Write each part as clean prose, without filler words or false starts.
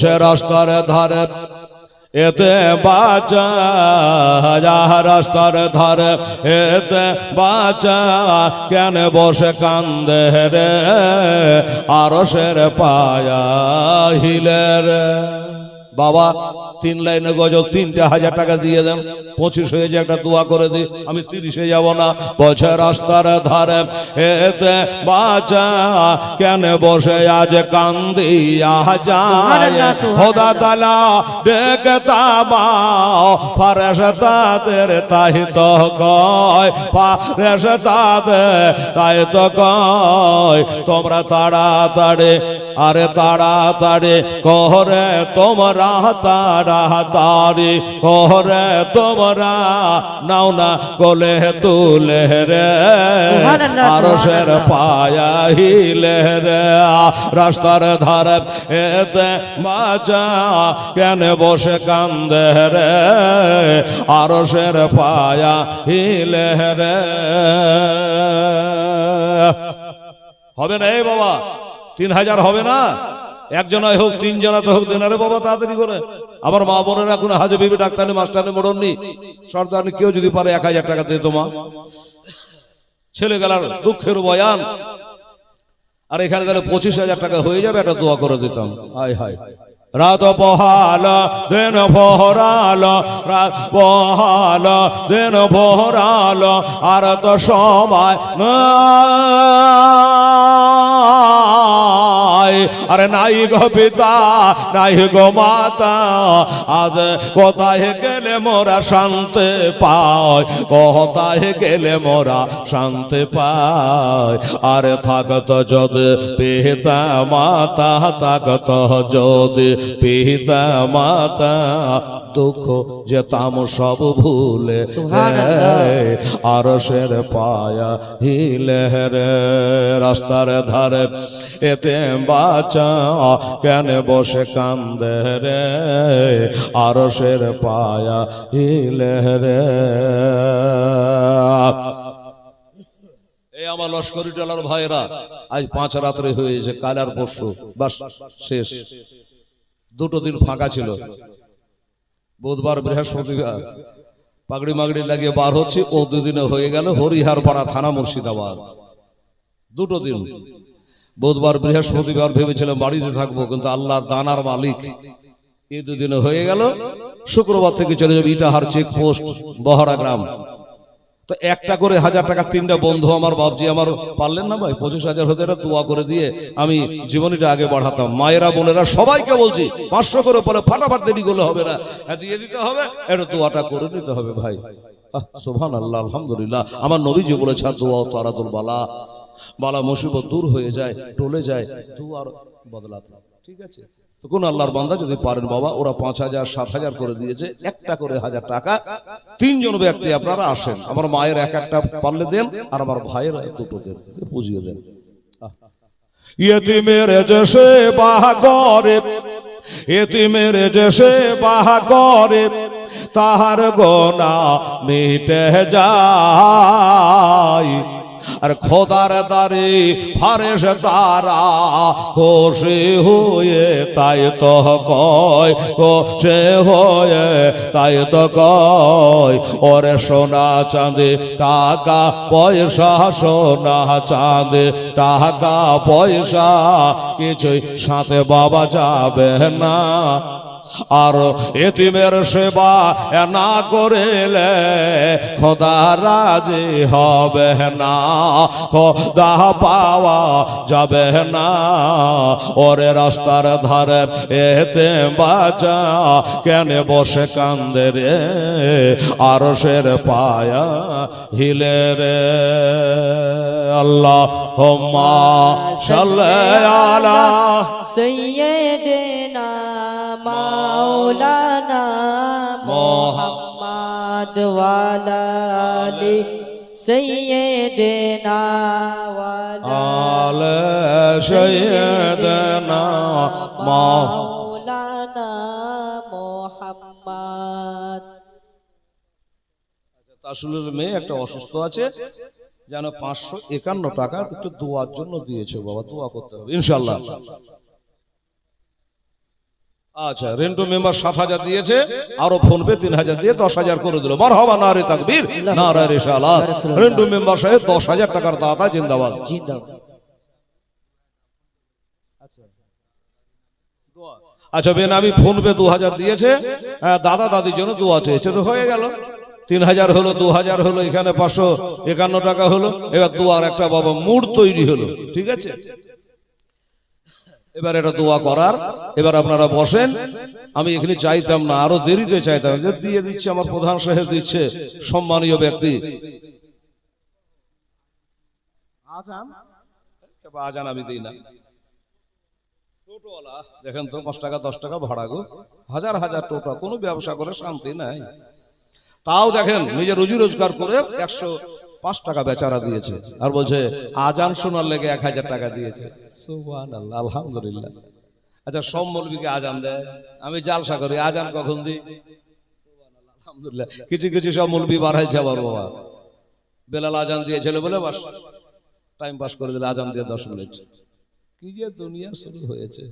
বলছে রাস্তার ধারে এতে বাঁচা, রাস্তার ধারে এতে বাঁচা, কেন বসে কান্দে রে আরশের পায়া হিলে রে। বাবা 3 লাইনে গজল 3,000 টাকা দিয়ে দেন, 25 হয়ে যায়, একটা দোয়া করে দিই, আমি 30-এ যাব না। বলছে রাস্তার ধারে এতে বাঁচা, কেন বসে আজ কান্দিয়া যায়, খোদা তাআলা ডেকে তাবাও ফেরেশতাদের তাই তো কয়, ফেরেশতাদের তাই তো কয়, তোমরা তাড়াতাড়ি, আরে তাড়াতাড়ি করে তোমরা, তাড়াতাড়ি করে তোমরা নাও না কোলে তুলে রে আরশের পায়া হিলে রে। রাস্তার ধারে এতে বাঁচা, কেন বসে কান্দে রে আরশের পায়া হিলে রে। হবে না এই বাবা, 3,000 হবে না, একজনাই হোক 3 জনাতে হোক দেন। আরে বাবা তাড়াতাড়ি করে, আমার মা বোনেরা কোনো হাজে বিবি ডাক্তারি মাস্টারি মোড়ননি সর্দারনি, কেউ যদি পারে 1,000 টাকা দিয়ে তোমা ছেলে গেলার দুঃখের বয়ান। আর এখানে তাহলে 25,000 টাকা হয়ে যাবে, একটা দোয়া করে দিতাম। হায় হায়, রাত বহাল দিন ভরাল, রাত বহাল দিন ভরাল, আর তো সময় আরে নাই গো পিতা নাই গো মাতা, আজ কোথায় গেলে মোরা শান্তি পাই, কোথায় গেলে মোরা শান্তি পাই। আরে থাকত যদি পিতা মাতা, থাকত যদি পিতা মাতা, দুঃখ যেতাম সব ভুলে আরশের পায়া হিলে রে। রাস্তার ধারে এতে বাঁচা, কেন বসে কান্দে রে আরশের পায়া হিলে রে। এই আমার লস্করি টেলার ভাইরা, আজ 5 রাত্রে হয়েছে, কাল আর পরশু বাস শেষ। 2 দিন ফাঁকা ছিল, বুধবার বৃহস্পতিবার পাগড়ি মাগড়ি লাগিয়ে বার হচ্ছে। ও 2 দিনে হয়ে গেল হরিহারপাড়া থানা মুর্শিদাবাদ। 2 দিন, বুধবার বৃহস্পতিবার ভেবেছিলাম বাড়িতে থাকবো, কিন্তু আল্লাহ দানার মালিক, এই 2 দিনে হয়ে গেল। শুক্রবার থেকে চলে যাবে ইটাহার চেকপোস্ট বহরা গ্রাম। তো একটা করে 1,000 টাকা 3টা বন্ধু আমার বাপজি আমার পারলেন না ভাই, 25,000 হতে এটা দোয়া করে দিয়ে আমি জীবনীটা আগে বাড়াতাম। মায়েরা বোনেরা সবাইকে বলছি 500 করে পরে ফাটাফাট দেরি করলে হবে না, দিয়ে দিতে হবে, এটা দোয়াটা করে নিতে হবে ভাই। সুবহানাল্লাহ, আলহামদুলিল্লাহ। আমার নবীজি বলেছে দোয়া তারাতুল বালা, বালা মুসিবত দূর হয়ে যায়, টলে যায়, দুয়ার বদলাতে। ঠিক আছে, তো কোন আল্লাহর বান্দা যদি পারেন বাবা, ওরা 5,000 7,000 করে দিয়েছে, একটা করে 1,000 টাকা। 3 জন ব্যক্তি আপনারা আসেন, আমার মায়ের একটা পারলে দেন, আর আমার ভাইয়ের 2টো দেন, বুঝিয়ে দেন। ইয়েতিমের যে সেবা করে, ইয়েতিমের যে সেবা করে, তাহার গোনা মিটে যায়। আর খোদার দারে ফেরেশতারা খুশি হয়ে তাই তো কয়, খুশি হয়ে তাই তো কয়, ওরে সোনা চাঁদে টাকা পয়সা, সোনা চাঁদে টাকা পয়সা কিছুই সাথে বাবা যাবে না। আর এতিমের সেবা না করিলে খোদা রাজি হবে না, খোদা পাওয়া যাবে না। ওরে রাস্তার ধারে এতে বাঁচা, কেন বসে কান্দে রে আরশের পায়া হিলে রে। আল্লাহুম্মা সাল্লি আলা সাইয়্যিদিনা মাওলানা মুহাম্মদ ওয়া আলা আলি সাইয়্যিদিনা ওয়া আলা সাইয়্যিদিনা মাওলানা মুহাম্মদ। তাসুলের মেয়ে একটা অসুস্থ আছে, যেন 551 টাকা একটু দোয়ার জন্য দিয়েছে বাবা, দোয়া করতে হবে ইনশাআল্লাহ। আচ্ছা, রেন্টু মেম্বার 7,000 দিয়েছে, আরো ফোন পে 3,000 দিয়ে 10,000 করে দিল। মারহাবা, নারে তাকবীর, নারে রিসালাত। রেন্টু মেম্বার সাহেব 10,000 টাকার দাতা, জিন্দাবাদ। জিন্দাবাদ। আচ্ছা, বেনামি ফোন পে 2,000 দিয়েছে, দাদা দাদির জন্য দোয়া চেয়েছে, তো হয়ে গেল। 3,000 হলো, 2,000 হলো, এখানে 551 টাকা হলো। এবার দোয়ার একটা বাবা মুড তৈরি হলো, ঠিক আছে। এবার এটা দোয়া করার, এবার আপনারা বসেন। আমি এখানে চাইতাম না, আরো দেরিতে চাইতাম, যে দিয়ে দিচ্ছে আমার প্রধান সাহেব দিচ্ছে, সম্মানীয় ব্যক্তি। আজান আমি দিই না। টোটোওয়ালা দেখেন তো, 5 টাকা 10 টাকা ভাড়া গো, হাজার হাজার টোটো, কোনো ব্যবসা করে শান্তি নাই। তাও দেখেন নিজে রুজি রোজগার করে 105 টাকা বেচারা দিয়েছে, আর বলছে আজান শোনার লেগে 1,000 টাকা দিয়েছে। সুবহানাল্লাহ, আলহামদুলিল্লাহ। আচ্ছা, সব মৌলবীকে আজান দেয়, আমি জালসা করি, আজান কখন দিই? আলহামদুলিল্লাহ। কিছু কিছু সব মৌলবী বাড়াইছে আবার বাবা, বেলাল আজান দিয়েছিল বলে বাস টাইম পাস করে দিলে, আজান দিয়ে 10 মিনিট। কি যে দুনিয়া শুরু হয়েছে।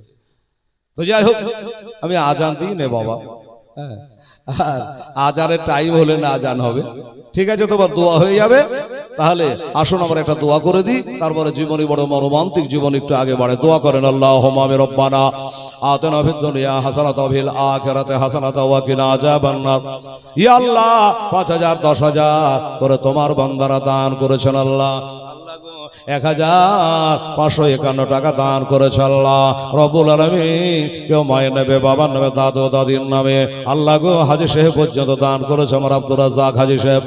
তো যাই হোক, আমি আজান দিই নে বাবা, হ্যাঁ, আর আজানের টাইম হলে না আজান হবে, ঠিক আছে। তোমার দোয়া হয়ে যাবে। তাহলে আসুন আমরা একটা দোয়া করে দিই, তারপরে জীবনী বড় মর্মান্তিক জীবন একটু আগে বাড়ে। দোয়া করেন, আল্লাহুম্মা রব্বানা আতিনা ফিদ দুনিয়া হাসানাতাও ফিল আখিরাতি হাসানাতাও ওয়া কিনা আযাবান নার। ইয়া আল্লাহ, 5,000 10,000 করে তোমার বান্দারা দান করেছেন আল্লাহ। 1,551 টাকা দান করেছে আল্লাহ রব্বুল আলামিন। কেউ মায়ের নামে, বাবার নামে, দাদু দাদির নামে, আল্লাহ গো হাজী সাহেব পর্যন্ত দান করেছে। আমার আব্দুর রাজ্জাক হাজী সাহেব,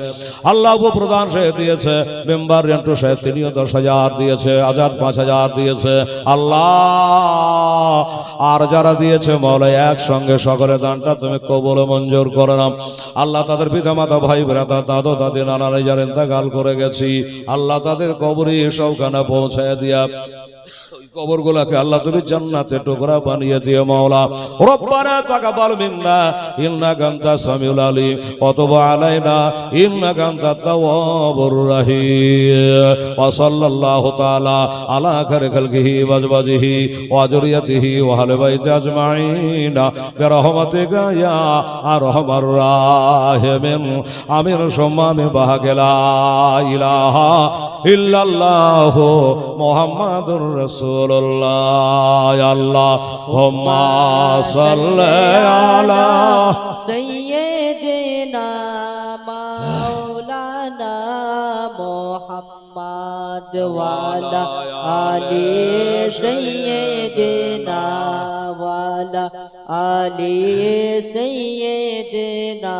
আল্লাহ উপপ্রধান সাহেব দিয়েছে, মেম্বার রেন্টু সাহেব তিনিও 10,000 দিয়েছে, আজাদ 5,000 দিয়েছে আল্লাহ। আর যারা দিয়েছে মওলা, একসঙ্গে সকলে দানটা তুমি কবুল মঞ্জুর করে নাও আল্লাহ। তাদের পিতা মাতা, ভাই ব্রাতা, দাদু দাদি, নানারা যারা ইন্তেকাল করে গেছি আল্লাহ, তাদের কবরে সবখানে পৌঁছায় দিয়া কবর গুলাকে আল্লাহ তুমি জান্নাতে টুকরা বানিয়ে দিও মাওলা। রব্বানা তাকাব্বাল মিন্না ইন্নাকা আনতাস সামিউল আলিম ওয়া তুব আলাইনা ইন্নাকা আনতাত তাওয়াবুর রহিম। ওয়া সাল্লাল্লাহু তাআলা আলা খায়রি খালকিহি ওয়া আজওয়াজিহি ওয়া যুররিয়াতিহি ওয়া আহলি বাইতি আজমাইন বিরহমাতিকা ইয়া আরহামার রাহিমিন। আমিন সুম্মা আমিন। বাহাকে লা ইলাহা ইল্লাল্লাহু মুহাম্মাদুর রাসূল। আল্লাহুম্মা সাল্লি আলা সাইয়্যিদিনা মাওলানা মুহাম্মদ ওয়া আলা আলি সাইয়্যিদিনা ওয়া আলা আলি সাইয়্যিদিনা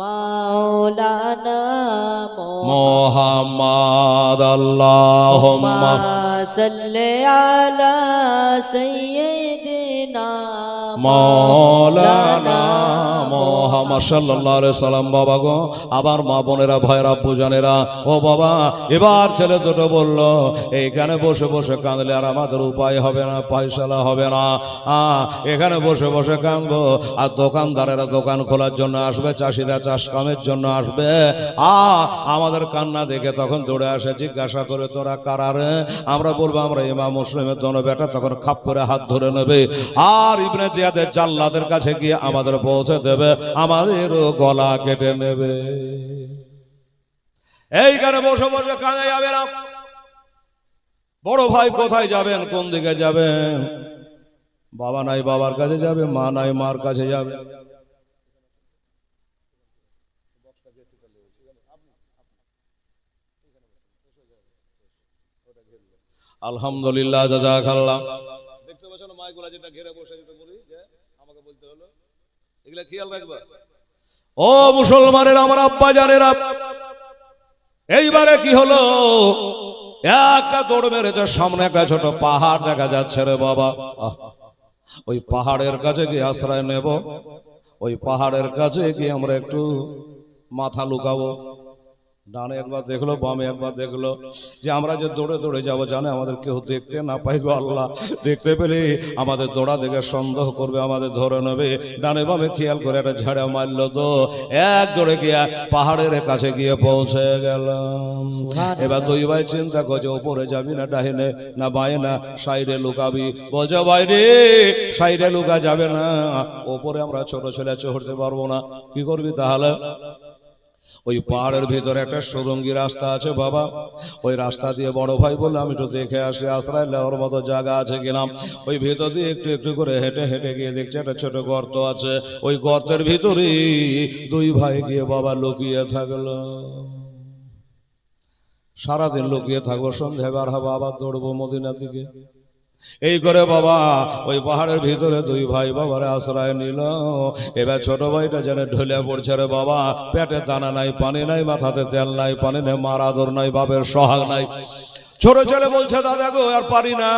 মাওলানা মুহাম্মদ। আল্লাহুম্মা সাল্লি আলা সাইয়্যিদিনা মাওলানা মুহাম্মদ সাল্লাল্লাহু আলাইহি সাল্লাম। বাবা গো, আবার মা বোনেরা, ভাইরা, বুজানেরা, ও বাবা, এবার ছেলে দুটো বলল এইখানে বসে বসে কাঁদলে আর আমাদের উপায় হবে না, পয়সালা হবে না। এখানে বসে বসে কাঁদবো, আর দোকানদারেরা দোকান খোলার জন্য আসবে, চাষিরা চাষ কামের জন্য আসবে। আমাদের কান্না দেখে তখন দৌড়ে আসে, জিজ্ঞাসা করে তোরা কারা রে? আমরা বলবো আমরা ইমাম মুসলিমের দোনো বেটা। তখন খাপ করে হাত ধরে নেবে, আর ইবনে জিয়াদের জাল্লাদের কাছে গিয়ে আমাদের পৌঁছে দেবে, আমাদেরও গলা কেটে নেবে। এইখানে বসে বসে কাঁদে যাবে না। বড় ভাই কোথায় যাবেন, কোন দিকে যাবেন? বাবা নাই বাবার কাছে যাবে, মা নাই মার কাছে যাবে। আলহামদুলিল্লাহ, জাযাকাল্লাহ। দেখতে পাচ্ছেন মাইগুলা যেটা ঘিরে বসে যেতে বলি, যে আমাকে বলতে হলো, এগুলা খেয়াল রাখবা। ও মুসলমানের আমার আব্বা জানেরা, এইবারে কি হলো? একটা দৌড় মেরেছে, সামনে একটা ছোট পাহাড় দেখা যাচ্ছে রে বাবা। ওই পাহাড়ের কাছে গিয়ে আশ্রয় নেব, ওই পাহাড়ের কাছে গিয়ে আমরা একটু মাথা লুকাবো। ডানে একবার দেখলো, বামে একবার দেখলো, যে আমরা যে দৌড়ে দৌড়ে যাবো জানে আমাদের কেউ দেখতে না পাই গো আল্লাহ। দেখতে পেলে আমাদের দৌড়া দেখে সন্দেহ করবে, আমাদের ধরে নেবে। ডানে বামে খেয়াল করে একটা ঝাড়া মারলো তো এক দৌড়ে গিয়া পাহাড়ের কাছে গিয়ে পৌঁছে গেলাম। এবার দুই ভাই চিন্তা করছে ওপরে যাবি না ডাহিনে না বাঁয়ে না সাইডে লুকাবি। বলছে ভাই রে সাইডে লুকা যাবে না, ওপরে আমরা ছোট ছেলে চড়তে পারবো না। কি করবি তাহলে? ওই পাহাড়ের ভিতরে একটা সুরঙ্গি রাস্তা আছে বাবা, ওই রাস্তা দিয়ে বড় ভাই বললো আমি একটু দেখে আসি আশ্রয় নেওয়ার মতো জায়গা আছে কিনা। ওই ভিতর দিয়ে একটু একটু করে হেঁটে হেঁটে গিয়ে দেখছে একটা ছোট গর্ত আছে, ওই গর্তের ভিতরে দুই ভাই গিয়ে বাবা লুকিয়ে থাকলো। সারাদিন লুকিয়ে থাকবো, সন্ধ্যে বার হবো আবার দৌড়বো মদিনার দিকে। এই করে বাবা ওই পাহাড়ের ভিতরে দুই ভাই বাবারে আশ্রয় নিল। এবার ছোট ভাইটা যেন ঢলে পড়ছে রে বাবা, পেটে দানা নাই, পানি নাই, মাথাতে তেল নাই, পানি নেই, মার আদর নাই, বাপের সোহাগ নাই। ছোট ছেলে বলছে দাদা গো আর পারি না,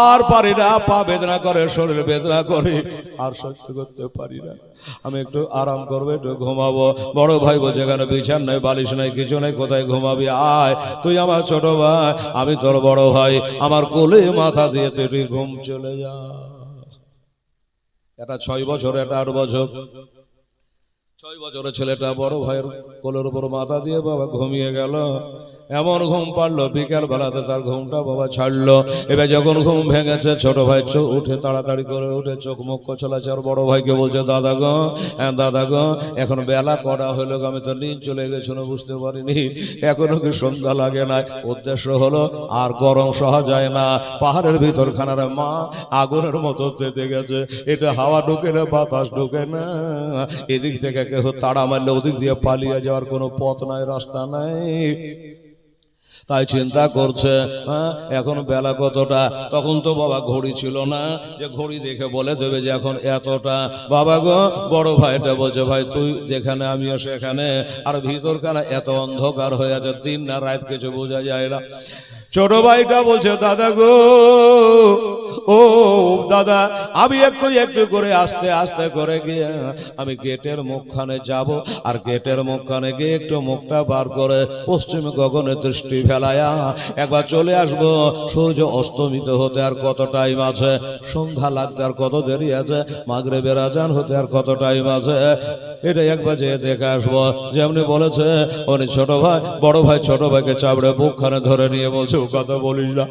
আর পারি না, পা বেদনা করে, শরীর বেদনা করে, আর সহ্য করতে পারি না, আমি একটু আরাম করবো, একটু ঘুমাবো। বড় ভাই বলছে এখানে বিছান নাই, বালিশ নাই, কিছু নাই, কোথায় ঘুমাবি? আয় তুই আমার ছোট ভাই, আমি তোর বড় ভাই, আমার কোলে মাথা দিয়ে তুই ঘুম চলে যা। এটা 6 বছর, এটা 8 বছর। 6 বছরের ছেলেটা বড় ভাইয়ের কোলের উপর মাথা দিয়ে বাবা ঘুমিয়ে গেল। এমন ঘুম পারলো বিকাল বেলাতে তার ঘুমটা বাবা ছাড়লো। এবার যখন ঘুম ভেঙেছে ছোট ভাই উঠে তাড়াতাড়ি করে উঠে চোখ মুখ কচলাছে, আর বড় ভাইকে বলছে দাদা গো, হ্যাঁ দাদা গো, এখন বেলা কটা হলো, আমি তো নিজ চলে গেছিল বুঝতে পারিনি, এখনো কি সন্ধ্যা লাগে না? উদ্দেশ্য হলো আর গরম সহা যায় না, পাহাড়ের ভিতর খানার মা আগুনের মতো তেতে গেছে, এটা হাওয়া ঢুকে না, বাতাস ঢুকে না, এদিক থেকে কেউ তাড়া মারলে ওদিক দিয়ে পালিয়ে যাওয়ার কোনো পথ নাই, রাস্তা নাই। তাই চিন্তা করছে এখন বেলা কতটা। তখন তো বাবা ঘড়ি ছিল না যে ঘড়ি দেখে বলে দেবে যে এখন এতটা। বাবা গো, বড় ভাইটা বলছে ভাই তুই যেখানে আমিও সেখানে, আর ভিতরখানা এত অন্ধকার হয়ে আছে, দিন না রাত কিছু বোঝা যায় না। ছোট ভাইটা বলছে দাদা গো, ও দাদা, আমি একটু একটু করে আস্তে আস্তে করে গিয়ে আমি গেটের মুখখানে যাব, আর গেটের মুখখানে গিয়ে একটু মুখটা বার করে পশ্চিম গগনে দৃষ্টি ফেলায়া একবার চলে আসবো। সূর্য অস্তমিত হতে আর কত টাইম আছে, সন্ধ্যা লাগতে আর কত দেরি আছে, মাগরিবের আজান হতে আর কত টাইম আছে, এটা একবার যেয়ে দেখে আসবো। যেমনি বলেছে উনি ছোট ভাই, বড় ভাই ছোট ভাইকে চাপড়ে বুকখানে ধরে নিয়ে বলছে ও কথা বলিস না,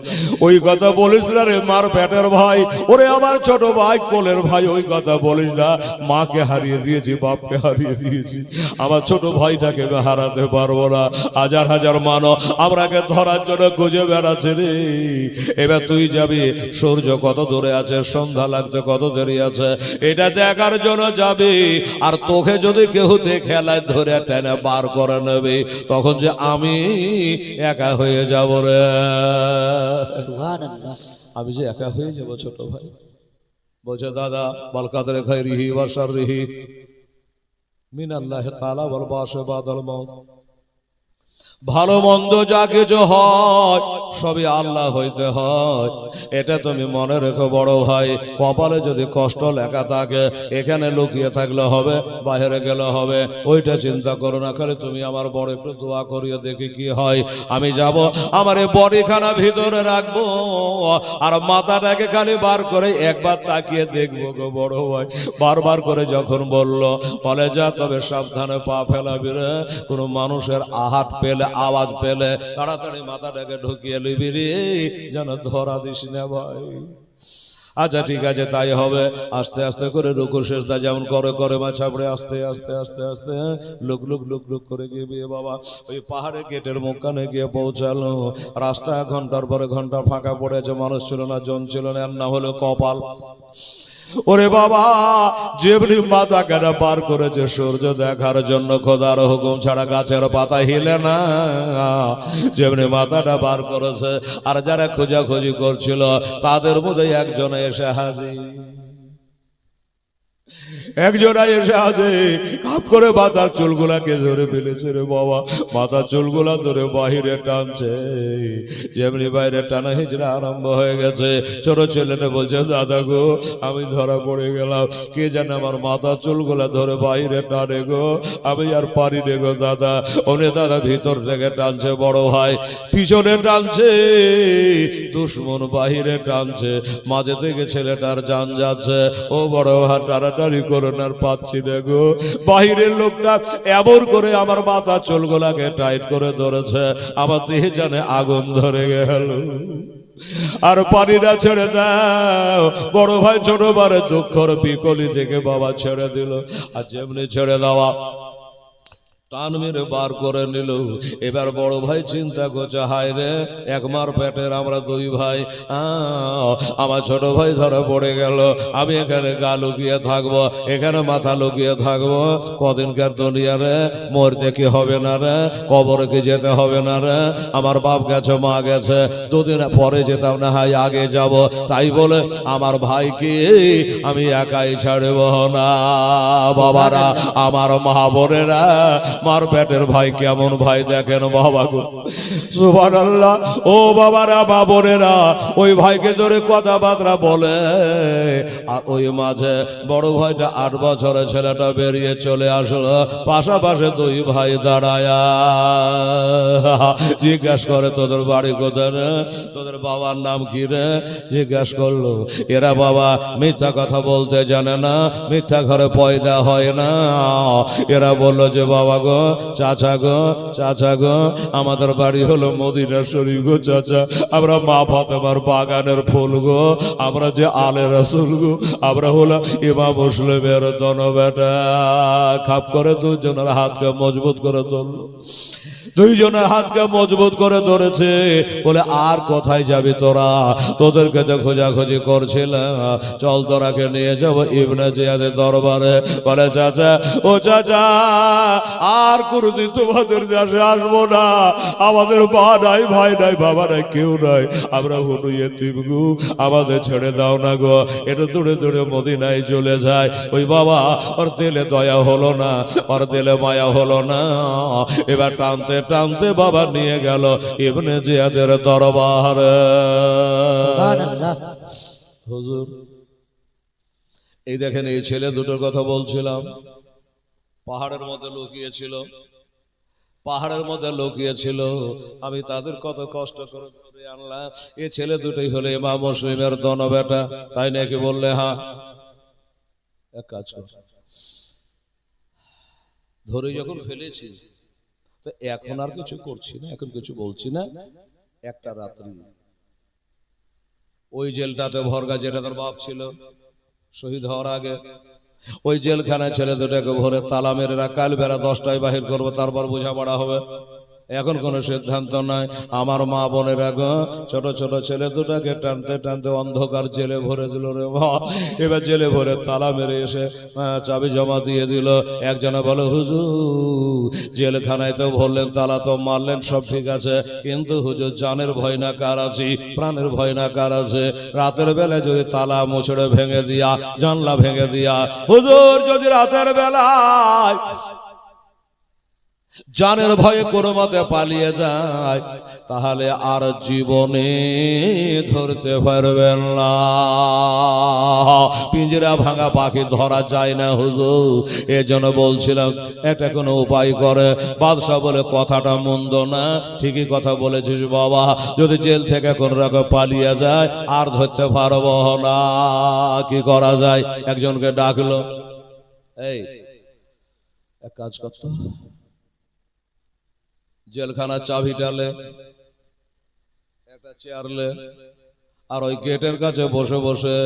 ওই কথা বলিস না রে, মার পেটের ভাই, ওরে আমার ছোট ভাই, কোলের ভাই, ওই কথা বলিস না, মাকে হারিয়ে দিয়েছি, বাপকে হারিয়ে দিয়েছি, আমার ছোট ভাইটাকে হারাতে পারবো না। হাজার হাজার মানব আমরাকে ধরার জন্য খুঁজে বেড়াচ্ছে রে। এবার তুই যাবি, সূর্য কত দূরে আছে, সন্ধ্যা লাগতে কত দেরি আছে, এটা দেখার জন্য যাবি। আর তোকে যদি কেউ খেলায় ধরে টেনে বার করে নেবে, তখন যে আমি একা হয়ে যাব রে, সুবহানাল্লাহ। আমি যে একা হয়ে যাব ছোট ভাই। বলছে দাদা বল কাদরে খাইরিহি ওয়া শাররিহি মিনাল্লাহি তাআলা ওয়াল বাসু বাদাল মাউত। ভালো মন্দ যা কিছু হয় সবই আল্লাহ হইতে হয়, এটা তুমি মনে রেখো বড় ভাই। কপালে যদি কষ্ট লেখা থাকে, এখানে লুকিয়ে থাকলে হবে, বাইরে গেলে হবে, ওইটা চিন্তা করো না। খালি তুমি আমার বড় একটু দোয়া করিয়ে দেখি কি হয়। আমি যাব, আমার এই বডিখানা ভিতরে রাখবো, আর মাথাটাকে খালি বার করে একবার তাকিয়ে দেখবো গো বড় ভাই। বারবার করে যখন বললো, বলে যা তবে সাবধানে পা ফেলাবি রে, কোনো মানুষের আহাত পেলে, আওয়াজ পেলে তাড়াতাড়ি মাথাটাকে ঢুকিয়ে লিবি রে, যেন ধরা দিস না ভাই। আচ্ছা ঠিক আছে তাই হবে। আস্তে আস্তে করে রুকু সেজদা যেমন করে মাছা পড়ে আস্তে আস্তে আস্তে আস্তে লুক লুক লুক লুক করে গিয়ে বাবা ওই পাহাড়ের গেটের মুখখানে গিয়ে পৌঁছালো। রাস্তা ঘন্টার পরে ঘন্টা ফাঁকা পড়েছে, মানুষ ছিল না, জন ছিল না, আর না হলো কপাল। ওরে বাবা, যেমনি মাথা কেনা পার করেছে সূর্য দেখার জন্য, খোদার হুকুম ছাড়া গাছের পাতা হিলে না, যেমনি মাথাটা বার করেছে, আর যারা খোঁজাখুঁজি করছিল তাদের মধ্যে একজন এসে হাজির। একজনা এসে আছে কাপ করে মাথার চুলগুলাকে ধরে ফেলেছে রে বাবা, মাথার চুলগুলা ধরে বাহিরে টানছে। যেমনি বাইরে টানা হিচড়া আরম্ভ হয়ে গেছে, ছোট ছেলেটা বলছে দাদা গো আমি ধরা পড়ে গেলাম, কে জানে আমার মাথার চুলগুলা ধরে বাহিরে টানে গো, আমি আর পারি নে গো দাদা। ওনে দাদা ভিতর থেকে টানছে, বড় ভাই পিছনে টানছে, দুশ্মন বাহিরে টানছে, মাঝে থেকে ছেলেটার জান যাচ্ছে। ও বড় ভাই টানাটানি করুন আর পাচ্ছি না গো। বাহিরের লোকটা এমন করে আমার মাথা চুলগুলাকে টাইট করে ধরেছে, আমার দেহে জানে আগুন ধরে গেল। আর পানিটা ছেড়ে দাও। বড় ভাই ছোট বারে দুঃখর বিকলি থেকে বাবা ছেড়ে দিল। আর যেমনি ছেড়ে দেওয়া টান মেরে বার করে নিল। এবার বড় ভাই চিন্তা করছে হায় রে একমার পেটের আমরা দুই ভাই, আমার ছোট ভাই ধরা পড়ে গেল, আমি এখানে গা লুকিয়ে থাকবো, এখানে মাথা লুকিয়ে থাকবো, কদিনকার দুনিয়া রে, মরতে কি হবে না রে, কবরে কি যেতে হবে না রে, আমার বাপ গেছে মা গেছে, দুদিন পরে যেতাম না হয় আগে যাব, তাই বলে আমার ভাইকে আমি একাই ছাড়ব না। বাবারা আমার মা বোনেরা, মার পেটের ভাই কেমন ভাই দেখেন বাবা গো, সুবহানাল্লাহ। ও বাবারা মা বোনেরা, ওই ভাইকে ধরে কথাবার্তা বলে। আর ওই মাঝে বড় ভাইটা 8 বছরের ছেলেটা বেরিয়ে চলে আসলো, পাশাপাশি দুই ভাই দাঁড়ায়া জিজ্ঞাসা করে তোদের বাড়ি কোথায় রে, তোদের বাবার নাম কি রে, জিজ্ঞাসা করলো। এরা বাবা মিথ্যা কথা বলতে জানে না, মিথ্যা ঘরে পয়দা হয় না। এরা বললো যে বাবা গো, চাচা গো, চাচা গো, আমাদের বাড়ি হলো মদিনা শরীফ গো চাচা, আমরা মা ফাতেমার বাগানের ফুল গো, আমরা যে আলে রাসূল গো, আমরা হলো ইমাম মুসলিমের দন বেটা। খাপ করে দুজনের হাতকে মজবুত করে ধরলো, দুইজনের হাতকে মজবুত করে ধরেছে। বলে আর কোথায় যাবি তোরা, তোদেরকে তো খোঁজাখুঁজি করছিলাম, চল তোরাকে নিয়ে যাব ইবনে জিয়াদের দরবারে। বলে চাচা, ও চাচা আর কোনদিন তোমাদের দেশে আসবো না, আমাদের মা নাই, ভাই নাই, বাবা নাই, কেউ নাই, আমরা হলো ইয়েতিম গো, আমাদের ছেড়ে দাও না গো। এটা দূরে দূরে মদিনায় চলে যায়। ওই বাবা ওর দিলে দয়া হলো না, ওর দিলে মায়া হলো না। এবার টানতে টানতে বাবা নিয়ে গেল ইবনে জিয়াদের দরবারে। সুবহানাল্লাহ। হুজুর এই দেখেন, এই ছেলে দুটোর কথা বলছিলাম, পাহাড়ের মধ্যে লুকিয়েছিল, পাহাড়ের মধ্যে লুকিয়েছিল, আমি তাদের কত কষ্ট করে ধরে আনলাম। এই ছেলে দুটোই হলে ইমাম মুসলিমের দন বেটা, তাই নাকি বললে? হ্যাঁ, এক কাজ কর, ধরে যখন ফেলেছি তো এখন আর কিছু করছি না, এখন কিছু বলছি না। একটা রাত্রি ওই জেলটাতে ভরগা, যেটা তার বাপ ছিল শহীদ হওয়ার আগে, ওই জেলখানায় ছেলে দুটাকে ভরে তালা মেরে কাল বেলা 10টায় বাহির করবো, তারপর বোঝাপড়া হবে। এখন কোনো সিদ্ধান্ত নাই। আমার মা বোনেরা গো, ছোট ছোট ছেলে দুটাকে টানতে টানতে অন্ধকার জেলে ভরে দিল রে মা। এবার জেলে ভরে তালা মেরে এসে চাবি জমা দিয়ে দিল। একজনে বলে হুজুর জেলখানায় তো ভরলেন, তালা তো মারলেন, সব ঠিক আছে, কিন্তু হুজুর জানের ভয় না কার আছি, প্রাণের ভয় না কার আছে? রাতের বেলায় যদি তালা মুছড়ে ভেঙে দিয়া, জানলা ভেঙে দিয়া, হুজুর যদি রাতের বেলায় জানের ভয়ে কোনো মতে পালিয়ে যায়, তাহলে আর জীবনে ধরতে পারবেন না। পিঞ্জরা ভাঙা পাখি ধরা যায় না হুজুর, এজন্য বলছিলাম একটা কোনো উপায় করে। বাদশা বলে কথাটা মন্দ না, ঠিকই কথা বলেছিস বাবা, যদি জেল থেকে কোন রকম পালিয়ে যায় আর ধরতে পারবো না, কি করা যায়? একজনকে ডাকলো, এই এক কাজ করতো, জেলখানা চাবিটালে একটা চেয়ারলে, আর ওই গেটের কাছে বসে বসে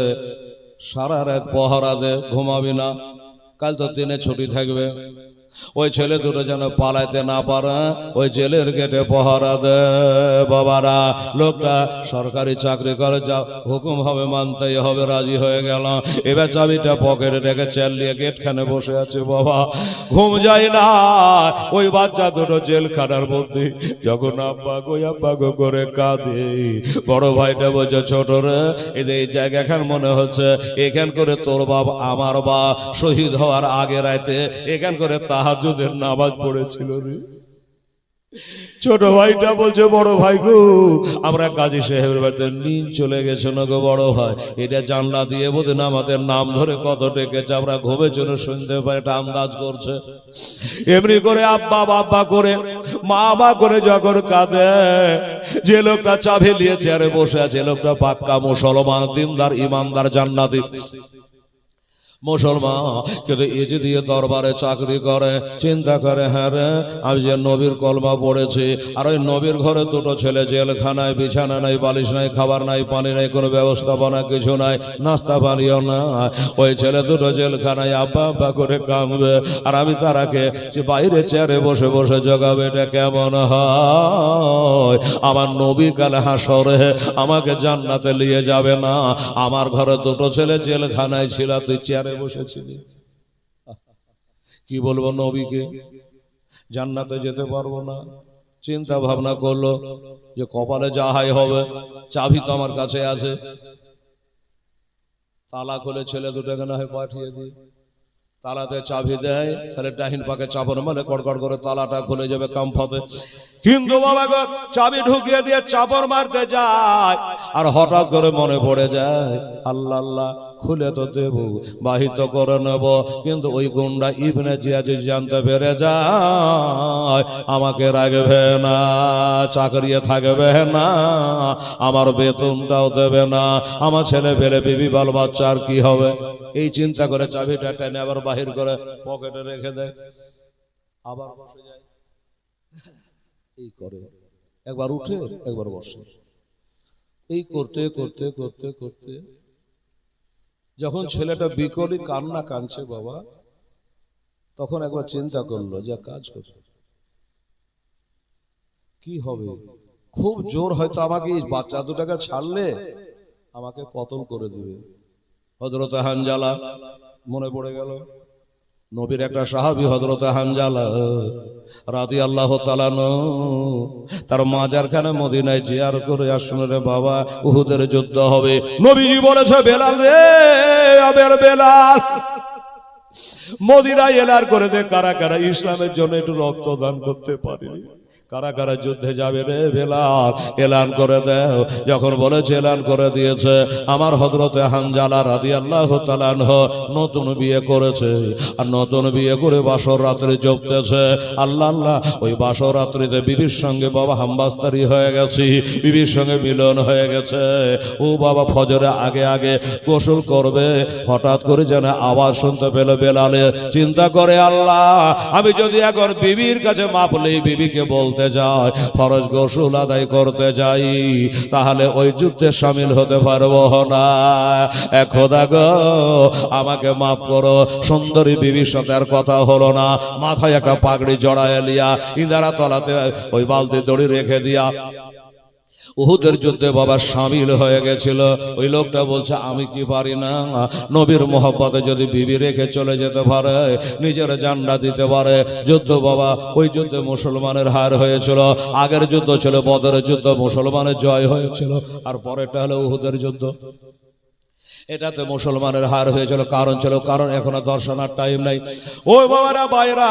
সারা রাত পহরা দে, ঘুমাবি না, কাল তো দিনে ছুটি থাকবে, ওই ছেলে দুটো যেন পালাইতে না পারে ওই জেলের গেটে পহারা দে বাবারা। লোকটা সরকারি চাকরি করে, যা হুকুম হবে মানতেই হবে, রাজি হয়ে গেল। এবার চাবিটা পকেটে রেখে চালিয়ে গেটখানে বসে আছে বাবা, ঘুম যায় না। ওই বাচ্চা দুটো জেলখানার মধ্যে যখন আব্বা গো করে কাঁদে, বড় ভাইটা বলছে ছোট রে, এই জায়গা এখান মনে হচ্ছে এখান করে তোর বাপ আমার বা শহীদ হওয়ার আগে রাতে এখান করে তাহাজ্জুদের নামাজ পড়েছিল রে। ছোট ভাইটা বলছে বড় ভাই গো, আমরা কাজী সাহেবের বাড়িতে নিন চলে গেছে না গো বড় ভাই, এটা জানলা দিয়ে বোধহয় আমাদের নাম ধরে কত ডেকেছে, আমরা ঘুমের জন্য শুনতে পাই, এটা আন্দাজ করছে। এমনি করে আব্বা বাব্বা করে মা করে যখন কাঁদে, যে লোকটা চাবি নিয়ে চেয়ারে বসে আছে, লোকটা পাক্কা মুসলমান, দিনদার, ইমানদার, জান্নাতি মুসলমান, কিন্তু এই যে দিয়ে দরবারে চাকরি করে, চিন্তা করে হ্যাঁ রে আমি যে নবীর কলমা পড়েছি, আর ওই নবীর ঘরে দুটো ছেলে জেলখানায়, বিছানা নাই, বালিশ নাই, খাবার নাই, পানি নাই, কোনো ব্যবস্থাপনা কিছু নাই, নাস্তা পানিও না। ওই ছেলে দুটো জেলখানায় আব্বা আব্বা করে কাঁদবে, আর আমি তারাকে যে বাইরে চেয়ারে বসে বসে জগাবে, এটা কেমন হয়? আমার নবী কাল হাসরে আমাকে জান্নাতে নিয়ে যাবে না, আমার ঘরে দুটো ছেলে জেলখানায় ছিল, তুই চেয়ারে বসেছিলি। কি বলবো নবীকে, জান্নাতে যেতে পারবো না। চিন্তা ভাবনা করলো যে কপালে যাহাই হবে, চাবি তো আমার কাছে আছে, তালা খুলে ছেলে দুটোকে না হয় পাঠিয়ে দিই। তালাতে চাবি দেয়, তাহলে ডাহিন পাকে চাপড় মানে কড়কড় করে তালাটা খুলে যাবে কামফাতে। কিন্তু বাবা গো, চাবি ঢুকিয়ে দিয়ে চাপড় মারতে যায়, আর হঠাৎ করে মনে পড়ে যায় আল্লাহ আল্লাহ, খুলে তো দেব, বাহিত করে নেব, কিন্তু ওই গুন্ডা ইবনে জিয়াদ জানতে পেরে যায় আমাকে রাখবে না, চাকরিয়ে থাকবে না, আমার বেতনটাও দেবে না, আমার ছেলে পেলে বিবি বাল বাচ্চা আর কি হবে। এই চিন্তা করে চাবিটা টেনে আবার বাহির করে পকেটে রেখে দেয়, আবার বসে যায়, এই করে একবার উঠে একবার বসে, এই করতে করতে করতে করতে যখন ছেলেটা বিকলি কান্না কাঁদছে বাবা, তখন একবার চিন্তা করলো যে কাজ করবে কি হবে, খুব জোর হয়তো আমাকে এই বাচ্চা দুটাকে ছাড়লে আমাকে কতল করে দিবে। হযরত হানজালা মনে পড়ে গেল, নবীর একটা সাহাবী হযরত হানজালা রাদিয়াল্লাহু তাআলা আনহু, তার মাজারখানে মদিনায় জিয়ারত করে আসুন রে বাবা, উহুদের যুদ্ধ হবে। নবীজি বলেছে বেলাল রে, বেলাল মদিনায় এলান করে দে, কারা কারা ইসলামের জন্য একটু রক্তদান করতে পারেনি, কারা কারা যুদ্ধে যাবে রে বেলাল, এলান করে দাও। যখন বলেছে এলান করে দিয়েছে, আমার হযরতে হানজালা রাদিয়াল্লাহু তাআলা আনহু নতুন বিয়ে করেছে, আর নতুন বিয়ে করে বাসর রাত্রি জপতেছে, আল্লাহ আল্লাহ, ওই বাসর রাত্রিতে বিবির সঙ্গে বাবা হামবাস্তারি হয়ে গেছি, বিবির সঙ্গে মিলন হয়ে গেছে। ও বাবা ফজরে আগে আগে গোসল করবে, হঠাৎ করে যেন আওয়াজ শুনতে পেল বেলালে, চিন্তা করে আল্লাহ, আমি যদি এখন বিবির কাছে মাপ নেই, বিবিকে বলতে যাই, ফরজ গোসল আদায় করতে যাই, তাহলে ওই যুদ্ধে শামিল হতে পারবো না। খোদা গো আমাকে মাফ করো। সুন্দরী বিবির সাথে আর কথা হলো না, মাথায় একটা পাগড়ি জড়ায় লিয়া ইন্দারা তলাতে ওই বালতি দড়ি রেখে দিয়া উহুদের যুদ্ধে বাবা শামিল হয়ে গেছিল। ওই লোকটা বলছে আমি কি পারি না, নবীর মোহব্বতে যদি বিবি রেখে চলে যেতে পারে, নিজের জানটা দিতে পারে। যুদ্ধ বাবা, ওই যুদ্ধে মুসলমানের হার হয়েছিল। আগের যুদ্ধ ছিল বদরের যুদ্ধ, মুসলমানের জয় হয়েছিল, আর পরেরটা হলো উহুদের যুদ্ধ, এটাতে মুসলমানের হার হয়েছিল। কারণ ছিল, কারণ এখনো দর্শনার টাইম নাই। ওই বাবারা বাইরা,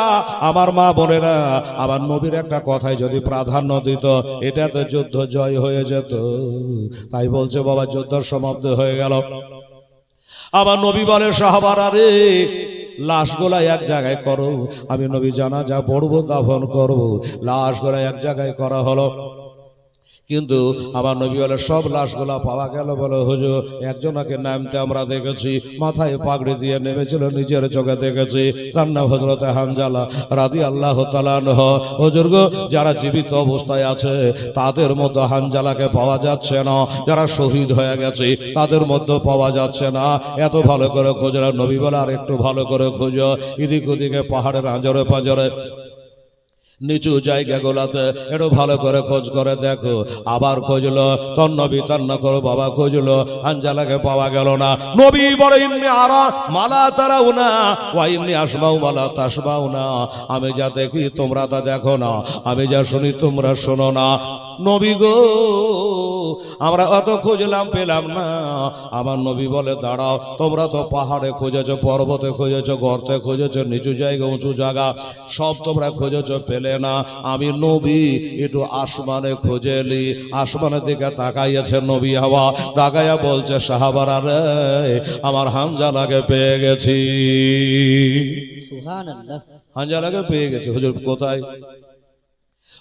আমার মা বোনেরা, আমার নবীর একটা কথায় যদি প্রাধান্য দিত, এটাতে যুদ্ধ জয় হয়ে যেত। তাই বলছে বাবা, যুদ্ধ সমাপ্ত হয়ে গেল। আমার নবী বলে সাহাবারা রে, লাশগুলা এক জায়গায় করো, আমি নবী জানাজা পড়বো, দাফন করবো। লাশগুলা এক জায়গায় করা হলো, কিন্তু আমার নবী বলে সব লাশগুলা পাওয়া গেল বলে হুজুর একজনকে নামতে আমরা দেখেছি, মাথায় পাগড়ি দিয়ে নেমেছিল, নিজের চোখে দেখেছি, তার নাম হযরত হানজালা রাদিয়াল্লাহু তাআলা আনহু। হুজুর গো, যারা জীবিত অবস্থায় আছে তাদের মধ্যে হানজালাকে পাওয়া যাচ্ছে না, যারা শহীদ হয়ে গেছে তাদের মধ্যে পাওয়া যাচ্ছে না। এত ভালো করে খোঁজরা, নবী বলে আর একটু ভালো করে খোঁজো, এদিক ওদিকে পাহাড়ের আঁজরে পাঁজরে নিচু জায়গাগুলোতে একটু ভালো করে খোঁজ করে দেখো। আবার খুঁজলো, তন্নবী তন্ন করো বাবা, খুঁজলো, হানজালাকে পাওয়া গেল না। নবী বলে ইন্নী আরা মালা তারাও না ওয়া ইন্নী আসমাউ মালা তাসমাউ না, আমি যা দেখি তোমরা তা দেখো না, আমি যা শুনি তোমরা শোনো না। নবী গো, আমরা অত খুঁজলাম পেলাম না। আমার নবী বলে দাঁড়াও, তোমরা তো পাহাড়ে খুঁজেছো, পর্বতে খুঁজেছো, গর্তে খুঁজেছো, নিচু জায়গা উঁচু জায়গা সব তোমরা খুঁজেছো, পেলে না। আমি নবী একটু আসমানে খুঁজেলি। আসমানের দিকে তাকাইয়াছে নবী, হাওয়া তাকাইয়া বলছে সাহাবারা রে, আমার হানজালাকে পেয়ে গেছি, সুবহানাল্লাহ। হানজালাকে পেয়ে গেছি। হুজুর কোথায়?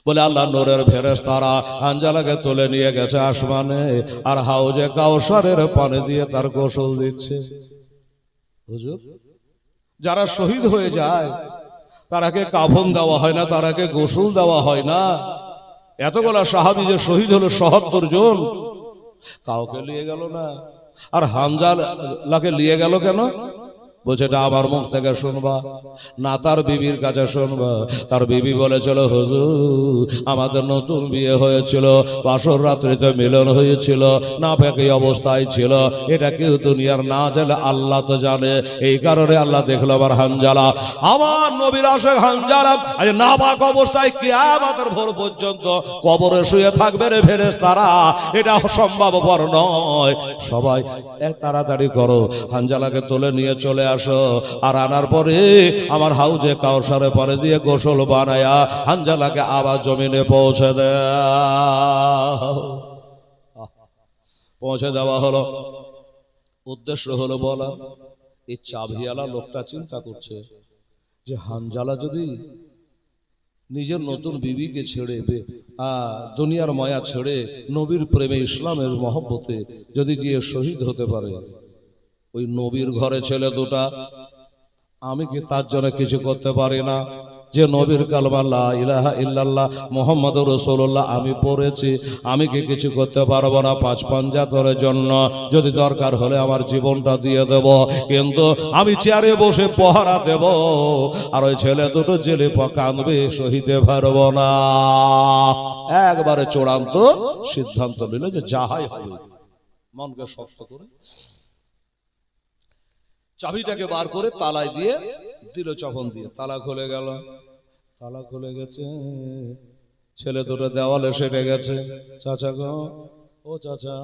বলে আল্লাহ নূরের ফেরেশতারা হানজালাকে তুলে নিয়ে গেছে আসমানে, আর হাউজে কাউসারের পানি দিয়ে তার গোসল দিচ্ছে। হুজুর, যারা শহীদ হয়ে যায় তারাকে কাফন দেওয়া হয় না, তারাকে গোসল দেওয়া হয় না। এতগুলা সাহাবী যে শহীদ হলো ৭৭ জন, কাউকে নিয়ে গেল না। আর হানজালাকে নিয়ে গেল কেন? বলছে এটা আমার মুখ থেকে শুনবা না, তার বিবির কাছে শুনবা। তার বিবি বলেছিল হুজুর আমাদের নতুন বিয়ে হয়েছিল, বাসর রাত্রিতে মিলন হয়েছিল, না পেকে অবস্থায় ছিল, এটা কেউ দুনিয়ার না জানে, আল্লাহ তো জানে। এই কারণে আল্লাহ দেখলো আমার হানজালা, আমার নবীর আশেক হানজালা আজ নাপাক অবস্থায় কিয়ামতের ভোর পর্যন্ত কবরে শুয়ে থাকবে রে ফেরেশতারা, এটা অসম্ভবপর নয়। সবাই তাড়াতাড়ি করো, হানজালাকে তুলে নিয়ে চলে আসো। আর আনার পরে আমার হাউজে কাউসারে পরে দিয়ে গোসল বানায়া হানজালাকে আবার জমিনে পৌঁছে দেওয়া হলো। উদ্দেশ্য হলো বলা, এই চাবিওয়ালা লোকটা চিন্তা করছে যে হানজালা যদি নিজের নতুন বিবিকে ছেড়ে দুনিয়ার মায়া ছেড়ে নবীর প্রেমে ইসলামের মহব্বতে যদি গিয়ে শহীদ হতে পারে, ওই নবীর ঘরে ছেলে দুটা, আমি কি তার জন্য কিছু করতে পারি না? যে নবীর কালমা লা ইলাহা ইল্লাল্লাহ মুহাম্মাদুর রাসূলুল্লাহ আমি পড়েছি, আমি কি কিছু করতে পারবো না? ৫ পাঞ্জাতরের জন্য যদি দরকার হলে আমার জীবনটা দিয়ে দেব, কিন্তু আমি চেয়ারে বসে পহারা দেব, আর ওই ছেলে দুটো জেলে কাঁদবে, সহিতে পারবো না। একবারে চূড়ান্ত সিদ্ধান্ত নিল যে যাহাই হবে, মনকে শক্ত করে চাবিটাকে বার করে তালায় দিয়ে দিল, চপন দিয়ে তালা খুলে গেল। তালা খুলে গেছে, ছেলে দুটো দেওয়ালে সেটে গেছে। চাচা গো, ও চাচা,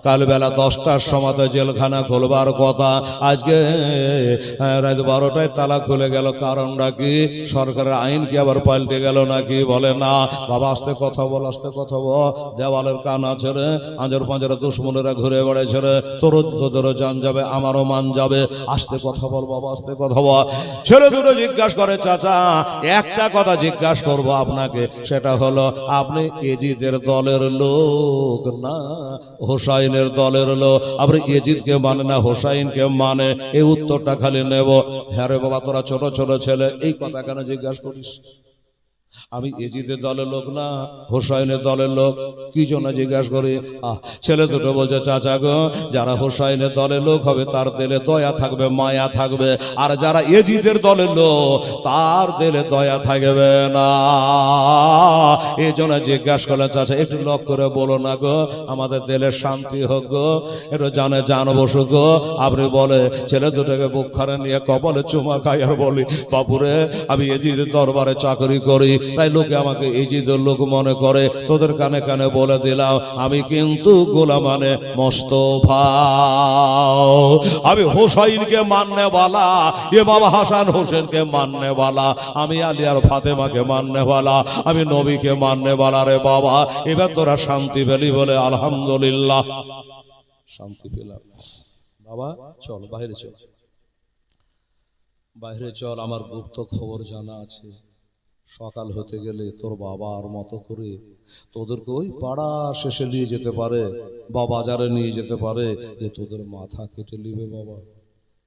কাল বেলা 10টার সময় তো জেলখানা খুলবার কথা, আজকে রাত 12টায় তালা খুলে গেল, কারণটা কি? সরকারের আইন কি আবার পাল্টে গেল নাকি? বলে না বাবা, আস্তে কথা বল, আস্তে কথা বল, দেওয়ালের কান আছে রে, আঁজর পাঁজরে দুশ্মনেরা ঘুরে বেড়েছে রে, তোদেরও জান যাবে, আমারও মান যাবে, আস্তে কথা বল বাবা, আস্তে কথা বল। ছেলে দুটো জিজ্ঞাসা করে চাচা একটা কথা জিজ্ঞাসা করবো আপনাকে, সেটা হলো আপনি এজিদের দলের লোক না হোসাইনের দলের লোক? আপনি এজিদকে মানে না হোসাইনকে মানে? এই উত্তরটা খালি নেব। হ্যাঁ রে বাবা, তোরা ছোট ছোট ছেলে, এই কথা কেন জিজ্ঞাসা করিস? আমি এজিদের দলের লোক না হোসাইনের দলের লোক, কি জন্য জিজ্ঞাসা করি? ছেলে দুটো বলছে চাচা গো, যারা হোসাইনের দলের লোক হবে তার দিলে দয়া থাকবে, মায়া থাকবে, আর যারা এজিদের দলের লোক তার দিলে দয়া থাকবে না। এই জন্য জিজ্ঞাসা করলেন চাচা একটু লক করে বলো না গো, আমাদের দিলে শান্তি হোক গো, একটু জানে জান বসুক গো। আপনি বলে ছেলে দুটোকে বুকখানে নিয়ে কপালে চুমা খাই আর বলি, বাপুরে আমি এজিদের দরবারে চাকরি করি, তাই লোকে আমাকে এজিদের লোক মনে করে। তোদের কানে কানে বলে দিলাম আমি কিন্তু গোলামানে মোস্তফা, আমি হোসাইনকে মাননে वाला, ইমাম হাসান হোসেনকে মাননে वाला, আমি আলী আর ফাতেমাকে মাননে वाला, আমি নবীকে মাননে वाला। রে বাবা, এবার তোরা শান্তি পেলি? বলে আলহামদুলিল্লাহ শান্তি পেলাম। বাবা চল বাইরে চল, বাইরে চল, আমার গুপ্ত খবর জানা আছে। সকাল হতে গেলে তোর বাবার মতো করে তোদেরকে ওই পাড়া শেষে নিয়ে যেতে পারে বা বাজারে নিয়ে যেতে পারে, যে তোদের মাথা কেটে নিবে বাবা,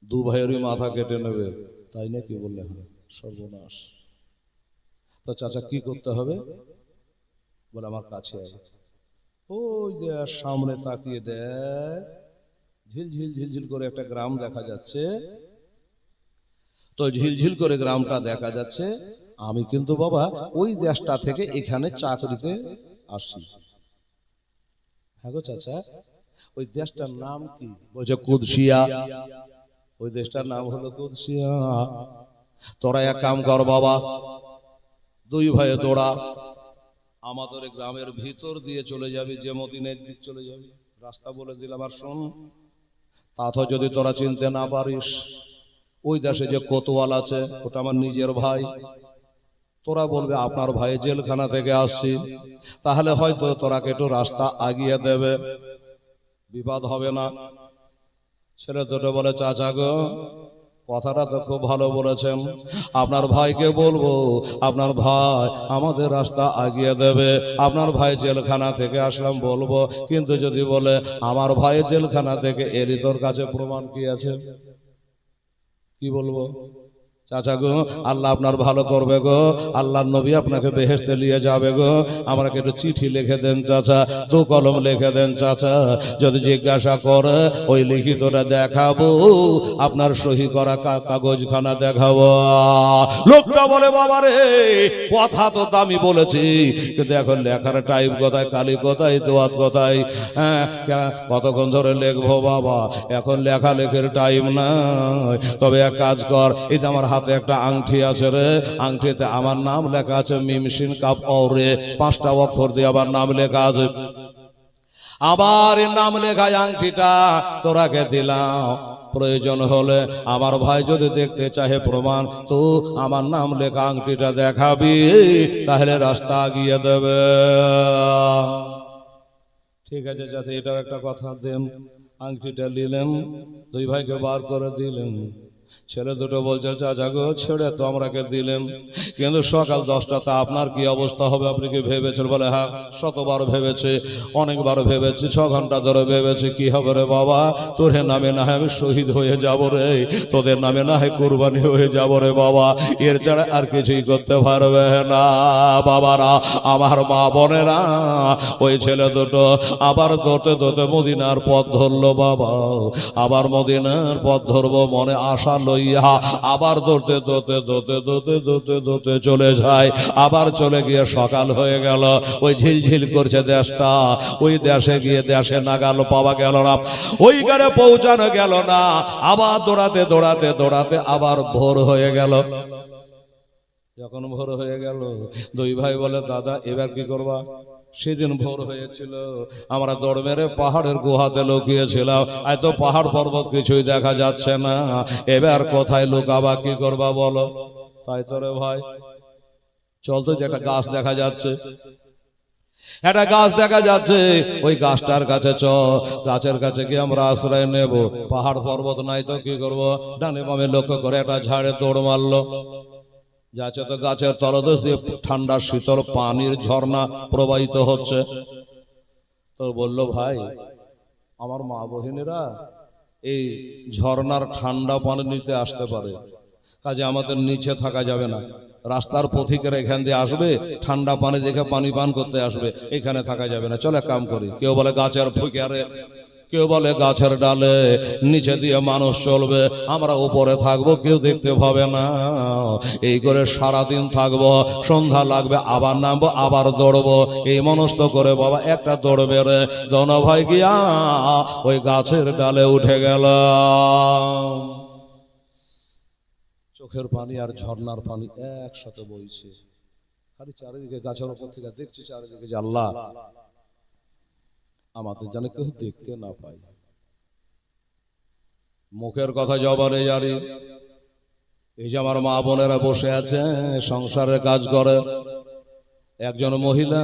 দু ভাইয়েরই মাথা কেটে নেবে। তাই না কি বললে? হ্যাঁ, সর্বনাশ। তা চাচা কি করতে হবে? বলে আমার কাছে আয়। ওই দেখ সামনে তাকিয়ে দেখ, ঝিলঝিল ঝিলঝিল করে একটা গ্রাম দেখা যাচ্ছে। তো ঝিলঝিল করে গ্রামটা দেখা যাচ্ছে। আমি কিন্তু বাবা ওই দেশটা থেকে এখানে চাকরিতে আসি। হ্যাঁ গো চাচা, ওই দেশটার নাম কি? বলছে কুদসিয়া। ওই দেশটার নাম হলো কুদসিয়া। তোরা এক কাম কর বাবা, দুই ভাইয়ে তোরা আমাদের গ্রামের ভিতর দিয়ে চলে যাবি, যে মদিনের দিক চলে যাবি। রাস্তা বলে দিলাম। আর শোন, তাতে যদি তোরা চিনতে না পারিস, ওই দেশে যে কোতোয়াল আছে ওটা আমার নিজের ভাই। তোরা বলবে আপনার ভাই জেলখানা থেকে আসছি, তাহলে হয়তো তোরা একটু রাস্তা আগিয়ে দেবে, বিবাদ হবে না। ছেলে দুটো বলে চাচা গো, কথাটা তো খুব ভালো বলেছেন, আপনার ভাইকে বলবো আপনার ভাই আমাদের রাস্তা আগিয়ে দেবে। আপনার ভাই জেলখানা থেকে আসলাম বলবো, কিন্তু যদি বলে আমার ভাই জেলখানা থেকে এরই তোর কাছে প্রমাণ কি আছে, কি বলবো? চাচা গো, আল্লাহ আপনার ভালো করবে গো, আল্লাহর নবী আপনাকে বেহেশতে নিয়ে যাবে গো, আমাকে একটু চিঠি লিখে দেন চাচা, দু কলম লিখে দেন চাচা। যদি জিজ্ঞাসা করে ওই লিখিতটা দেখাবো, আপনার সহি করা কাগজখানা দেখাবো। লোকটা বলে বাবা রে, কথা তো আমি বলেছি, কিন্তু এখন লেখার টাইম কোথায়, কালি কোথায়, দোয়াত কোথায়? হ্যাঁ, কতক্ষণ ধরে লিখবো বাবা, এখন লেখালেখির টাইম নাই। তবে এক কাজ কর, এই যে আমার হাতে একটা আংটি আছে রে, আংটিতে আমার নাম লেখা আছে মিমসিন কাপ অরে, 5টা অক্ষর দিয়ে আমার নাম লেখা আছে। আবার নাম লেখায় আংটিটা তোরাকে দিলাম, প্রয়োজন হলে আমার ভাই যদি দেখতে চাহে প্রমাণ, তো আমার নাম লেখা আংটিটা দেখাবি, তাহলে রাস্তা আগিয়ে দেবে। ঠিক আছে যাতে, এটাও একটা কথা দেন। আংটিটা নিলেন, দুই ভাইকে বার করে দিলেন। ছেলে দুটো বলছে চাচা গো, ছেড়ে তো আমরাকে দিলেন, কিন্তু সকাল 10টাতে আপনার কি অবস্থা হবে আপনি কি ভেবেছেন? বলে হ্যাঁ, শতবার ভেবেছে, অনেকবার ভেবেছি, 6 ঘন্টা ধরে ভেবেছি। কি হবে রে বাবা, তোর নামে না হয় আমি শহীদ হয়ে যাব রে, তোদের নামে না হয় কুরবানি হয়ে যাব রে বাবা, এর ছাড়া আর কিছুই করতে পারবে না। বাবারা, আমার মা বোনেরা, ওই ছেলে দুটো আবার ধরতে ধরতে মদিনার পথ ধরলো বাবা। আবার মদিনার পথ ধরবো মনে আশা লইয়া, আবার ধরতে ধরতে ধরতে ধরতে ধরতে ধরতে চলে যায়। আবার চলে গিয়ে সকাল হয়ে গেল। ওই ঝিলঝিল করছে দেশটা, ওই দেশে গিয়ে দেশে নাগাল পাওয়া গেল না, ওইখানে পৌঁছানো গেল না। আবার দৌড়াতে দৌড়াতে দৌড়াতে আবার ভোর হয়ে গেল। যখন ভোর হয়ে গেল, দুই ভাই বলে দাদা এবার কি করবা? সেদিন ভোর হয়েছিল, আমরা দৌড় মেরে পাহাড়ের গুহাতে লুকিয়েছিলাম, এত পাহাড় পর্বত কিছুই দেখা যাচ্ছে না, এবার কোথায় লুকাবা, কি করবা বলো? তাই তো রে ভাই, চল তো, যে একটা গাছ দেখা যাচ্ছে, একটা গাছ দেখা যাচ্ছে, ওই গাছটার কাছে চ, গাছের কাছে গিয়ে আমরা আশ্রয় নেব। পাহাড় পর্বত নাই তো কি করব? ডানে বামে লক্ষ্য করে একটা ঝাড়ে দৌড় মারলো। যাচ্ছে তো গাছের তলদেশ দিয়ে ঠান্ডা শীতল পানির ঝর্ণা প্রবাহিত হচ্ছে। তো বললো ভাই, আমার মা বহিনীরা এই ঝর্ণার ঠান্ডা পানি নিতে আসতে পারে, কাজে আমাদের নিচে থাকা যাবে না, রাস্তার পথিকেরা এখান দিয়ে আসবে, ঠান্ডা পানি দেখে পানি পান করতে আসবে, এখানে থাকা যাবে না, চলে কাম করি। কেউ বলে গাছের ফুকিয়ারে, কেউ বলে গাছের ডালে, নিচে দিয়ে মানুষ চলবে, আমরা উপরে থাকবো, কেউ দেখতে পাবে না। এই করে সারাদিন থাকবো, সন্ধ্যা লাগবে আবার নামবো, আবার দৌড়বো, এই মনস্থ করে বাবা একটা দৌড় বেড়ে দোনো ভাই গিয়া ওই গাছের ডালে উঠে গেল। চোখের পানি আর ঝর্ণার পানি একসাথে বইছে, খালি চারিদিকে গাছের উপর থেকে দেখছি চারিদিকে যে আল্লাহ আমাদের যেন কেউ দেখতে না পাই। মুখের কথা জবানে জারি, এই যে আমার মা বোনেরা বসে আছে সংসারের কাজ করে, একজন মহিলা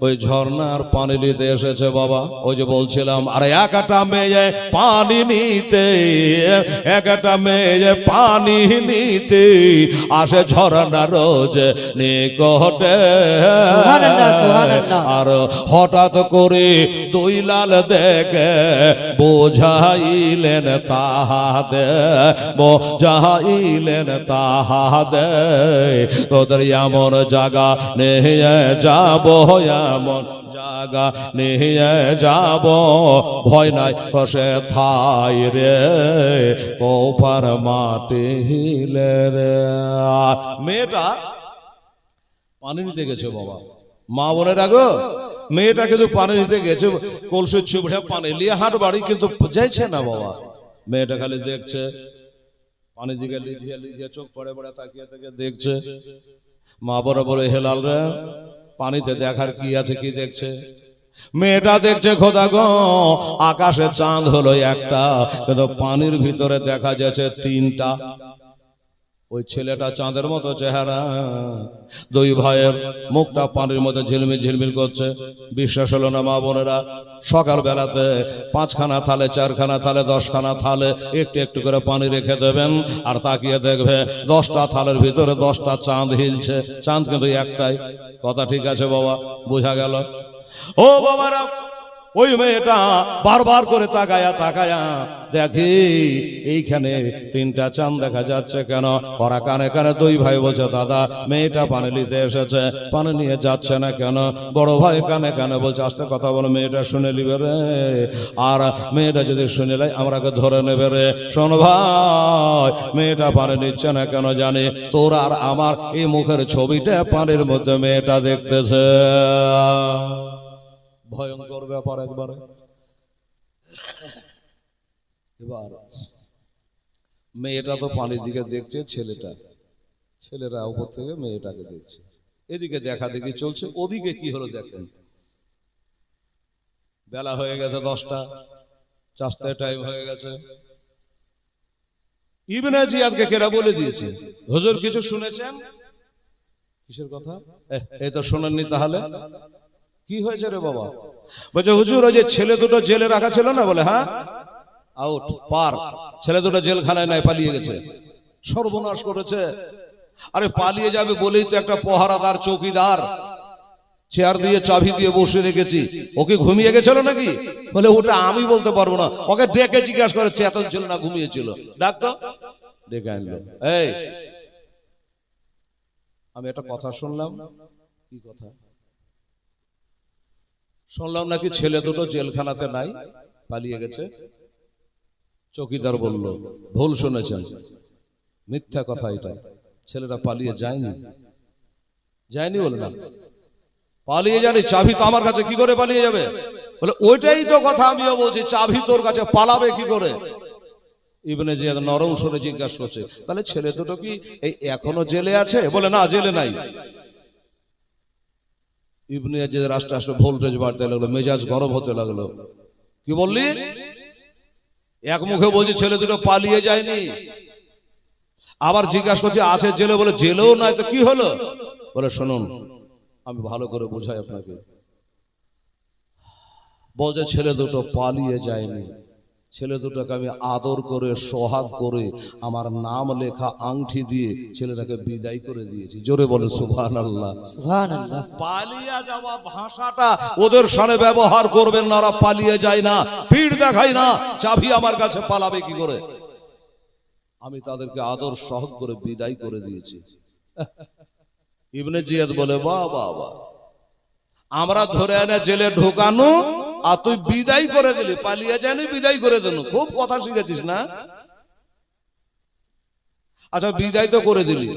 ওই ঝর্ণার পানি নিতে এসেছে বাবা। ওই যে বলছিলাম, আরে একটা মেয়ে পানি নিতে, একটা মেয়ে পানি নিতে আসে ঝর্ণা রোজ নিকটে। সুবহানাল্লাহ, সুবহানাল্লাহ। আর হঠাৎ করে দুই লাল দেখে বোঝাইলেন তাহাদে, বোঝাইলেন তাহাদে তোদের এমন জায়গা নিয়ে যাব, এমন জায়গা নিয়ে যাব, ভয় নাই কষে থাই রে কোপার মাটি হিলে রে। মেয়েটা পানি নিতে গেছে বাবা। মা বোনের আগো মেয়েটা কিন্তু পানি নিতে গেছে, কলসি চুপড়ে পানি নিয়ে হাট বাড়ি, কিন্তু যাইছে না বাবা। মেয়েটা খালি দেখছে, পানি দিকে লিঝিয়ে লিঝিয়ে চোখ পড়ে পড়ে তাকিয়ে তাকে দেখছে। মা বড় বলে, হেলাল রে পানিতে দেখার কি আছে, কি দেখছে? মেয়েটা দেখছে খোদা গো আকাশে চাঁদ হলো একটা, কিন্তু পানির ভিতরে দেখা যাচ্ছে তিনটা। ওই ছেলেটা চাঁদের মতো চেহারা, দুই ভাইয়ের মুখটা পানির মধ্যে ঝিলমিল ঝিলমিল করছে। বিশ্বাস হলো না মা বোনেরা, সকাল বেলাতে 5খানা থালে, 4খানা থালে, 10খানা থালে একটু একটু করে পানি রেখে দেবেন, আর তাকিয়ে দেখবে 10টা থালের ভিতরে 10টা চাঁদ হিলছে। চাঁদ কিন্তু একটাই। কথা ঠিক আছে বাবা? বোঝা গেল? ও বাবারা, ওই মেয়েটা বারবার করে তাকায়া তাকায়া দেখি এইখানে তিনটা চাঁদ দেখা যাচ্ছে কেন? ওরা কানে কানে দুই ভাই বলছে, দাদা মেয়েটা পানি নিতে এসেছে, পানি নিয়ে যাচ্ছে না কেন? বড় ভাই কানে কানে বলছে, আস্তে কথা বলো, মেয়েটা শুনে নিবে রে, আর মেয়েটা যদি শুনে লাই আমরাকে ধরে নেবে রে। শোন ভাই, মেয়েটা পানি নিচ্ছে না কেন জানি? তোর আর আমার এই মুখের ছবিটা পানির মধ্যে মেয়েটা দেখতেছে। ভয়ঙ্কর ব্যাপার একবারে। এবার মেয়েটা তো পানির দিকে দেখছে, ছেলেরা উপর থেকে মেয়েটাকে দেখছে। এদিকে দেখা দেখি চলছে, ওদিকে কি হলো দেখেন। বেলা হয়ে গেছে 10টা, চাষতে টাইম হয়ে গেছে। ইবনে জিয়াদকে কেরা বলে দিয়েছে, হুজুর কিছু শুনেছেন? কিসের কথা? এই তো শোনেননি, তাহলে কি হয়েছে রে বাবা? বলছে হুজুর ওই যে ছেলে দুটো জেলে রাখা ছিল না, বলে হ্যাঁ, আউট পার, ছেলে দুটো জেলখানায় নাই, পালিয়ে গেছে। সর্বনাশ করেছে। আরে পালিয়ে যাবে বলেই তো একটা পহারাদার চৌকিদার চেয়ার দিয়ে চাবি দিয়ে বসে রেখেছি, ওকে ঘুমিয়ে গেছিল নাকি? বলে ওটা আমি বলতে পারবো না, ওকে ডেকে জিজ্ঞাসা করে চেতন ছিল না ঘুমিয়েছিল। ডাক্তার ডেকে আনলো। এই আমি একটা কথা শুনলাম। কি কথা শুনলাম? নাকি ছেলে দুটো জেলখানাতে নাই, পালিয়ে গেছে। চৌকিদার বলল, ভুল শুনেছেন, মিথ্যা কথা এটা। ছেলেটা পালিয়ে যায়নি। যায়নি বলে না, পালিয়ে যায়নি। চাবি তো আমার কাছে, কি করে পালিয়ে যাবে? বলে ওইটাই তো কথা আমিও বলছি, চাবি তোর কাছে, পালাবে কি করে? ইবনে জিয়াদ নরম সুরে জিজ্ঞাসা করছে, তাহলে ছেলে দুটো কি এই এখনো জেলে আছে? বলে না, জেলে নাই। ইবনে জিয়াদ আস্তে আস্তে ভোল্টেজ বাড়তে লাগলো, মেজাজ গরম হতে লাগলো। কি বললি? এক মুখে বলছি ছেলে দুটো পালিয়ে যায়নি, আবার জিজ্ঞাসা করছে আছে জেলে, বলে জেলেও নাই, তো কি হলো? বলে শুনুন আমি ভালো করে বোঝাই আপনাকে। বলছে ছেলে দুটো পালিয়ে যায়নি, ছেলে দুটোকে আমি আদর করে সোহাগ করে আমার নাম লেখা আংটি দিয়ে ছেলেটাকে বিদায় করে দিয়েছি। জোরে বলে সুবহানাল্লাহ। সুবহানাল্লাহ। পালিয়ে যাওয়া ভাষাটা ওদের সামনে ব্যবহার করবেন না, ওরা পালিয়ে যায় না, পিঠ দেখায় না। চাবি আমার কাছে, পালাবে কি করে? আমি তাদেরকে আদর সোহাগ করে বিদায় করে দিয়েছি। ইবনে জিয়াদ বলে, বাহ বাহ বাহ, আমরা ধরে এনে জেলে ঢোকানো আর তুই বিদায় করে দিলি, পালিয়ে যায়নি বিদায় করে দিল। খুব কথা শিখেছিস না? আচ্ছা বিদায় তো করে দিলি,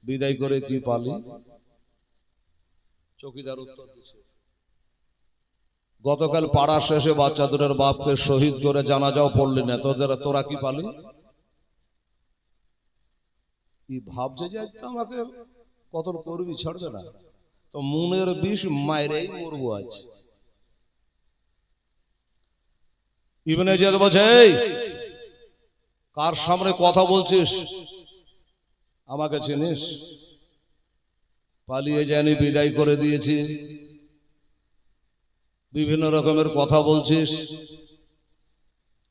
বিদায় করে কি পালি? চৌকিদার উত্তর দিচ্ছে, গতকাল পাড়া শেষে বাচ্চা দুটোর বাপকে শহীদ করে জানাজাও পড়লি না, তোরা কি পালি? ই ভাবছে যে আমাকে কতল করবি, ছাড়বে না তো মনের বিষ মাইরেই মরবো আজ। ইবনে জিয়াদ বলছে, এই কার সামনে কথা বলছিস? আমাকে চিনিস? পালিয়ে যায়নি, বিদায় করে দিয়েছি। বিভিন্ন রকমের কথা বলছিস,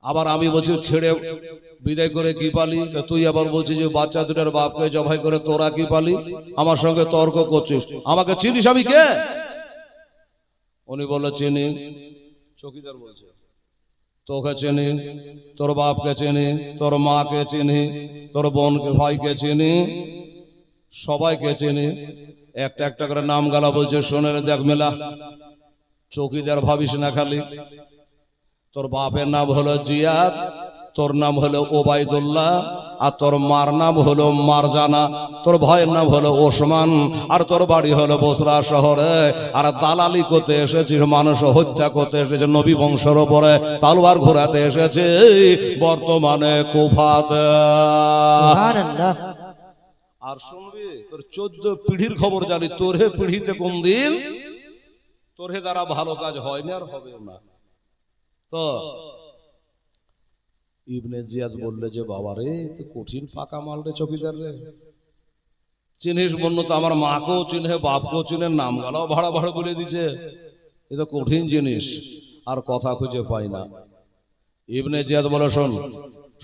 আবার আমি বলছি ছেড়ে বিদায় করে কি পালি, তুই আবার বলছিস যে বাচ্চা দুটার বাপকে জবাই করে তোরা কি পালি, আমার সঙ্গে তর্ক করছিস। আমাকে চিনিস আমি কে? উনি বললো চিনি। চৌকিদার বলছে তোকে চিনি, তোর বাপকে চিনি, তোর মাকে চিনি, তোর বোনকে ভাইকে চিনি, সবাইকে চিনি। একটা একটা করে নাম গালা বলছে, শোনে রে দেখ মেলা, চৌকিদার ভাবিস না খালি। তোর বাপের নাম হলো জিয়াদ, তোর নাম হলো ওবায়দুল্লাহ, আর তোর মার নাম হলো মারজানা, তোর ভাইয়ের নাম হলো ওসমান, আর তোর বাড়ি হলো বসরা শহরে। আর দালালি করতে এসেছিস, মানুষ হত্যা করতে এসেছে, নবী বংশের ওপরে তালওয়ার ঘোরাতে এসেছে বর্তমানে কুফাতে। সুবহানাল্লাহ। আর শুনবি তোর 14 পিঢ়ির খবর জানি, তোর হে পিঢ়িতে কোন দিন তোর হে দ্বারা ভালো কাজ হয়নি আর হবেও না। তো ইবনে জিয়াদ বললে যে বাবা রে, কঠিন পাকা মাল রে চৌকিদার রে, চিনিস বন্য তো আমার মাকেও চিনে, বাপকেও চিনে, নাম গালাও ভাড়া ভাড়া বলে দিছে, এ তো কঠিন জিনিস, আর কথা খুঁজে পাই না। ইবনে জিয়াদ বলে শোন,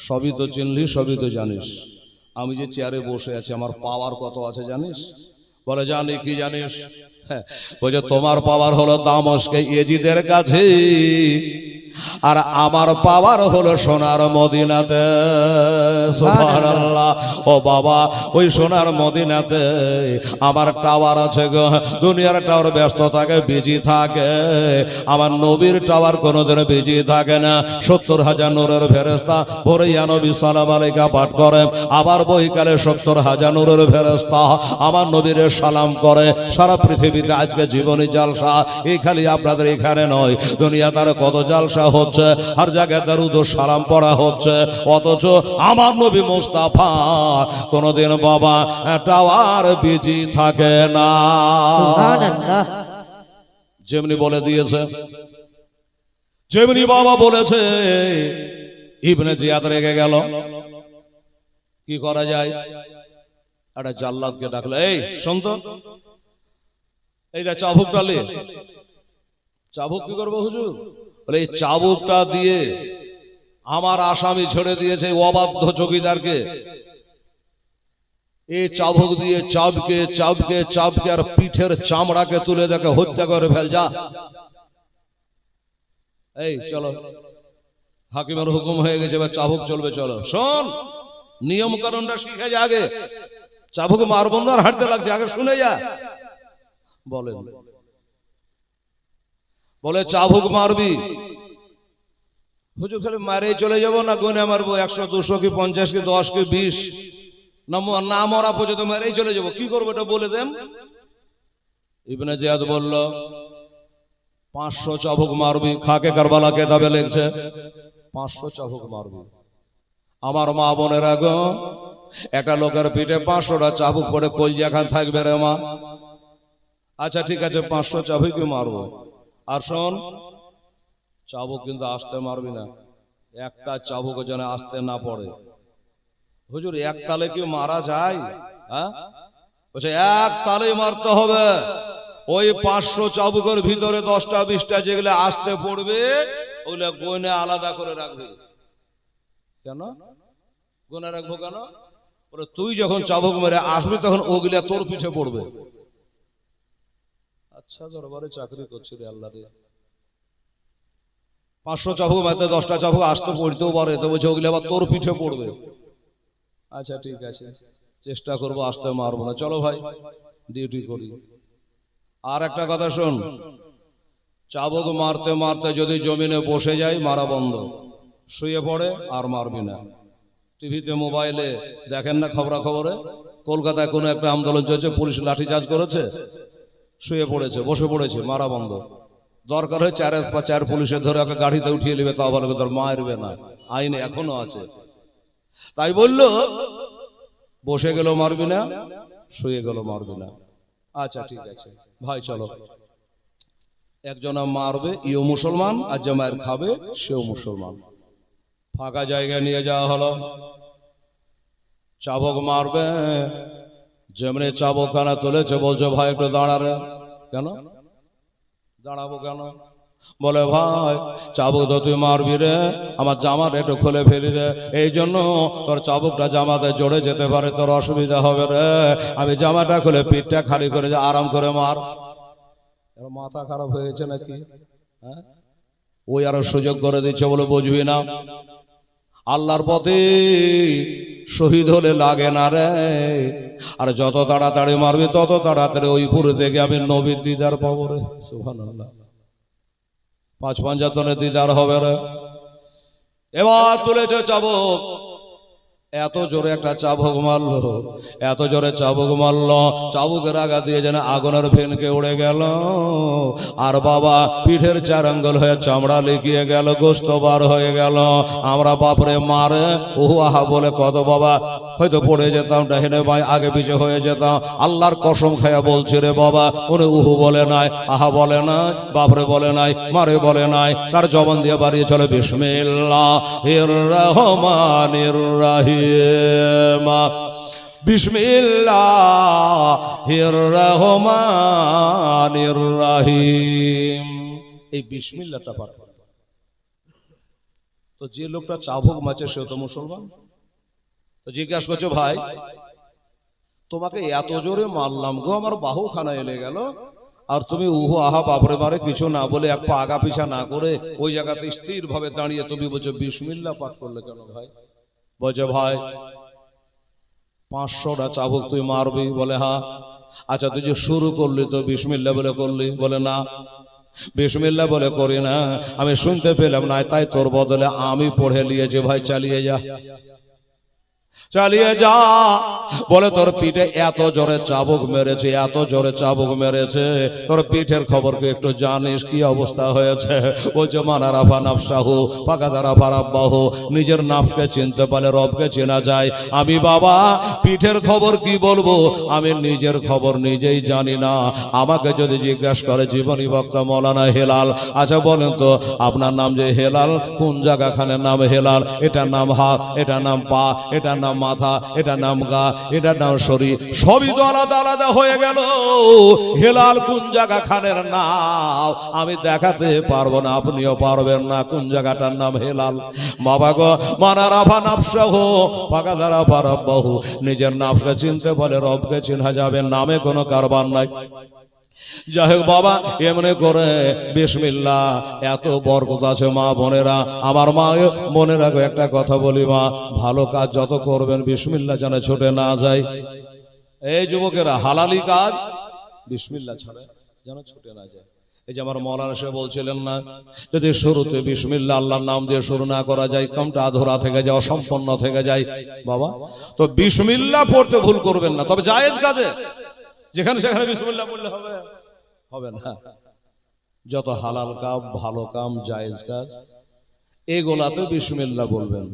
সবই তো চিনলি, সবই তো জানিস, আমি যে চেয়ারে বসে আছি আমার পাওয়ার কত আছে জানিস? বলে জানি। কি জানিস? বলছে তোমার পাওয়ার হলো দামস্কে ইয়েজিদের কাছে, আর আমার পাওয়ার হলো সোনার মদিনাতে। সুবহানাল্লাহ। ও বাবা, ওই সোনার মদিনাতে আমার টাওয়ার আছে গো, দুনিয়ার টাওয়ার ব্যস্ত থাকে, বিজি থাকে, আমার নবীর টাওয়ার কোনোদিন বিজি থাকে না। 70,000 নূরের ফেরেশতা ভোরে নবী সালাম আলাইকা পাঠ করে, আবার বৈকালে 70,000 নূরের ফেরেশতা আমার নবীর সালাম করে। সারা পৃথিবীতে আজকে জীবনী জালসা, এই খালি আপনাদের এখানে নয়, দুনিয়া তার কত জালসা হচ্ছে, হর জায়গায় দরুদ ও সালাম পড়া হচ্ছে, অথচ আমার নবী মুস্তাফা কোনদিন বাবা টাওয়ার বিজি থাকে না। সুবহানাল্লাহ। যেমনি বলে দিয়েছে, যেমনি বাবা বলেছে, ইবনে জিয়াদ রেগে গেল। কি করা যায়? একটা জাল্লাদকে ডাকলো, এই শোন তো, এই যে চাবুকটা লে। চাবুক কি করবো হুজুর? বলে এই চাবুকটা দিয়ে আমার আসামি ছেড়ে দিয়েছে অবাধ্য চৌকিদারকে, এই চাবুক দিয়ে চাবকে চাবকে চাবকে আর পিঠের চামড়াকে তুলে দেখে হত্যা করে ফেল যা। এই চলো, হাকিমের হুকুম হয়ে গেছে, এবার চাবুক চলবে, চলো। শোন, নিয়ম কানুনটা শিখে যা আগে, চাবুক মারবো না আর হাঁটতে লাগছে, আগে শুনে যা। বলেন, বলে চাবুক মারবি হুজুর, খালি মারে চলে যাবো না গুনে মারবো? 100 200 কি 50 কি 10 কি 20 না মরা পর্যন্ত মারেই চলে যাবো? কি করবো এটা বলে দেন। ইবনে জিয়াদ বলল 500 চাবুক মারবি। খাকে কারবালা কেতাবে লিখছে 500 চাবুক মারবি। আমার মা বোনেরা গো, একটা লোকের পিঠে 500টা চাবুক পড়ে কলজা খান থাকবে রে মা? আচ্ছা ঠিক আছে, 500 চাবুকই মারবো। আর শোন, চাবুক কিন্তু আসতে মারবি না, একটা চাবুক যেন আসতে না পড়ে। হুজুর এক তালে কি মারা যায়? হ্যাঁ, বলছে এক তালে মারতে হবে। ওই 500 চাবুকের ভিতরে 10টা 20টা যেগুলো আসতে পড়বে ওগুলো গয়না আলাদা করে রাখবে। কেন গয়না রাখবো কেন? বলে তুই যখন চাবুক মেরে আসবি তখন ওগুলা তোর পিঠে পড়বে। আচ্ছা, দরবারে চাকরি করছি রে আল্লাহ রে, 500 চাবুক মারতে 10টা চাবুক আসতে পড়তেও পারে, তো বলছে ওগুলো আবার তোর পিঠে পড়বে। আচ্ছা ঠিক আছে, চেষ্টা করবো, আসতে মারবো না, চলো ভাই ডিউটি করি। আর একটা কথা শোন, চাবুক মারতে মারতে যদি জমিনে বসে যায় মারা বন্ধ, শুয়ে পড়ে আর মারবি না। টিভিতে মোবাইলে দেখেন না খবরাখবরে, কলকাতায় কোনো একটা আন্দোলন চলছে, পুলিশ লাঠিচার্জ করেছে, শুয়ে পড়েছে, বসে পড়েছে, মারা বন্ধ। দরকার হয় 4 পুলিশে ধরে ওকে গাড়িতে উঠিয়ে নেবে, তাও ভালো, তোর মারবে না, আইন এখনো আছে। তাই বললো বসে গেল মারবি না, শুয়ে গেল মারবি না। আচ্ছা ঠিক আছে ভাই চলো, একজনা মারবে ইও মুসলমান, আর যে মায়ের খাবে সেও মুসলমান। ফাঁকা জায়গায় নিয়ে যাওয়া হলো, চাবুক মারবে, যেমনি চাবুকখানা তুলেছে বলছে ভাই একটু দাঁড়ারে। কেন দাঁড়াবো কেন? বলে ভাই চাবুক তো তুই মারবি রে, আমার জামাটা একটু খুলে ফেলি রে, এই জন্য তোর চাবুকটা জামাতে জড়ে যেতে পারে, তোর অসুবিধা হবে রে, আমি জামাটা খুলে পিঠটা খালি করে আরাম করে মার। এর মাথা খারাপ হয়েছে নাকি? হ্যাঁ, ওই আরো সুযোগ করে দিচ্ছে বলে বুঝবি না। আল্লাহর পথে শহীদ হলে লাগে না রে, আর যত তাড়াতাড়ি মারবি তত তাড়াতাড়ি ওই পুরে থেকে আমি নবীর দিদার পাবো রে। সুবহানাল্লাহ, ৫ দিদার হবে রে। এবার তুলেছে চাবুক, এত জোরে একটা চাবুক মারলো, এত জোরে চাবুক মারলো, চাবুকের আগা দিয়ে যেন আগুনের ফেনকে উড়ে গেল। আর বাবা পিঠের 4 আঙ্গুল হয়ে চামড়া লিখিয়ে গেল, গোস্ত বার হয়ে গেল। আমরা বাপরে মারে ওহু আহা বলে কত বাবা হয়তো পড়ে যেতাম, ডাহিনে বাই আগে পিছে হয়ে যেতাম। আল্লাহর কসম খায়া বলছে রে বাবা, উনি উহু বলে নাই, আহা বলে নাই, বাপরে বলে নাই, মারে বলে নাই, তার জবান দিয়ে বাড়িয়ে চলে বিসমিল্লাহির রহমানির রহিম, বিসমিল্লাহির রহমানির রহিম। এই বিসমিল্লাহটা পাঠ করো। তো যে লোকটা চাবুক মারছে সে তো মুসলমান। তো জিজ্ঞাসা করছো ভাই তোমাকে এত জোরে মারলাম গো, আমার বাহু খানা এলে গেল, আর তুমি উহু আহা বাপরে মারে কিছু না বলে এক পা আগা পিছা না করে ওই জায়গাতে স্থির ভাবে দাঁড়িয়ে তুমি বলছো বিসমিল্লাহ পাঠ করলে কেন ভাই? বলছে ভাই 500টা চাবুক তুই মারবি? বলে হ্যাঁ। আচ্ছা তুই যে শুরু করলি তো বিসমিল্লাহ বলে করলি? বলে না, বিসমিল্লাহ বলে করি না, আমি শুনতে পেলাম না, তাই তোর বদলে আমি পড়ে নিয়েছি। ভাই চালিয়ে যা, চালিয়ে যা। বলে তোর পিঠে এত জোরে চাবুক মেরেছে, এত জোরে চাবুক মেরেছে, তোর পিঠের খবর কি একটু জানিস কি অবস্থা হয়েছে? বলছে মানা রাফা নাফসাহু ফাকাদা রাফা রাব্বাহু, নিজের নাফসকে চিনতে পারলে রবকে চেনা যায়। আমি বাবা পিঠের খবর কি বলবো, আমি নিজের খবর নিজেই জানি না। আমাকে যদি জিজ্ঞাসা করে জীবনী বক্তা মৌলানা হেলাল, আচ্ছা বলেন তো আপনার নাম যে হেলাল, কোন জায়গাখানের নাম হেলাল? এটার নাম হাত, এটার নাম পা, এটার নাম মাথা, এটার নাম গা, এটার নাম শরীর, সবই তো আলাদা আলাদা হয়ে গেল। হেলাল কোন জায়গা খানের নাম আমি দেখাতে পারবো না, আপনিও পারবেন না কোন জায়গাটার নাম হেলাল। বাবা গো মানা রাফা নাফসাহু ফাকাদা রাফা রাব্বাহু, নিজের নাফসকে চিনতে বলে রবকে চেনা যাবে, নামে কোনো কারবার নাই। যাই হোক বাবা এমনি করে বিসমিল্লাহ এত বরকত আছে। মা বোনেরা, আমার মা বোনেরা একটা কথা বলি, মা ভালো কাজ যত করবেন বিসমিল্লাহ যেন ছুটে না যায়। এই যুবকেরা হালালি কাজ বিসমিল্লাহ ছাড়া যেন ছুটে না যায়। এই যে আমার মৌলানা সাহেব বলছিলেন না, যদি শুরুতে বিসমিল্লাহ আল্লাহর নাম দিয়ে শুরু না করা যায়, কামটা আধুরা থেকে যায়, অসম্পন্ন থেকে যায়। বাবা তো বিসমিল্লাহ পড়তে ভুল করবেন না, তবে জায়েজ কাজে যেখানে সেখানে বিসমিল্লাহ বললে হবে হবে না। যত হালাল কাম, ভালো কাম, জায়েজ কাজ এগুলাতে বিসমিল্লাহ বলবেন।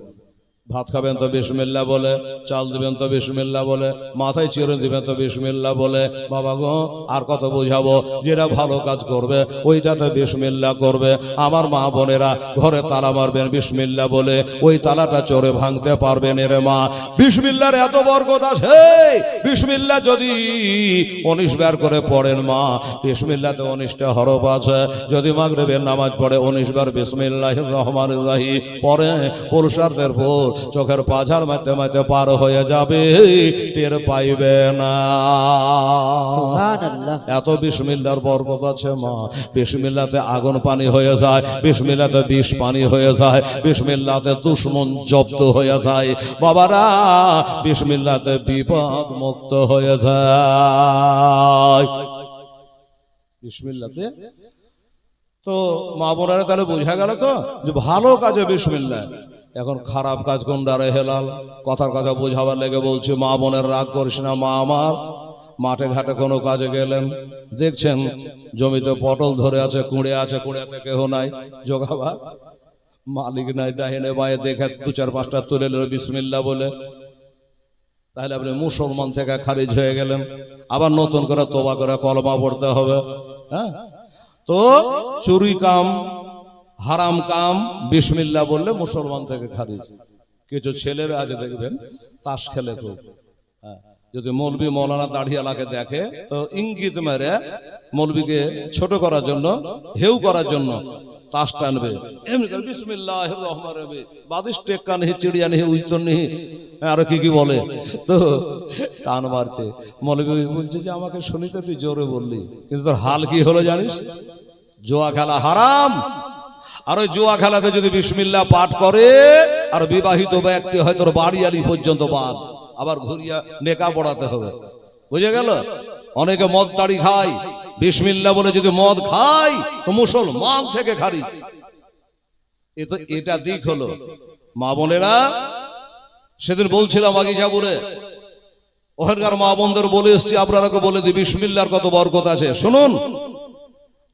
ভাত খাবেন তো বিসমিল্লাহ বলে, চাল দিবেন তো বিসমিল্লাহ বলে, মাথায় চিরুনি দিবেন তো বিসমিল্লাহ বলে। বাবা গো আর কত বুঝাবো, যেটা ভালো কাজ করবে ওইটাতে বিসমিল্লাহ করবে। আমার মা বোনেরা ঘরে তালা মারবেন বিসমিল্লাহ বলে, ওই তালাটা চোরে ভাঙতে পারবেন রে মা। বিসমিল্লাহর এত বরকত আছে, বিসমিল্লাহ যদি 19 বার করে পড়েন মা, বিসমিল্লাহতে 19টা হরফ আছে। যদি মাগরিবের নামাজ পড়ে 19 বার বিসমিল্লাহির রহমানির রহিম পড়ে, পুরুষার্থের পর চোখের পাঝার মাঝে মাঝে পার হয়ে যাবে, টের পাইবে না। সুবহানাল্লাহ, এত বিসমিল্লাহর বরকত আছে মা। বিসমিল্লাহতে আগুন পানি হয়ে যায়, বিসমিল্লাহতে বিষ পানি হয়ে যায়, বিসমিল্লাহতে দুশমন জব্দ হয়ে যায়। বাবারা বিসমিল্লাহতে বিপদ মুক্ত হয়ে যায় বিসমিল্লাহতে। তো মা বোনেরা তাহলে বোঝা গেল তো যে ভালো কাজে বিসমিল্লাহ। এখন খারাপ কাজ কোন দ্বারে হেলাল, কথার কথা বোঝাবার লেগে বলছি, মা বোনের রাগ করিস না। মা আমার মাঠে ঘাটে কোনো কাজে গেলেন, দেখছেন জমিতে পটল ধরে আছে, কুঁড়ে আছে, কুঁড়েতে কেহ নাই, জোগাবার মালিক নাই, ডাহিনে বায়ে দেখে 2-4-5টা তুলে নিল বিসমিল্লাহ বলে, তাহলে আপনি মুসলমান থেকে খারিজ হয়ে গেলেন। আবার নতুন করে তোবা করে কলমা পড়তে হবে। হ্যাঁ, তো চুরি কাম, হারাম কাম বিসমিল্লাহ বললে মুসলমান থেকে খারিজ। কিছু ছেলেরা আজ দেখবেন তাস খেলে খুব, যদি মৌলবি মৌলানা দাঁড়িয়ালাকে দেখে তো ইঙ্গিত মেরে মৌলবিকে ছোট করার জন্য, হেউ করার জন্য তাস টানবে, এমনি করে বিসমিল্লাহির রহমানির রহিম, বাদিশ টেক্কা নেই, চিড়িয়া নেই, উত্তর নেই, আরো কি কি বলে, তো টান মারছে। মৌলবি বলছে যে আমাকে শুনিতে তুই জোরে বললি, কিন্তু তোর হাল কি হলো জানিস? জুয়া খেলা হারাম। আর ওই জুয়া খেলাতে যদি বিসমিল্লাহ পাঠ করে আর বিবাহিত ব্যক্তি হয় তোর বাড়িয়ালি পর্যন্ত বাদ, আবার ঘুরিয়া নেকা পড়াতে হবে, বুঝে গেল? অনেকে মদ তাড়ি খায়, বিসমিল্লাহ বলে যদি মদ খায় তো মুসলমান থেকে খারিজ। এটা দিক হলো। মা বোনেরা, সেদিন বলছিলাম আগিজাপুরে, ওখানকার মা বোনদের বলে এসছি, আপনারাকে বলে দিই বিসমিল্লাহর কত বরকত আছে। শুনুন,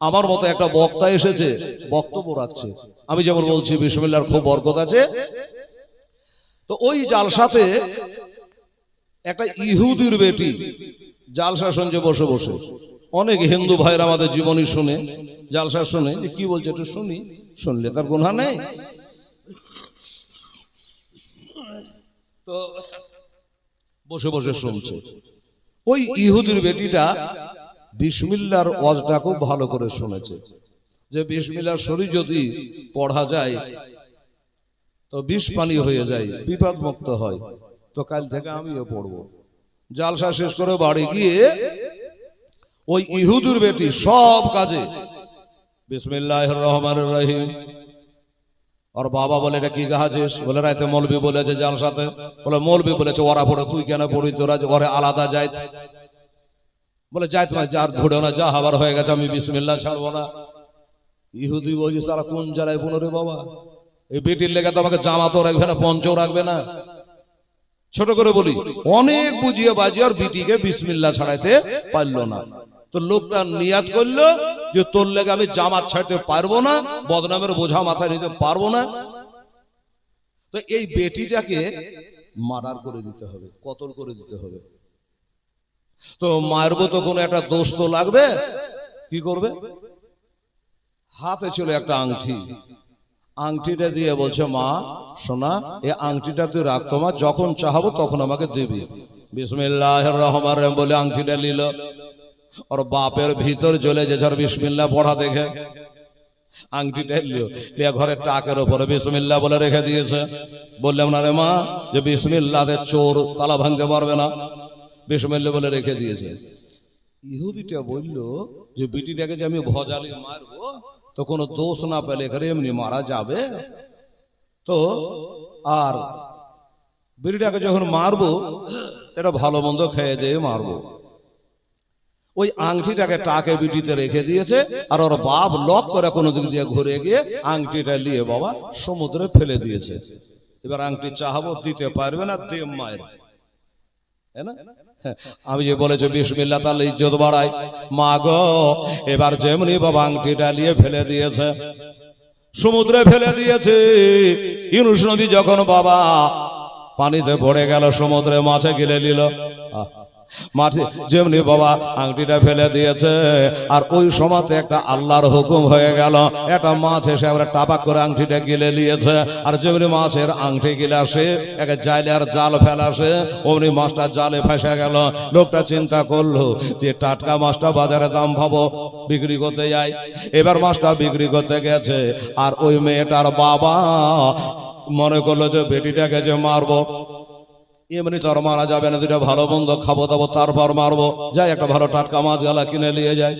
আমার মতো একটা বক্তা এসেছে, বক্তব্য রাখছে, আমি যেমন বলছি বিসমিল্লাহর খুব বরকত আছে, তো ওই জালসাতে একটা ইহুদির বেটি জালসা শুনছে বসে বসে। অনেক হিন্দু ভাইরা আমাদের জীবনী শুনে, জালসা শুনে, যে কি বলছে একটু শুনি, শুনলে তার গুনাহ নেই। তো বসে বসে শুনছে। ওই ইহুদির বেটিটা বিসমিল্লাহর ওয়াজটা খুব ভালো করে শুনেছে, যে বিসমিল্লাহর শরীর যদি পড়া যায় তো বিষ পানি হয়ে যায়, বিপদ মুক্ত হয়, তো কাল থেকে আমিও পড়বো। জালসা শেষ করে বাড়ি গিয়ে ওই ইহুদির বেটি সব কাজে বিসমিল্লাহির রহমানির রহিম। আর বাবা বলে এটা কি গাছিস? বলে রাতে মৌলবি বলেছে জালসাতে। বলে মৌলবি বলেছে ওরা পড়ে, তুই কেন পড়ি? তোরা ওরা আলাদা যায়। বলে যাই তোমার যার ধরে না, যা হবার হয়ে গেছে, আমি বিসমিল্লাহ ছাড়বো না। ইহুদি বলছি সারা কোন জ্বালায় পুনরে বাবা, এই বেটির লেগে তো আমাকে জামাতও রাখবে না, পঞ্চও রাখবে না। ছোট করে বলি, অনেক বুঝিয়ে বাজিয়ে আর বিটিকে বিসমিল্লাহ ছাড়াইতে পারলো না। তো লোকটা নিয়াত করলো যে তোর লেগে আমি জামাত ছাড়তে পারবো না, বদনামের বোঝা মাথায় নিতে পারবো না। তো এই বেটিটাকে মার্ডার করে দিতে হবে, কতল করে দিতে হবে। তো মারবো তো কোনো একটা দোষ তো লাগবে, কি করবে? হাতে ছিল একটা আংটি, আংটিটা দিয়ে বলছে মা সোনা, এই আংটিটা তুই রাখতো মা, যখন চাহাবো তখন আমাকে দিবি। বিসমিল্লাহির রহমানির রহিম বলে আংটিটা নিল, और बापेर भीतर चले जे बिस्मिल्लाह पढ़ा देखे आंगटीटा लिया घरे टाकेर ऊपर बिस्मिल्लाह बोले रेखे दिए। बोललाम ना रे मा जे बिस्मिल्लाह दे चोर ताला भांगते पारबे ना, बिस्मिल्लाह बोले रेखे दिए। इहुदिटा बोललो जे बिटिटाके जे आमि भजाले मारबो तो कोनो दोष ना पेले करे एमनि मारा जाबे। तो आर बिटिटाके जखन मारबो एटा भालो मन्द खेये दिये मारबो। ওই আংটিটাকে টাকে বিটিতে রেখে দিয়েছে, আর ওর বাপ লক করে কোনো দিক দিয়ে ঘুরে গিয়ে আংটিটা নিয়ে বাবা সমুদ্রে ফেলে দিয়েছে। এবার আংটি চাহাবো দিতে পারবে না, দে মায়ের, তাই না? আমি যে বলেছি বিসমিল্লাহ তাহলে ইজ্জত বাড়াই। মা গো, এবার যেমনি বাবা আংটিটা নিয়ে ফেলে দিয়েছে, সমুদ্রে ফেলে দিয়েছে। ইউনুস নবী যখন বাবা পানিতে পড়ে গেল, সমুদ্রে মাছে গিলে নিল, মাঠে যেমনি বাবা আংটিটা ফেলে দিয়েছে, আর ওই সময়তে একটা আল্লাহর হুকুম হয়ে গেল, একটা মাছ এসে আবার টাপাক করে আংটিটা গিলে নিয়েছে। আর যেমনি মাছের আংটি গিলে আসে, এক জালে আর জাল ফেলাসে, অমনি মাছটা জালে ফেসে গেল। লোকটা চিন্তা করলো যে টাটকা মাছটা বাজারে দাম ভাবো বিক্রি করতে যায়। এবার মাছটা বিক্রি করতে গেছে, আর ওই মেয়েটার বাবা মনে করলো যে বেটিটাকে যে মারবো, এমনি তো আর মারা যাবে না, দুটা ভালো মন্দ খাবো দাবো তারপর মারবো। যাই একটা ভালো টাটকা মাছ গালা কিনে নিয়ে যায়।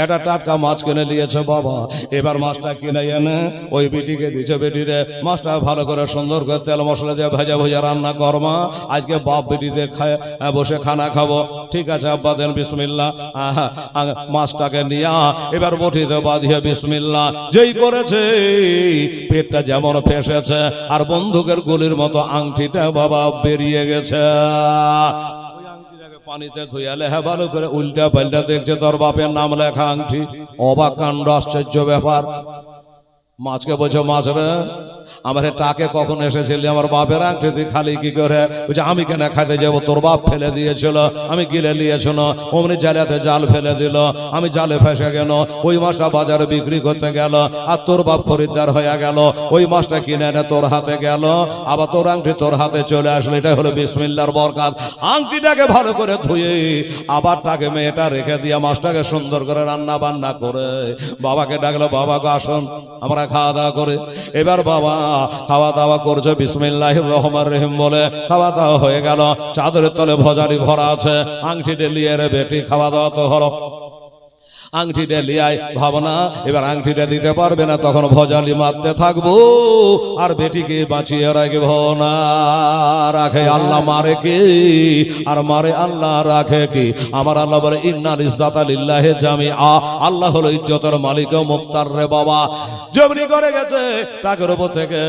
একটা টাটকা মাছ কিনে নিয়েছে বাবা। এবার মাছটা কিনে এনে ওই বেটিকে দিচ্ছে, বেটিরে মাছটা ভালো করে সুন্দর করে তেল মশলা দিয়ে ভেজা ভেজা রান্না করমা, আজকে বাপ বেটিতে খায় বসে খানা খাবো। ঠিক আছে আব্বা দেন বিসমিল্লাহ। মাছটাকে নিয়ে এবার বটিতে বাঁধিয়ে বিসমিল্লাহ যেই করেছে, পেটটা যেমন ফেসেছে আর বন্দুকের গুলির মতো আংটিটা বাবা বেরিয়ে গেছে। ওই আংটিটাকে পানিতে ধুইয়ালে হ্যাঁ ভালো করে উল্টা পাল্টা দেখছে, তোর বাপের নাম লেখা আংটি। অবাক কাণ্ড, আশ্চর্য ব্যাপার। মাছকে বলছে মাছ রে আমার টাকে কখন এসেছিলি আমার বাপের আংটি তুই খালি কি করে? বলছে আমি কেন খাইতে যাবো, তোর বাপ ফেলে দিয়েছিল, আমি গিলে নিয়েছিল, অমনি জালেতে জাল ফেলে দিল, আমি জালে ফেসে গেল, ওই মাছটা বাজারে বিক্রি করতে গেল, আর তোর বাপ খরিদ্দার হয়ে গেল, ওই মাছটা কিনে এনে তোর হাতে গেল, আবার তোর আংটি তোর হাতে চলে আসলো। এটা হলো বিসমিল্লাহর বরকত। আংটিটাকে ভালো করে ধুয়ে আবার তাকে মেয়েটা রেখে দিয়ে মাছটাকে সুন্দর করে রান্না বান্না করে বাবাকে ডাকলো, বাবা গো আসুন আমরা খাওয়া দাওয়া করে। এবার বাবা খাওয়া দাওয়া করছে, বিসমিল্লাহির রহমানির রহিম বলে খাওয়া দাওয়া হয়ে গেল। চাদরের তলে ভজারি ভরা আছে, আংটি ডেলিয়ে রে বেটি খাওয়া দাওয়া তো হলো। আংটিটা লিয়ায় ভাবনা, এবার আংটিটা দিতে পারবে না, তখন ভজালি মারতে থাকবো আর বেটিকে বাঁচিয়ে রাখবো না। রাখে আল্লাহ, মারে কি আর মারে আল্লাহ, রাখে কি? আমার আল্লাহ বলে ইন্নাল ইজ্জাতা লিল্লাহি জামিআ, আল্লাহ হলো ইজ্জতের মালিক ও মুক্তার রে বাবা। যেমনি করে গেছে তাকের উপর থেকে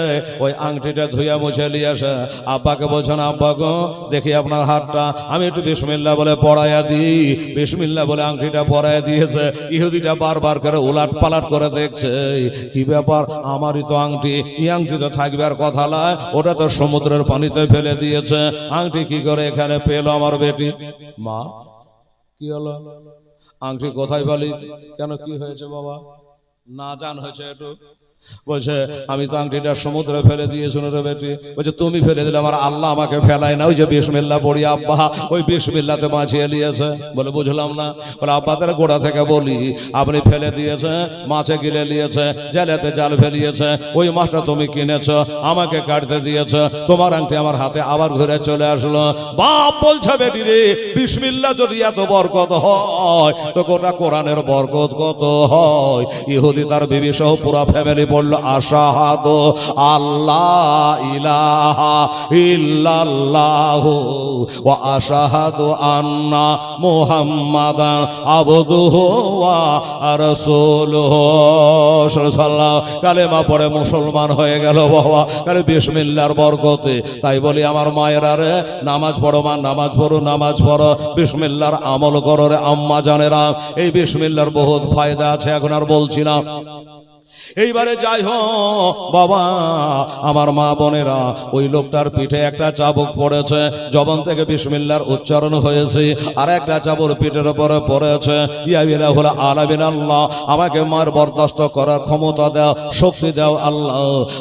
ওই আংটিটা ধুইয়া মুছে নিয়ে আসে আব্বাকে বলছেন, আব্বা গো দেখি আপনার হাতটা, আমি একটু বিসমিল্লাহ বলে পড়াইয়া দিই। বিসমিল্লাহ বলে আংটিটা পড়াইয়া দিয়েছে। ইহুদিটা বারবার করে উলাট পালাট করে দেখছে, কি ব্যাপার, আমারই তো আংটি, এই আংটি তো থাকবার কথা নয়, ওটা তো সমুদ্রের পানিতে ফেলে দিয়েছে, আংটি কি করে এখানে পেলো আমার বেটি? মা কি হলো, আংটি কোথায় বলি? কেন কি হয়েছে বাবা? না জান হয়েছে একটু। বলছে আমি তো আংটিটা সমুদ্রে ফেলে দিয়েছিল রে বেটি। বলছে তুমি ফেলে দিলে, আমার আল্লাহ আমাকে ফেলায় না, ওই যে বিসমিল্লাহ পড়ি আব্বা, ওই বিসমিল্লাহতে বাঁচিয়ে নিয়েছে। বলে বুঝলাম না। বলে আব্বা তার গোড়া থেকে বলি, আপনি ফেলে দিয়েছে, মাছে গিলে নিয়েছে, জেলেতে জাল ফেলিয়েছে, ওই মাছটা তুমি কিনেছ, আমাকে কাটতে দিয়েছ, তোমার আংটি আমার হাতে আবার ঘুরে চলে আসলো। বাপ বলছে বেটি রে, বিসমিল্লাহ যদি এত বরকত হয় তো গোটা কোরআনের বরকত কত হয়? ইহুদি তার বিবি সহ পুরা ফ্যামিলি বলল আশহাদু আল্লাহ ইলাহা ইল্লাল্লাহু ওয়া আশহাদু আন্না মুহাম্মাদান আবদুহু ওয়া রাসূলুহু। সাল্লাল্লাহু কালেমা পড়ে মুসলমান হয়ে গেল বাবা, কালে বিসমিল্লাহর বরকতে। তাই বলি আমার মায়েরা রে, নামাজ পড়ো মা, নামাজ পড়ো, নামাজ পড়ো, বিসমিল্লাহর আমল করো রে আম্মা জানেরা। এই বিসমিল্লাহর বহুত ফায়দা আছে, এখন আর বলছি না। এইবারে যাই হোক বাবা, আমার মা বোনেরা, ওই লোকটার পিঠে একটা চাবুক পড়েছে, জবান থেকে বিসমিল্লাহর উচ্চারণ হয়েছে, আর একটা চাবুক পিঠের উপরে পড়েছে। ইয়া ইলাহুল আলামিন, আল্লাহ আমাকে মার বরদাস্ত করার ক্ষমতা দাও, শক্তি দাও আল্লাহ,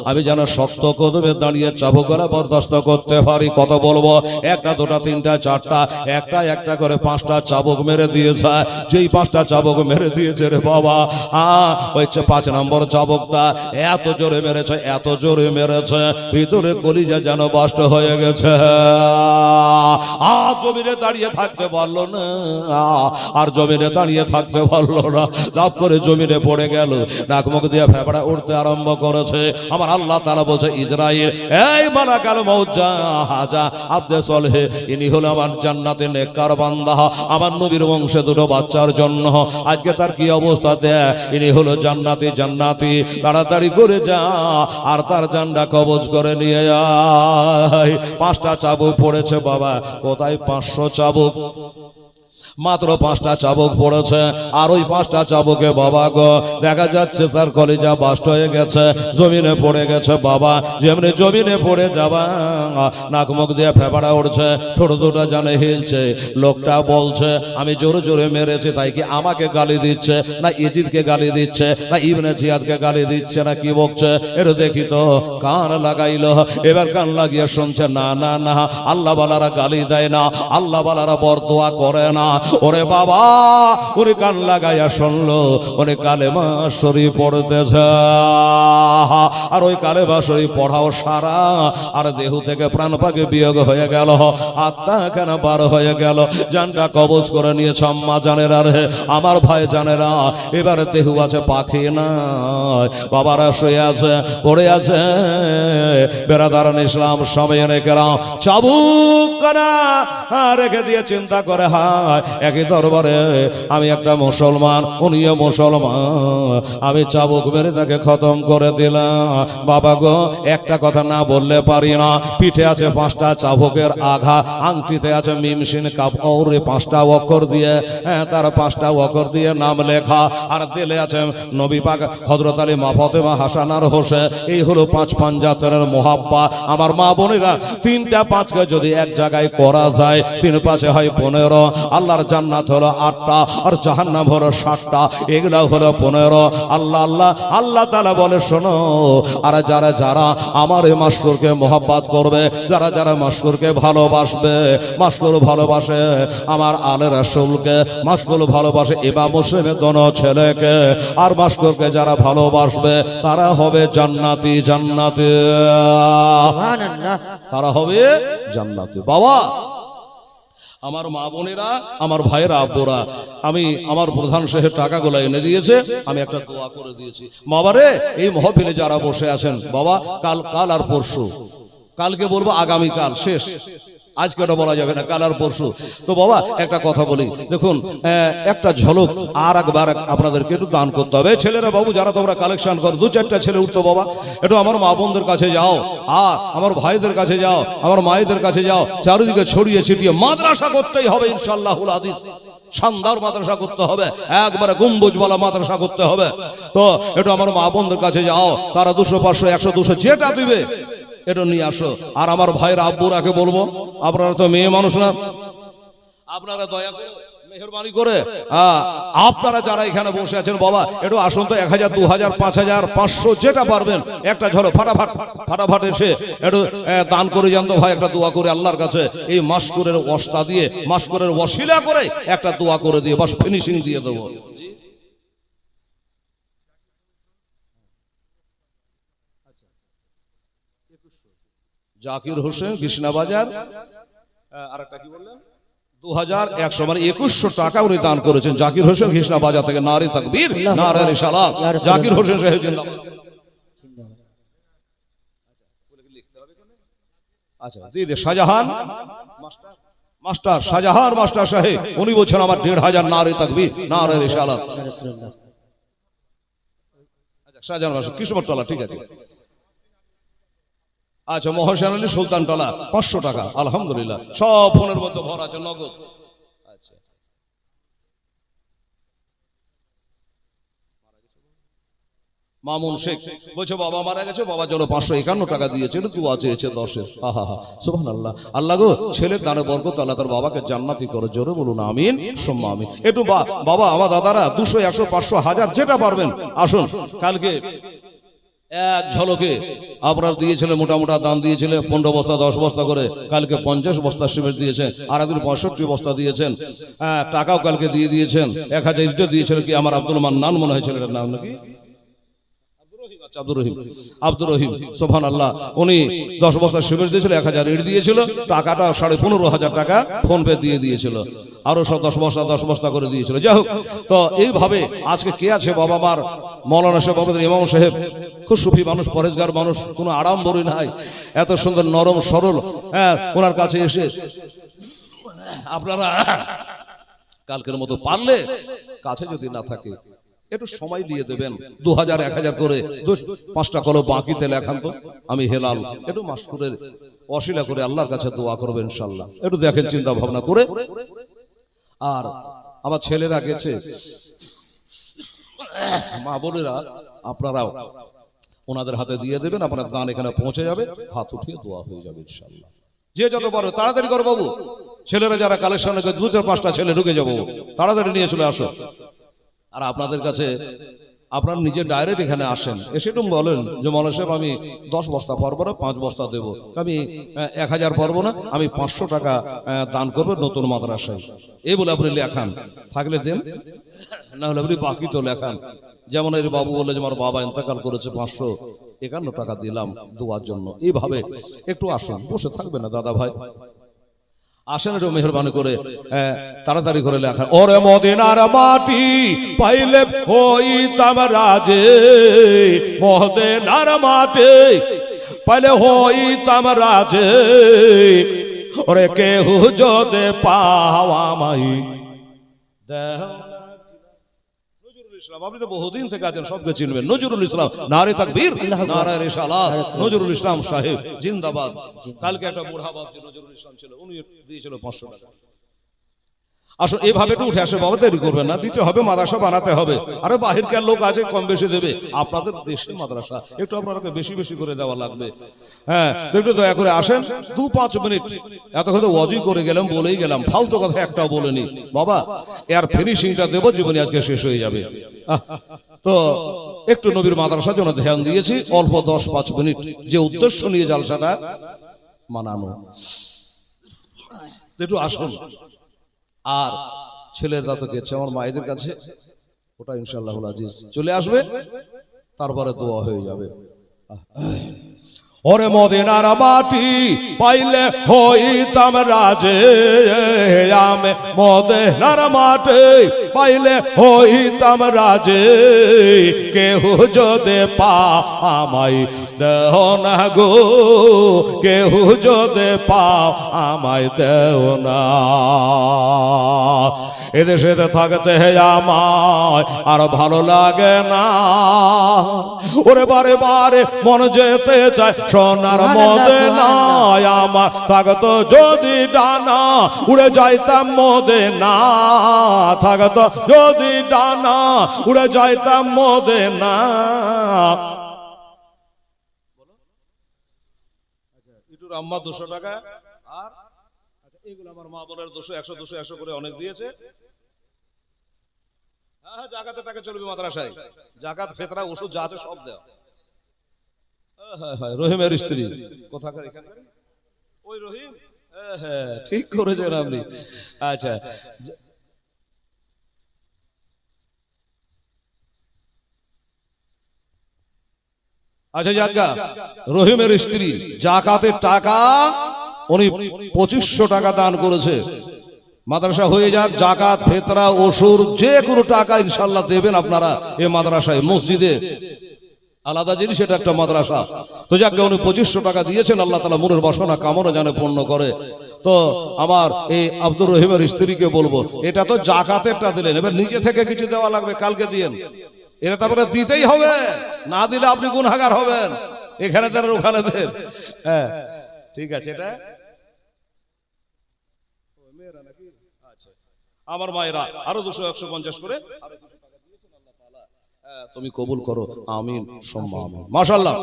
আমি যেন শক্ত কদমে দাঁড়িয়ে চাবুকগুলো বরদাস্ত করতে পারি। কত বলবো? একটা, দুটা, তিনটা, চারটা, একটা একটা করে 5টা চাবুক মেরে দিয়েছে। যেই 5টা চাবুক মেরে দিয়েছে রে বাবা, ওই 5 নম্বর চাবুকটা এত জোরে মেরেছে, এত জোরে মেরেছে, ভিতরে কলিজা যেন বাষ্ট হয়ে গেছে। আর জমিনে দাঁড়িয়ে থাকতে পারলো না, আর জমিনে দাঁড়িয়ে থাকতে পারলো না, দাপ করে জমিনে পড়ে গেল, নাক মুখ দিয়ে ফেফড়া উঠতে আরম্ভ করেছে। আমার আল্লাহ তাআলা বলছে, ইসরাইল এই মালাকাল মউত যা আব্দে সলহে, ইনি হলো আমার জান্নাতের নেককার বান্দা, আমার নবীর বংশে 2 বাচ্চার জন্য আজকে তার কি অবস্থা দেয়, ইনি হলো জান্নাতি, জান্নাতি, তাড়াতাড়ি করে যা আর তার জানটা কবজ করে নিয়ে আয়। 5টা চাবুক পড়েছে বাবা, কোথায় 500 চাবুক? মাত্র 5টা চাবুক পড়েছে, আর ওই 5টা চাবুকে বাবা গো দেখা যাচ্ছে তার কলিজা বাস্ট হয়ে গেছে, জমিনে পড়ে গেছে বাবা। যেমনি জমিনে পড়ে যাবা, নাক মুখ দিয়ে ফেফড়া উঠছে, ছোট দুটা জানে হিলছে। লোকটা বলছে আমি জোরে জোরে মেরেছি, তাই কি আমাকে গালি দিচ্ছে, না ইজিদকে গালি দিচ্ছে, না ইবনে জিয়াদকে গালি দিচ্ছে, না কি বকছে? এর দেখি তো। কান লাগাইলো, এবার কান লাগিয়ে শুনছে, না না না, আল্লাহ বালারা গালি দেয় না, আল্লাহ বালারা বরদোয়া করে না। ওরে বাবা, ওরে কান লাগাইয়া শুনলো, ওরে কালেমা শরীফ পড়তেছে, আর ওই কালেমা শরীফ পড়াও সারা, আর দেহ থেকে প্রাণ পাখি বিয়োগ হয়ে গেল, আত্মা কেন বার হয়ে গেল, জানটা কবজ করে নিয়েছে আম্মা জানেরা রে, আমার ভাই জানেরা। এবারে দেহ আছে, পাখি না, বাবারা শুয়ে আছে, পড়ে আছে। বেরাদারান ইসলাম সবাই কেরাম চাবুক কানা রেখে দিয়ে চিন্তা করে, হায় একই দরবারে আমি একটা মুসলমান, উনিও মুসলমান, আমি চাবুক মেরে তাকে খতম করে দিলাম। বাবা গো, একটা কথা না বললে পারি না। পিঠে আছে 5টা চাবুকের আঘাত, আংটিতে আছে মিমসিন কাপ ওরে 5টা অক্ষর দিয়ে, তার 5টা অক্ষর দিয়ে নাম লেখা, আর দিলে আছে নবী পাক হযরত আলী, মা ফাতেমা, হাসান আর হোসেন। এই হলো 5 পাঞ্জাতনের মোহাব্বা। আমার মা বোনেরা, 3টা 5কে যদি এক জায়গায় করা যায়, 3 5 হয় 15। আল্লাহর জান্নাত হলো 8টা, আর জাহান্নাম হলো 7টা, এগুলা হলো 15। আল্লাহ আল্লাহ আল্লাহ তাআলা বলে শোনো, আর যারা যারা আমার এই মাশকুরকে মোহাব্বত করবে, যারা যারা মাশকুরকে ভালোবাসবে, মাশকুর ভালোবাসে আমার আলে রাসূলকে, মাশকুর ভালোবাসে ইমাম মুসলিমের দোনো ছেলেকে, আর মাশকুরকে যারা ভালোবাসবে তারা হবে জান্নাতি, জান্নাতি, সুবহানাল্লাহ। তারা হবে জান্নাতি। বাবা, আমার মা বোনেরা, আমার ভাইয়েরা, আব্বুরা, আমি আমার প্রধান সাহেব টাকাগুলো এনে দিয়েছে, আমি একটা দোয়া করে দিয়েছি। বাবারে, এই মহফিলে যারা বসে আছেন, বাবা কাল আর পরশু, কালকে বলবো আগামীকাল শেষ, আজকে ওটা বলা যাবে না, কাল আর পরশু। তো বাবা একটা কথা বলি, দেখুন একটা ঝলক আর একবার আপনাদেরকে একটু দান করতে হবে। ছেলেরা বাবু যারা তোমরা কালেকশন করো, 2-4টা ছেলে উঠতো বাবা, একটু আমার মা বোনদের কাছে যাও, আর আমার ভাইদের কাছে যাও, আমার মায়েদের কাছে যাও, চারিদিকে ছড়িয়ে ছিটিয়ে মাদ্রাসা করতেই হবে ইনশাআল্লাহুল আজিজ। শানদার মাদ্রাসা করতে হবে, একবারে গম্বুজওয়ালা মাদ্রাসা করতে হবে। তো একটু আমার মা বোনদের কাছে যাও, তারা 200 500 100 200 যেটা দিবে এটা নিয়ে আসো। আর আমার ভাইয়ের আব্বুরাকে বলবো, আপনারা তো মেয়ে মানুষ না, আপনারা দয়া করে মেহেরবানি করে আপনারা যারা এখানে বসে আছেন বাবা, একটু আসুন তো, 1000 2000 5000 500 যেটা পারবেন, একটা ঝড়ো ফাটাফাট এসে একটু দান করে যান তো ভাই। একটা দোয়া করে আল্লাহর কাছে এই মাশকুরের ওয়াস্তা দিয়ে, মাশকুরের ওয়াসিলা করে একটা দোয়া করে দিয়ে বাস ফিনিশিং দিয়ে দেবো। জাকির হোসেন, কৃষ্ণাবাজার, আরেকটা কি বললেন, 2100 মানে 2100 টাকা উনি দান করেছেন। জাকির হোসেন কৃষ্ণাবাজার থেকে, নারে তাকবীর, নারে রিসালাত, জাকির হোসেন সাহেব জিন্দাবাদ। আচ্ছা দিদি শাহজাহান মাস্টার, শাহজাহান মাস্টার সাহেব, উনি বলছেন আমার 1500, নারে তাকবীর, নারে রিসালাত। আচ্ছা শাহজাহান মাস্টার, কিশোরতলা, ঠিক আছে। আচ্ছা মহসেন আলী, সুলতানতলা, 500 টাকা, আলহামদুলিল্লাহ, সব ফোনের মধ্যে ভরা আছে, নগদ। আচ্ছা মামুন শেখ বলছে বাবা মারা গেছে, বাবা চলো 551 টাকা দিয়েছে, একটু দোয়া চেয়েছে 10-এর। আহা সুবহানাল্লাহ। আল্লাহ গো, ছেলের দানে বরকত, আল্লাহ তার বাবাকে জান্নাতি করো, জোরে বলুন আমিন সুম্মা আমিন। একটু বাবা আমার দাদারা 200 100 500 1000 যেটা পারবেন আসুন। কালকে এক ঝলকে আপনার দিয়েছিলেন, মোটা দান দিয়েছিলেন 15 বস্তা 10 বস্তা করে, কালকে 50 বস্তা সিমেন্ট দিয়েছেন, আর একদিন 65 বস্তা দিয়েছেন, টাকাও কালকে দিয়ে দিয়েছেন, 1000 ইট দিয়েছিলেন, কি আমার আব্দুল মান্নান মনে হয়েছিল এটার নাম নাকি, আব্দুর রহিম, সুবহানাল্লাহ। উনি 10 বস্তা সিমেন্ট দিয়েছিল, 1000 ইট দিয়েছিল, টাকাটা 15,500 টাকা ফোন পে দিয়ে দিয়েছিল, আরো সব 10 বস্তা করে দিয়েছিল। যাই হোক, তো এইভাবে আজকে কে আছে বাবা মার, মৌলানা সাহেব, আমাদের ইমাম সাহেব, খুব সুফি মানুষ, পরেশগার মানুষ, কোনো আড়ম্বরই নাই, এত সুন্দর নরম সরল, ওনার কাছে এসে আপনারা কালকের মতো পারলে, কাছে যদি না থাকে একটু সময় দিয়ে দেবেন, 2000 1000 করে 5টা কলো বাকিতে লেখান তো, আমি হেলাল, একটু মাশকুরের ওসিলা করে আল্লাহর কাছে দোয়া করবেন ইনশাআল্লাহ। একটু দেখেন চিন্তা ভাবনা করে। আর আমার ছেলেরা গেছে, মা বোনেরা আপনারাও ওনাদের হাতে দিয়ে দেবেন, আপনার দান এখানে পৌঁছে যাবে, হাত উঠিয়ে দোয়া হয়ে যাবে ইনশাআল্লাহ। যে যত পারো তাড়াতাড়ি করো বাবু, ছেলেরা যারা কালেকশন 2-4-5টা ছেলে ঢুকে যাবো, তাড়াতাড়ি নিয়ে চলে আসো। আর আপনাদের কাছে আপনারা নিজে ডাইরেক্ট এখানে আসেন, এসে একটু বলেন যে মৌলানা সাহেব আমি 10 বস্তা পারবো না, 5 বস্তা দেবো, আমি 1000 পারবো না, আমি 500 টাকা দান করবো নতুন মাদ্রাসায়, এই বলে আপনি লেখান, থাকলে দেন, না হলে আপনি বাকি তো লেখান। যেমন এর বাবু বলে যে আমার বাবা ইন্তেকাল করেছে, 551 টাকা দিলাম দোয়ার জন্য। এইভাবে একটু আসুন, বসে থাকবে না দাদা ভাই, আসেন একটু মেহরবানি করে, তাড়াতাড়ি করে লেখা। ওরে মদিনার মাটি পাইলে হইতাম রাজে, মদিনার মাটি পাইলে হইতাম রাজে, ওরে কেহু যদি পাওয়া মাই নজরুল ইসলাম, আপনি তো বহুদিন থেকে আছেন, সবকে চিনবেন। নজরুল ইসলাম, নারে তাকবীর, নারে রিসালাত। নজরুল ইসলাম সাহেব জিন্দাবাদ। কালকে একটা বুড়া বাপ যে নজরুল ইসলাম ছিল, উনি দিয়েছিল 500 টাকা। আসলে এভাবে একটু উঠে আসে বাবা, দেরি করবেন না, দিতে হবে, মাদ্রাসা বানাতে হবে। আরে বাহিরকার লোক আছে, কম বেশি দেবে। আপনাদের দেশের মাদ্রাসা, একটু আপনাকে বেশি বেশি করে দেওয়া লাগবে। হ্যাঁ, তো একটু দয়া করে আসেন, 2-5 মিনিট। এতক্ষণ ওয়াজি করে গেলাম, বলেই গেলাম, ফালতু কথা একটাও বলেনি বাবা। এর ফিনিশিংটা দেবো, জীবনে আজকে শেষ হয়ে যাবে। তো একটু নবীর মাদ্রাসার জন্য ধ্যান দিয়েছি, অল্প 10-5 মিনিট, যে উদ্দেশ্য নিয়ে জালসাটা মানানো। একটু আসুন। আর ছেলেরা তো গেছে আমার মায়েদের কাছে, ওটা ইনশাআল্লাহুল আজিজ চলে আসবে, তারপরে দোয়া হয়ে যাবে। ওরে মদিনার মাটি পাইলে হইতাম রাজে, আমি মদিনার মাটি পাইলে হইতাম রাজে, কেহ যদি পা আমায় দেহ না গো, কেহ যদি পা আমায় দেও না। এদেশে থাকতে আমায় আর ভালো লাগে না, ওরে বারে বারে মন যেতে চায় সোনার মদিনায়। আমার থাকতো যদি ডানা, উড়ে যাইতাম মদিনা, থাকতো যদি ডানা, উড়ে যাইতাম মদিনা। একটু আম্মা 200 টাকা, আর এগুলো আমার মা বোনের 200-100 করে অনেক দিয়েছে। হ্যাঁ, জাকাতের টাকা চলবে মাদ্রাসায়, জাকাত, ফেতরা, ওষুধ যা আছে সব দেওয়া। রহিমের স্ত্রী কোথাকার, এখানকার ওই রহিম। হ্যাঁ, ঠিক করেছেন আপনি। আচ্ছা, আচ্ছা, জাগা রহিমের স্ত্রী জাকাতের টাকা উনি 2500 টাকা দান করেছে। মাদ্রাসা হয়ে যাক, জাকাত, ফেতরা, ওষুধ যে কোনো টাকা ইনশাল্লাহ দেবেন আপনারা এই মাদ্রাসায়, মসজিদে আলাদা জিনিস, এটা একটা মাদ্রাসা। তো যাকে উনি 2500 টাকা দিয়েছেন, আল্লাহ তাআলা মনের বাসনা কামনা জানে পূর্ণ করে। তো আমার এই আব্দুর রহিমের স্ত্রীকে বলবো, এটা তো জাকাতেরটা দিলেন, এবার নিজে থেকে কিছু দেওয়া লাগবে, কালকে দিয়েন। এটা তো আপনাকে দিতেই হবে, না দিলে আপনি গুনাহগার হবেন। এখানে দেন, ওখানে দেন। হ্যাঁ, ঠিক আছে। এটা আমার মায়েরা আরো 200-150 করে তুমি কবুল করো, আমিন সুম্মা আমিন। মাশাআল্লাহ।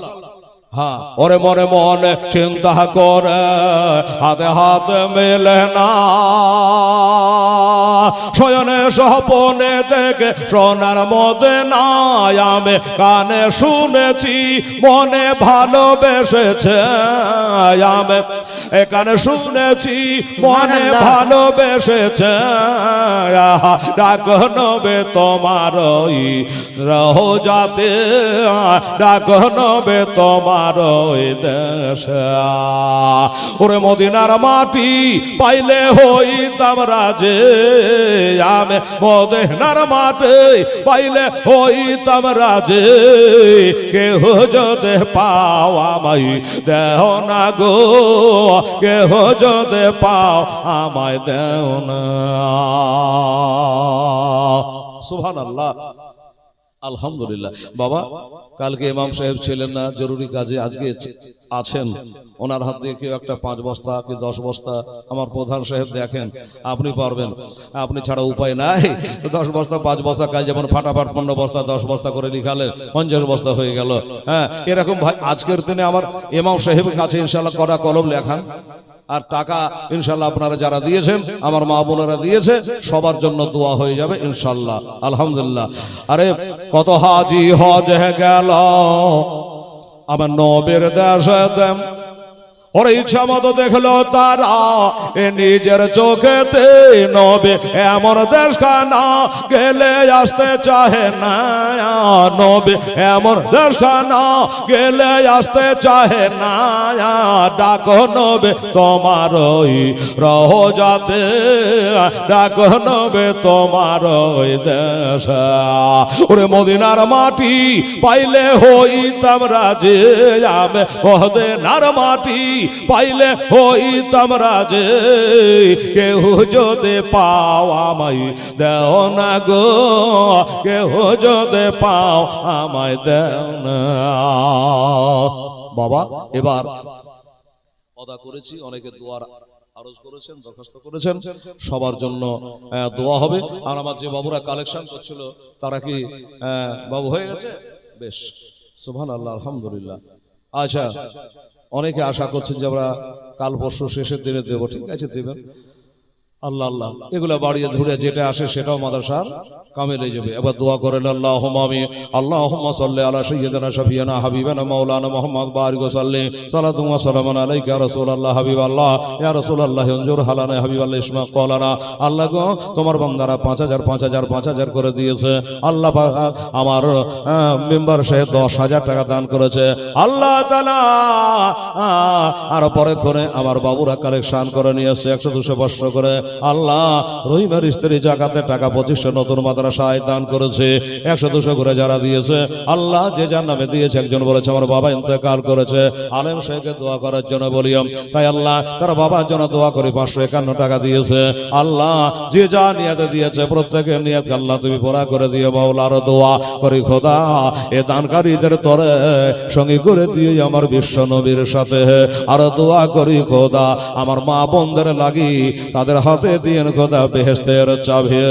হ্যাঁ, ওরে মনে মনে চিন্তা করে হাতে হাত মেলে না, শয়নে স্বপনে দেখে সোনার মদিনায়, আমি কানে শুনেছি মনে ভালোবেসেছে, আমি এখানে শুনেছি মনে ভালোবেসেছে। ডাক নবে তোমার ওই রওজাতে, ডাক নবে তোমার ওই দেশে, ওরে মদিনার মাটি পাইলে হইতাম রাজে, আমি মদিনার মাটি পাইলে হইতাম রাজে, কেহ যদি পাও আমায় দেও না গো, কেহ যদি পাও আমায় দেও না। সুবহানাল্লাহ, আলহামদুলিল্লাহ। বাবা, কালকে ইমাম সাহেব ছিলেন না, জরুরি কাজে, আজকে আছেন। ওনার হাত দিয়ে কেউ একটা 5 বস্তা কি 10 বস্তা, আমার প্রধান সাহেব দেখেন, আপনি পারবেন, আপনি ছাড়া উপায় নাই। 10 বস্তা 5 বস্তা, কাল যেমন ফাটাফাট 15 বস্তা 10 বস্তা করে লিখালেন, 50 বস্তা হয়ে গেল। হ্যাঁ, এরকম ভাই আজকের দিনে আমার ইমাম সাহেবের কাছে ইনশাআল্লাহ কড়া কলম লেখান, আর টাকা ইনশাআল্লাহ আপনারা যারা দিয়েছেন, আমার মা বোনেরা দিয়েছে, সবার জন্য দোয়া হয়ে যাবে ইনশাআল্লাহ। আলহামদুলিল্লাহ। আরে কত হাজি হজে গেল আমার নবীর দেশে, ওরে ইচ্ছা মতো দেখলো তারা এ নিজের চোখেতে, নবী এমন দেশখানা গেলে আসতে চাহে না, নবী এমন দেশখানা গেলে আসতে চাহে না, ডাকো নবী তোমার ওই রওজাতে, ডাকো নবী তোমার ওই দেশে, ওরে মদিনার মাটি পাইলে হইতাম রাজে, আমি মদিনার মাটি পাইলে হইতাম রাজে, কেহ যদি পাও আমায় দেও না গো, কেহ যদি পাও আমায় দেও না। বাবা এবার অদা করেছি, অনেকে দোয়ার আরজ করেছেন, দরখাস্ত করেছেন, সবার জন্য দোয়া হবে। আর আমার যে বাবুরা কালেকশন করছিল তারা কি বাবু হয়ে গেছে? বেশ, সুবহানাল্লাহ, আলহামদুলিল্লাহ। আচ্ছা, অনেকে আশা করছেন যে আমরা কাল পরশু শেষের দিনে দেবো, ঠিক আছে দেবেন, আল্লাহ আল্লাহ এগুলা বাড়িয়ে ধরে যেটা আসে সেটাও মাদ্রাসার কামে লেগে যাবে। এবার দোয়া করেন আল্লাহুম্মা আমিন। আল্লাহুম্মা সাল্লি আলা সাইয়্যিদিনা শাফিয়ানা হাবিবানা মাওলানা মুহাম্মদ বারিক ওয়া সাল্লিম সালাতু ওয়া সালামুন আলাইকা ইয়া রাসূলুল্লাহ হাবিবাল্লাহ ইয়া রাসূলুল্লাহ উনজুর হালানা হাবিবাল্লাহ ইসমা ক্বালানা। আল্লাহ গো, তোমার বান্দারা 5000 5000 5000 করে দিয়েছে। আল্লাহ পাক আমার মেম্বার সাহেব 10,000 টাকা দান করেছে। আল্লাহ তাআলা আর পরে করে আমার বাবুরা কালেকশন করে নিয়ে এসেছে 100 200 500 করে। আল্লাহ রহিমের স্ত্রী জাকাতের টাকা 2500 নতুন মাদ্রাসায় দান করেছে, 100 200 করে যারা দিয়েছে আল্লাহ যে যার নামে দিয়েছে। একজন বলেছে আমার বাবা ইন্তেকাল করেছে, আলেম শেখকে দোয়া করার জন্য বলিও, তাই আল্লাহ তার বাবার জন্য দোয়া করি 551 টাকা দিয়েছে। আল্লাহ যে যা নিয়াতে দিয়েছে প্রত্যেকের নিয়াত আল্লাহ তুমি পুরা করে দিও। মাওলার দোয়া করি খোদা এ দানকারীদের তরে সঙ্গী করে দিয়ে আমার বিশ্ব নবীর সাথে। আর দোয়া করি খোদা আমার মা বোনদের লাগি তাদের হাতে দিয়ে খোদা বেহেশতের চাবি।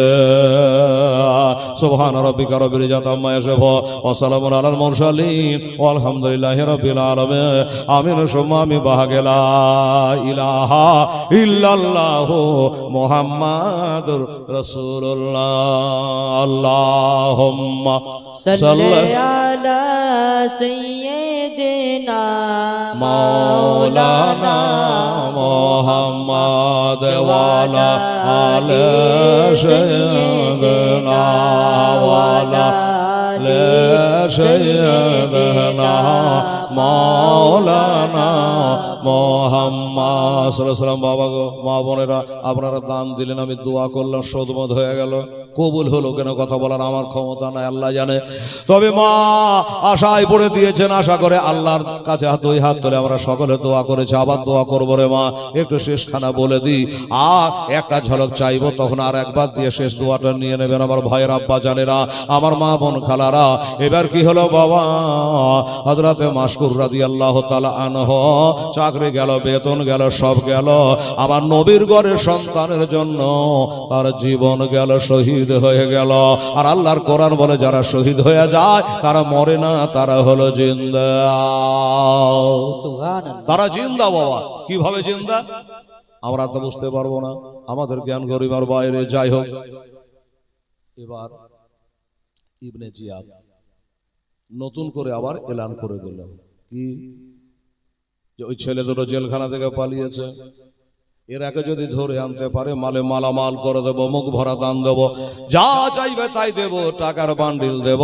সুবহান রাব্বিকা রাব্বিল ইজ্জাতি আম্মা ইয়াসিফুন ওয়া সালামুন আলাল মুরসালিন ওয়া আলহামদুলিল্লাহি রাব্বিল আলামিন। আমিন সুম্মা আমিন। বাহাগেলা ইলাহা ইল্লাল্লাহু মুহাম্মাদুর রাসূলুল্লাহ। আল্লাহুম্মা সাল্লি আলা সাইয়্যিদিনা মাওলানা মুহাম্মাদ ওয়া আলা আলি সাইয়্যিদিনা ওয়া আলা আলি সাইয়্যিদিনা মাওলানা মুহাম্মদ সাল্লাল্লাহু আলাইহি ওয়াসাল্লাম। বাবা গো, মা বোনেরা আপনারা দান দিলেন, আমি দোয়া করলাম, সদমত হয়ে গেল, কবুল হলো কেন কথা বলার আমার ক্ষমতা নাই, আল্লাহ জানে। তবে মা আশায় পড়ে দিয়েছেন, আশা করে আল্লাহর কাছে দুই হাত ধরে আমরা সকলে দোয়া করেছি, আবার দোয়া করবো রে মা। একটু শেষখানা বলে দিই, আর একটা ঝলক চাইবো, তখন আর একবার দিয়ে শেষ দোয়াটা নিয়ে নেবেন আমার ভাইয়ের আব্বা জানেরা, আমার মা বোন খালারা। এবার কি হলো বাবা, হযরতে মাশকুর রাদিয়াল্লাহু তাআলা আনহু চাকরি গেল, বেতন গেল, সব গেল, আমার নবীর ঘরের সন্তানের জন্য তার জীবন গেল, শহীদ হয়ে গেল। আর আল্লাহর কোরআন বলে যারা শহীদ হয়ে যায় তারা মরে না, তারা হলো জিন্দা। সুবহানাল্লাহ। তারা জিন্দা বাবা। কিভাবে জিন্দা আমরা তো বুঝতে পারবো না, আমাদের জ্ঞান গরিমার বাইরে। যাই হোক, এবার ইবনে জিয়াদ নতুন করে আবার এলান করে দিল কি, যে ওই ছেলে দুটো জেলখানা থেকে পালিয়েছে, এর আগে যদি ধরে আনতে পারে মালে মালামাল করে দেবো, মুখ ভরা দান দেবো, যা চাইবে তাই দেব, টাকার বান্ডিল দেব।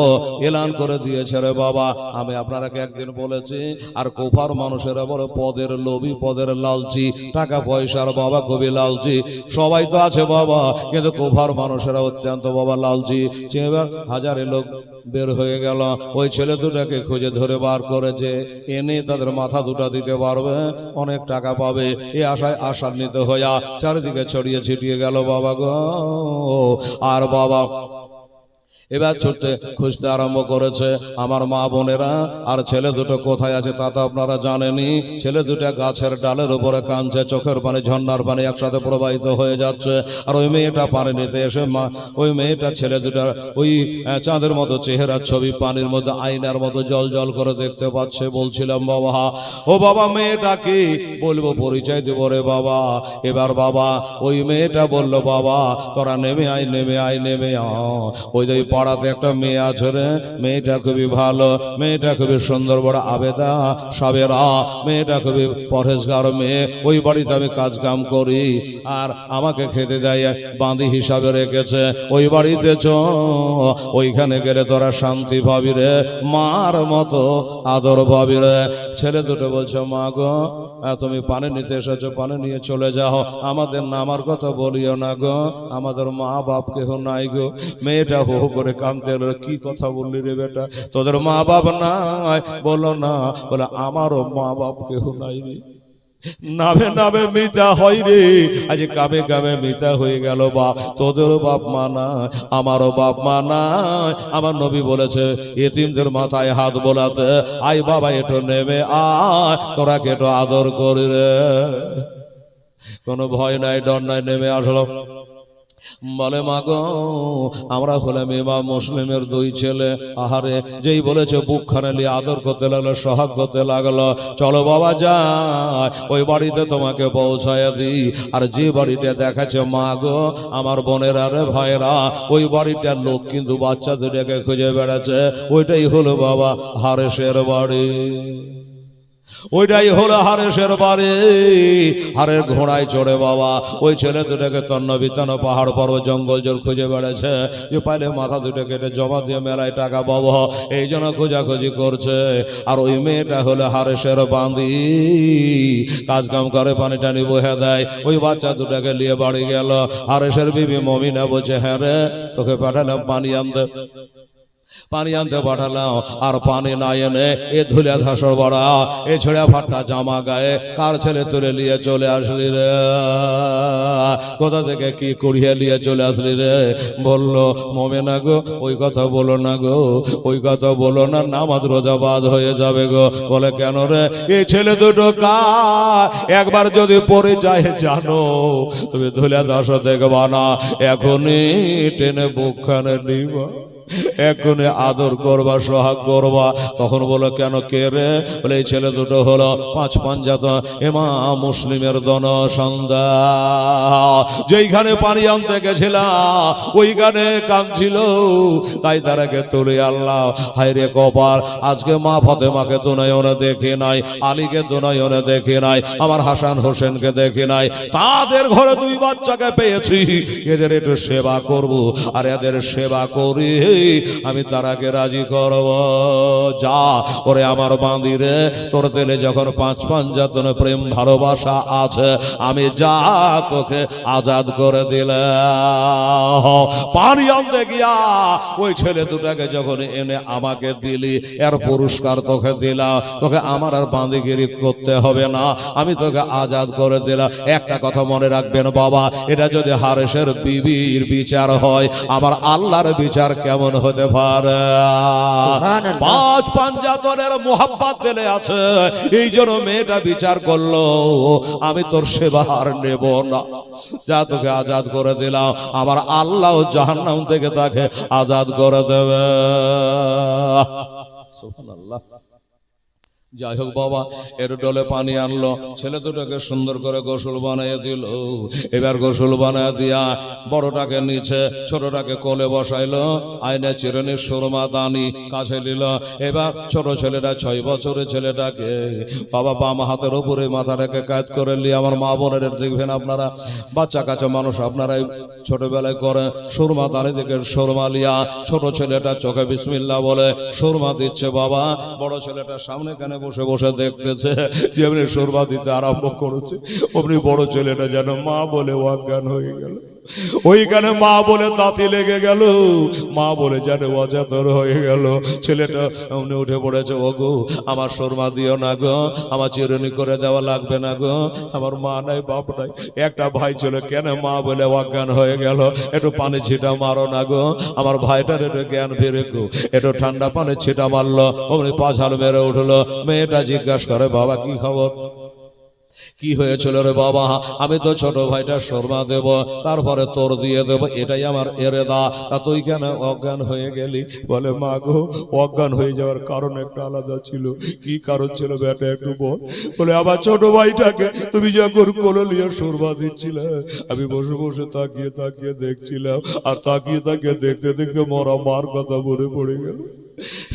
এলান করে দিয়েছে রে বাবা। আমি আপনারাকে একদিন বলেছি, আর কোফার মানুষেরা বলে পদের লোভী, পদের লালচি, টাকা পয়সার বাবা খুবই লালচি। সবাই তো আছে বাবা, কিন্তু কোফার মানুষেরা অত্যন্ত বাবা লালচি। এবার হাজারে লোক বের হয়ে গেল, ওই ছেলে দুটাকে খুঁজে ধরে বার করেছে, এনে তাদের মাথা দুটা দিতে পারবে, অনেক টাকা পাবে, এই আশায় আশান্বিত হইয়া চারিদিকে ছড়িয়ে ছিটিয়ে গেল বাবা গো। আর বাবা এবার ছুটতে খুঁজতে আরম্ভ করেছে আমার মা বোনেরা। আর ছেলে দুটো কোথায় আছে তা তো আপনারা জানেনই। ছেলে দুটো গাছের ডালের উপরে কাঁদছে, চোখের পানি ঝর্ণার পানি একসাথে প্রবাহিত হয়ে যাচ্ছে। আর ওই মেয়েটা পানি নিতে এসে ওই মেয়েটা ছেলে দুটা ওই চাঁদের মতো চেহারার ছবি পানির মধ্যে আয়নার মতো জল জল করে দেখতে পাচ্ছে। বলছিলাম বাবা, ও বাবা মেয়েটা কি বলবো, পরিচয় দেব রে বাবা। এবার বাবা ওই মেয়েটা বলল, বাবা তোরা নেমে আয়, নেমে আয়, নেমে আয়। ওই পাড়াতে একটা মেয়ে আছে রে, মেয়েটা খুবই ভালো, মেয়েটা খুবই সুন্দর, বড় আবেদা সাবেরা, মেয়েটা খুবই পরহেজগার মেয়ে। ওই বাড়িতে আমি কাজ কাম করি, আর আমাকে খেতে দেয়, বাঁধি হিসাবে রেখেছে। ওই বাড়িতে চ, ওইখানে গেলে তোরা শান্তি পাবি রে, মার মতো আদর পাবি রে। ছেলে দুটো বলছে, মা গো তুমি পানি নিতে এসেছো, পানি নিয়ে চলে যাও, আমাদের নামার কথা বলিও না গো, আমাদের মা বাপ কেহ নাই গো। মেয়েটা হো হো করে কাঁদতে এলো, কি কথা বললি রে বেটা, তোদের মা বাপ নাই? বলো না, বলে আমারও মা বাপ কেহ নাই রে। নামে নামে মিতা হয় রে, আজ কামে কামে মিতা হয়ে গেল। বা তোদেরও বাপ মা নাই, আমারও বাপ মা নাই। আমার নবী বলেছে এতিমদের মাথায় হাত বোলাতে, আয় বাবা একটু নেমে আয়, তোরা কে একটু আদর করি রে। কোনো ভয় নাই, ডর নাই, নেমে আসলো। বলে মা গো, আমরা হলাম ইমাম মুসলিমের দুই ছেলে। আহারে, যেই বলেছে বুকখানে নিয়ে আদর করতে লাগলো, সোহাগ করতে লাগলো। চলো বাবা যাই, ওই বাড়িতে তোমাকে পৌঁছায় দিই। আর যে বাড়িটা দেখাচ্ছে মা গো আমার বোনের আরে ভাইরা, ওই বাড়িটার লোক কিন্তু বাচ্চা দুটাকে খুঁজে বেড়াচ্ছে। ওইটাই হলো বাবা হারেসের বাড়ি। ওইটাই হলো হারেসের বাড়ি। হারের ঘোড়ায় চড়ে বাবা ওই ছেলে দুটাকে তন্ন বিতন্ন পাহাড় পর্বত জঙ্গল জল খুঁজে বেড়াচ্ছে, যে পাইলে মাথা দুটো কেটে জমা দিয়ে মেলায় টাকা পাবো, এই জন্য খোঁজাখুঁজি করছে। আর ওই মেয়েটা হলো হারেসের বাঁধি, কাজ কাম করে, পানি টানি বহে দেয়। ওই বাচ্চা দুটাকে নিয়ে বাড়ি গেল। হারেসের বিবি মমিনা বলছে হ্যাঁ রে, তোকে পাঠালাম পানি আনতে, পানি আনতে পাঠালাম, আর পানি না এনে এ ধুলিয়া ধাসর বড়া, এ ছেড়া ফাটা জামা গায়ে কার ছেলে তুলে নিয়ে চলে আসলি রে? কোথা থেকে কি করিয়ে নিয়ে চলে আসলি রে? বললো মোমেনা গো, ওই কথা বলো না গো, ওই কথা বলো না, নামাজ রোজা বাদ হয়ে যাবে গো। বলে কেন রে? এই ছেলে দুটো কার, একবার যদি পড়ে যায় জানো তুমি ধুলিয়া ধাস দেখবা না, এখনই টেনে বুকখানে নিবা, এখনই আদর করবা, সোহাগ করবা। তখন বলো কেন, কে রে? বলে এই ছেলে দুটো হলো পাঁচ পাঞ্জাত ইমাম মুসলিমের দন সন্ধ্যা। যেইখানে পানি আনতে গেছিলাম ওইখানে কাঁদছিল, তাই তারাকে তুলে আল্লাহ। হায় রে কপাল, আজকে মা ফাতেমাকে দুনয়নে দেখি নাই, আলীকে দুনয়নে দেখি নাই, আমার হাসান হোসেনকে দেখি নাই। তাদের ঘরে দুই বাচ্চাকে পেয়েছি, এদের একটু সেবা করব, আর এদের সেবা করি আমি তারাকে রাজি করব। যা ওরে আমার বাঁধিরে, তোর তেলে যখন পাঁচ পাঞ্জাতনে প্রেম ভালোবাসা আছে, আমি যা তোকে আজাদ করে দিলাম। পানি আনতে গিয়া ওই ছেলে দুটাকে যখন এনে আমাকে দিলি, এর পুরস্কার তোকে দিলাম, তোকে আমার আর বাঁধিগিরি করতে হবে না, আমি তোকে আজাদ করে দিলাম। একটা কথা মনে রাখবেন বাবা, এটা যদি হারেসের বিবির বিচার হয়, আমার আল্লাহর বিচার কেমন হতে পারে? পাঁচ পাঞ্জাতনের মোহাব্বত দিলে আছে, এই জন্য মেয়েটা বিচার করলো আমি তোর সেবা আর নেব না, যা তোকে আজাদ করে দিলাম, আমার আল্লাহ জাহান্নাম থেকে তাকে আজাদ করে দেবে। সুবহানাল্লাহ। যাই হোক বাবা, এর ডলে পানি আনলো, ছেলে দুটোকে সুন্দর করে গোসল বানিয়ে দিল। এবার গোসল বানিয়ে দিয়া বড়টাকে নিচে, ছোটটাকে কোলে বসাইলো, আইনে চিরনির সুরমা দানি কাছে নিল। এবার ছোট ছেলেটা 6 বছরের ছেলেটাকে বাবা বাম হাতের উপরে মাথা রেখে কাজ করে নিয়ে, আমার মা বোনের দেখবেন আপনারা, বাচ্চা কাচ্চা মানুষ আপনারাই ছোটবেলায় করে, সুরমা দানি থেকে সুরমা লিয়া ছোট ছেলেটা চোখে বিসমিল্লাহ বলে সুরমা দিচ্ছে। বাবা বড় ছেলেটা সামনে কানে বসে বসে দেখতেছে, যেমনি সুরমা দিতে আরম্ভ করেছে অমনি বড় ছেলেটা যেন মা বলে অজ্ঞান হয়ে গেল। ওইখানে মা বলে দাঁতি লেগে গেল, মা বলে যেন অচেতন হয়ে গেল। ছেলেটা অমনি উঠে পড়েছে, ও গো আমার সুরমা দিও না গো, আমার চিরুনি করে দেওয়া লাগবে না গো, আমার মা নাই বাপ নাই, একটা ভাই ছিল, কেন মা বলে অজ্ঞান হয়ে গেল, একটু পানি ছিটা মারো না গো, আমার ভাইটার একটু জ্ঞান ফিরে গো। একটু ঠান্ডা পানি ছিটা মারলো, অমনি পাছাল মেরে উঠলো। মেয়েটা জিজ্ঞাসা করে বাবা কি খবর, কি হয়েছিল রে বাবা? আমি তো ছোট ভাইটা সুরমা দেব, তারপরে তোর দিয়ে দেব, এটাই আমার এরেদা, তা তুই কেন অজ্ঞান হয়ে গেলি? বলে মা গো, অজ্ঞান হয়ে যাওয়ার কারণ একটা আলাদা ছিল। কি কারণ ছিল বেটা একটু বল। বলে আমার ছোট ভাইটাকে তুমি যখন কোলে নিয়ে সুরমা দিচ্ছিলে, আমি বসে বসে তাকিয়ে তাকিয়ে দেখছিলাম, আর তাকিয়ে তাকিয়ে দেখতে দেখতে মরা মার কথা মনে পড়ে গেল।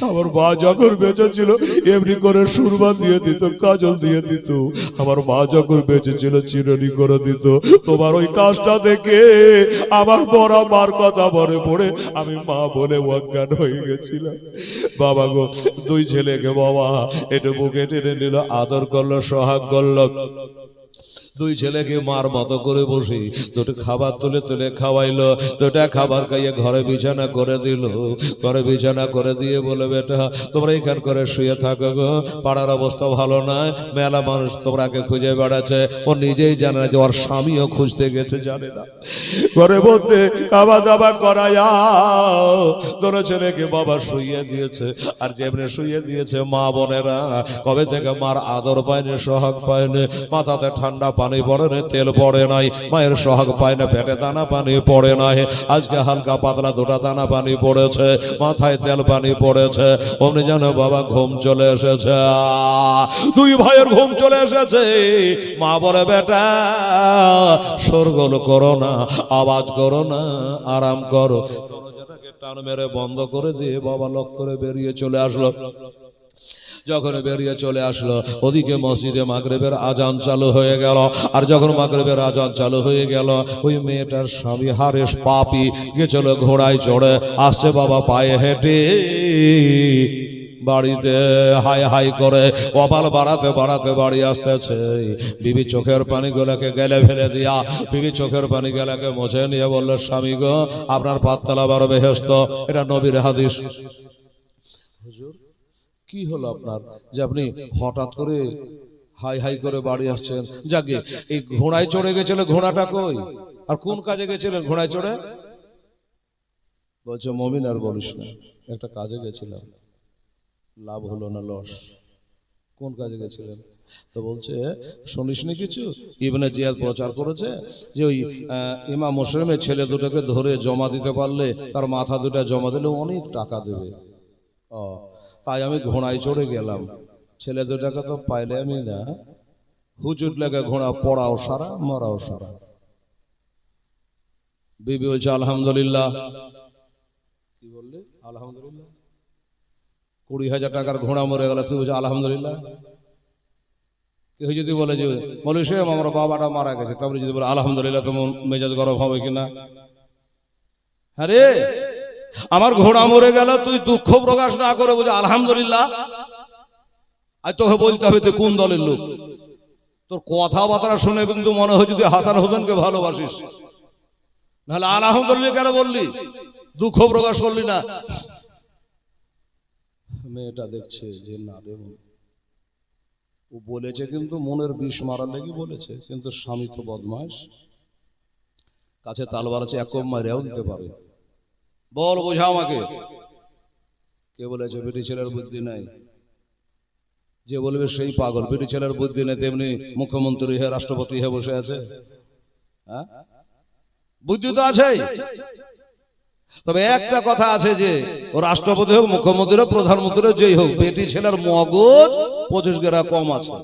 আমার মা যখন বেঁচে ছিল এমনি করে সুরমা দিয়ে দিত, কাজল দিয়ে দিত, আমার মা যখন বেঁচে ছিল চিরুনি করে দিত। তোমার ওই কাজটা দেখে আমার বড় মার কথা মনে পড়ে আমি মা বলে অজ্ঞান হয়ে গেছিলাম। বাবা গো, দুই ছেলেকে বাবা একটু বুকে টেনে নিল, আদর করলো, সোহাগ করলো। দুই ছেলেকে মার মতো করে বসে দুটো খাবার তুলে তুলে খাওয়াইলো, দুটা খাবার খাইয়ে ঘরে বিছানা করে দিল। ঘরে বিছানা করে দিয়ে বলে, বেটা তোমরা এখান করে শুয়ে থাকো গো, পাড়ার অবস্থা ভালো নয়, মেলা মানুষ তোমরাকে খুঁজে বেড়াচ্ছে। ও নিজেই জানে না যে ওর স্বামীও খুঁজতে গেছে, জানে না। ঘরে বলতে খাওয়া দাওয়া করাইয়া দুটো ছেলেকে বাবা শুইয়ে দিয়েছে। আর যেমনি শুইয়ে দিয়েছে মা বোনেরা কবে থেকে মার আদর পায়নি, সোহাগ পায়নি, মাথাতে ঠান্ডা পানি পড়ে না, তেল পড়ে নাই, মায়ের সোহাগ পায় না, পেটে দানা পানি পড়ে নাই। আজকে হালকা পাতলা দুটা দানা পানি পড়েছে, মাথায় তেল পানি পড়েছে। অমনি যেন বাবা ঘুম চলে এসেছে, দুই ভাইয়ের ঘুম চলে এসেছে। মা বলে, বেটা শোরগোল করো না, আওয়াজ করো না, আরাম করো। দরজাটাকে টান মেরে বন্ধ করে দিয়ে বাবা লক করে বেরিয়ে চলে আসলো। যখন বেরিয়ে চলে আসলো, ওদিকে মসজিদে মাগরিবের আজান চালু হয়ে গেল। আর যখন মাগরিবের আজান চালু হয়ে গেল, ওই মেয়েটার স্বামী হারেস পাপি গেছিল ঘোড়ায় চড়ে, আসছে বাবা পায়ে হেঁটে বাড়িতে হাই হাই করে কপাল বাড়াতে বাড়াতে বাড়ি আসতেছে। বিবি চোখের পানি গুলাকে গেলে ফেলে দিয়া, বিবি চোখের পানি গুলাকে মুছে নিয়ে বললো, স্বামী গো আপনার পাততলা বারো বেহেশত। এটা নবীর হাদিস। হুজুর কি হলো আপনার যে আপনি হঠাৎ করে হাই হাই করে বাড়ি আসছেন? যাকে এই ঘোড়ায় চড়ে গেছিলেন, ঘোড়াটা কই? আর কোন কাজে গেছিলেন ঘোড়ায় চড়ে? বলছে, মমিন আর বলিস না, একটা কাজে গেছিলাম, লাভ হলো না, লস। কোন কাজে গেছিলেন? তো বলছে, শুনিসনি কিছু? ইবনে জিয়াদ প্রচার করেছে যে ওই ইমাম মুসলিমের ছেলে দুটোকে ধরে জমা দিতে পারলে, তার মাথা দুটা জমা দিলে অনেক টাকা দেবে। তাই আমি ঘোড়ায় চড়ে গেলাম, ছেলে দুটাকে তো পাইলে আমি না। হুজুর লেগে ঘোড়া পড়াও সারা, মরাও সারা। বিবি বলছে, আলহামদুলিল্লাহ। কি বললে? আলহামদুলিল্লাহ। 20,000 টাকার ঘোড়া মরে গেল, তুই বলছে আলহামদুলিল্লাহ। কেউ যদি বলে যে বলি সে আমার বাবাটা মারা গেছে, তারপরে যদি বলে আলহামদুলিল্লাহ, তোমার মেজাজ গরম হবে কিনা? হ্যাঁ রে, আমার ঘোড়া মরে গেল, তুই দুঃখ প্রকাশ না করে বলছে আলহামদুলিল্লাহ। আর তোকে বলতে হবে তুই কোন দলের লোক। তোর কথাবার্তা শুনে কিন্তু মনে হয় যদি হাসান হোসেনকে ভালোবাসিস, নাহলে আলহামদুলিল্লাহ কেন বললি, দুঃখ প্রকাশ করলি না? মেয়েটা দেখছে যে না রে, ও বলেছে কিন্তু মনের বিষ মারার লেগে বলেছে, কিন্তু স্বামী তো বদমাশ, কাছে তালবার আছে, এক মারিয়াও দিতে পারে। বল বোঝা আমাকে, কে বলেছে বেটি ছেলের বুদ্ধি নাই? যে বলবে সেই পাগল। বেটি ছেলের বুদ্ধি নেই, তেমনি মুখ্যমন্ত্রী হয়ে রাষ্ট্রপতি হয়ে বসে আছে। হ্যাঁ, বুদ্ধি তো আছে, তবে একটা কথা আছে যে ও রাষ্ট্রপতি হোক, মুখ্যমন্ত্রী হোক, প্রধানমন্ত্রী হোক, যেই হোক, বেটি ছেলের মগজ 25 গ্রাম কম আছে,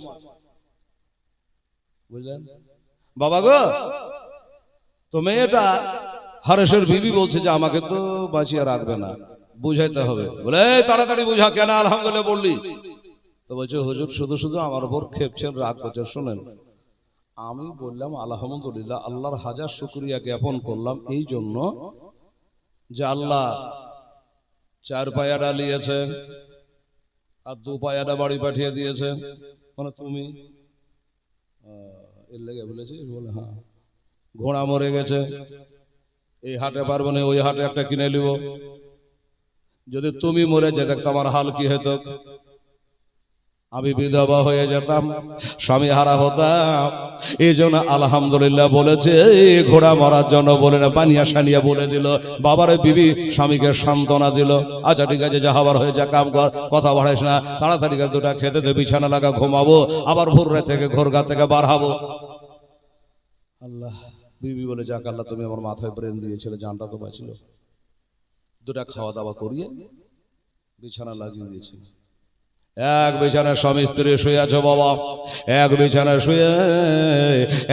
বুঝলেন বাবা গো? তো মেয়েটা হারেসের বিবি বলছে যে আমাকে তো বাঁচিয়ে রাখবে না, বুঝাইতে হবে। বলে তাড়াতাড়ি বুঝা, কেন আলহামদুলিল্লাহ বললি? তো বলছে, হুজুর শুধু শুধু আমার উপর খেপছেন, রাগ করছেন। শোনেন, আমি বললাম আলহামদুলিল্লাহ, আল্লাহর হাজার শুকরিয়া জ্ঞাপন করলাম এই জন্য যে আল্লাহ 4 পায়াটা নিয়েছে আর 2 পায়াটা বাড়ি পাঠিয়ে দিয়েছে। মানে তুমি এর লেগে বলেছিস? বলে হ্যাঁ। ঘোড়া মরে গেছে, এই হাটে পারবো না, ওই হাটে একটা কিনে নিব। যদি তুমি মরে যেতে তোমার হাল কি হতো? আমি বিধবা হয়ে যেতাম, স্বামী হারা হতাম। এই জন্য আলহামদুলিল্লাহ বলেছে, ঘোড়া মরার জন্য বলে না, বানিয়া সানিয়া বলে দিল। বাবার বিবি স্বামীকে সান্ত্বনা দিল, আচ্ছা ঠিক আছে, যা হবার হয়ে যা, কাম কর, কথা বাড়াইস না, তাড়াতাড়ি করে দুটা খেতে দে, বিছানা লাগা, ঘুমাবো, আবার ভোর রাত থেকে ঘোরগা থেকে বার হবো। আল্লাহ, বিবি বলে, যাক আল্লাহ, তুমি আমার মাথায় ব্রেন দিয়েছিলে, জানটা তো বাঁচলো। দুটা খাওয়া দাওয়া করিয়ে বিছানা লাগিয়ে দিয়েছিল। এক বিছানায় স্বামী স্ত্রী শুয়ে আছে বাবা, এক বিছানায় শুয়ে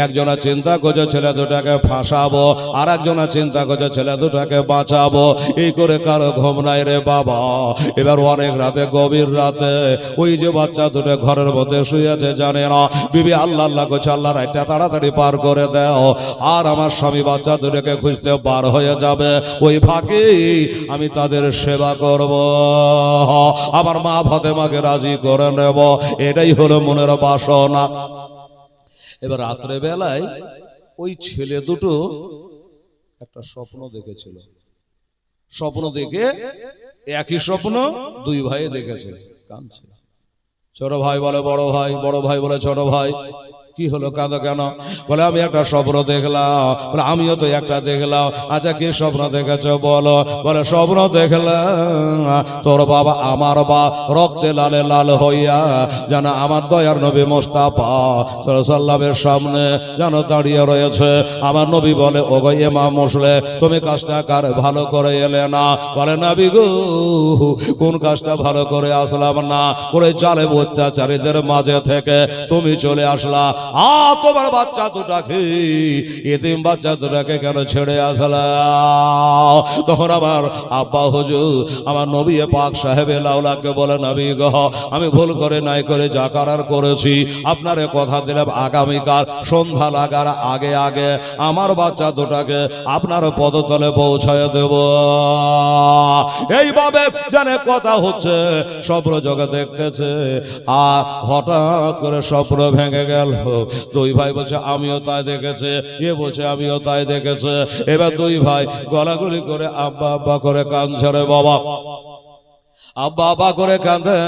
একজনা চিন্তা করছে ছেলে দুটাকে ফাঁসাবো, আর একজনা চিন্তা করছে ছেলে দুটাকে বাঁচাবো। এই করে কারো ঘুম নাই রে বাবা। এবার অনেক রাতে, গভীর রাতে, ওই যে বাচ্চা দুটো ঘরের মধ্যে শুয়ে আছে, জানে না বিবি আল্লাহ আল্লাহ করছে, আল্লাহ রাতটা তাড়াতাড়ি পার করে দাও, আর আমার স্বামী বাচ্চা দুটোকে খুঁজতে পার হয়ে যাবে, ওই ফাঁকে আমি তাদের সেবা করব, আমার মা ফাতেমাকে রাজি করে নেব। এটাই হলো মনের বাসনা। এবার রাত্রে বেলায় ওই ছেলে দুটো একটা স্বপ্ন দেখেছিল। স্বপ্ন দেখে একই স্বপ্ন দুই ভাই দেখেছে, কাঁদছে। ছোট ভাই বলে বড় ভাই, বড় ভাই বলে ছোট ভাই, কি হলো, কাঁদো কেন? বলে আমি একটা স্বপ্ন দেখলাম। বলে আমিও তো একটা দেখলাম। আচ্ছা কি স্বপ্ন দেখেছ বলো? বলে স্বপ্ন দেখলাম তোর বাবা আমার বা রক্তে লালে লাল হইয়া যেন আমার দয়ার নবী মোস্তাফা সাল্লামের সামনে যেন দাঁড়িয়ে রয়েছে। আমার নবী বলে ওগো ইমাম মুসলে, তুমি কাজটা কার ভালো করে এলে না? বলে নবী গো, কোন কাজটা ভালো করে আসলাম না? বলে জালেম অত্যাচারীদের মাঝে থেকে তুমি চলে আসলা, তোমার বাচ্চা দুটাকে, এতিম বাচ্চা দুটাকে কেন ছেড়ে আসলা? তখন আমার আব্বা হুজুর আমার নবী পাক সাহেবে লাউলাকে বলে নবী গো, আমি ভুল করে নাই করে যা করার করেছি, আপনারে কথা দিলাম আগামীকাল সন্ধ্যা লাগার আগে আগে আমার বাচ্চা দুটাকে আপনার পদতলে পৌঁছায় দেব। এইভাবে জানে কথা হচ্ছে, স্বপ্ন জগৎ দেখতেছে। আর হঠাৎ করে স্বপ্ন ভেঙে গেল। দুই ভাই বলছে আমিও তাই দেখেছে, এ বলছে আমিও তাই দেখেছে। এবার দুই ভাই গলাগলি করে আব্বা আব্বা করে কাঁদছে রে বাবা, আব্বা আব্বা করে কাঁদে।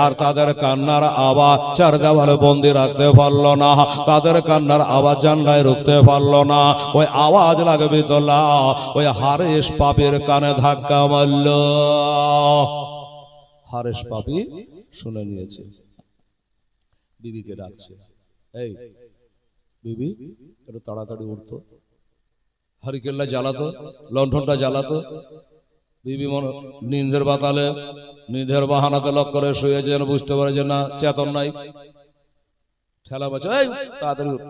আর তাদের কান্নার আওয়াজ চার দেওয়ালে বন্দি রাখতে পারলো না, তাদের কান্নার আওয়াজ জানলায় রুখতে পারলো না। ওই আওয়াজ লাগবে তোলা, ওই হারেস পাপির কানে ধাক্কা মারল। হারেস পাপি শুনে নিয়েছে, বিবিকে ডাকছে, এই বিবি একটু তাড়াতাড়ি উঠতো, হারিকেল্লা জ্বালাতো, লণ্ঠনটা জ্বালাতো। বিবি মনে নিন্দের বাতালে, নিন্দের বাহানাতে লক করে শুয়েছে, যেন বুঝতে পারে যে না চেতন নাই। ঠেলা বাচ্চা, এই তাড়াতাড়ি উঠ।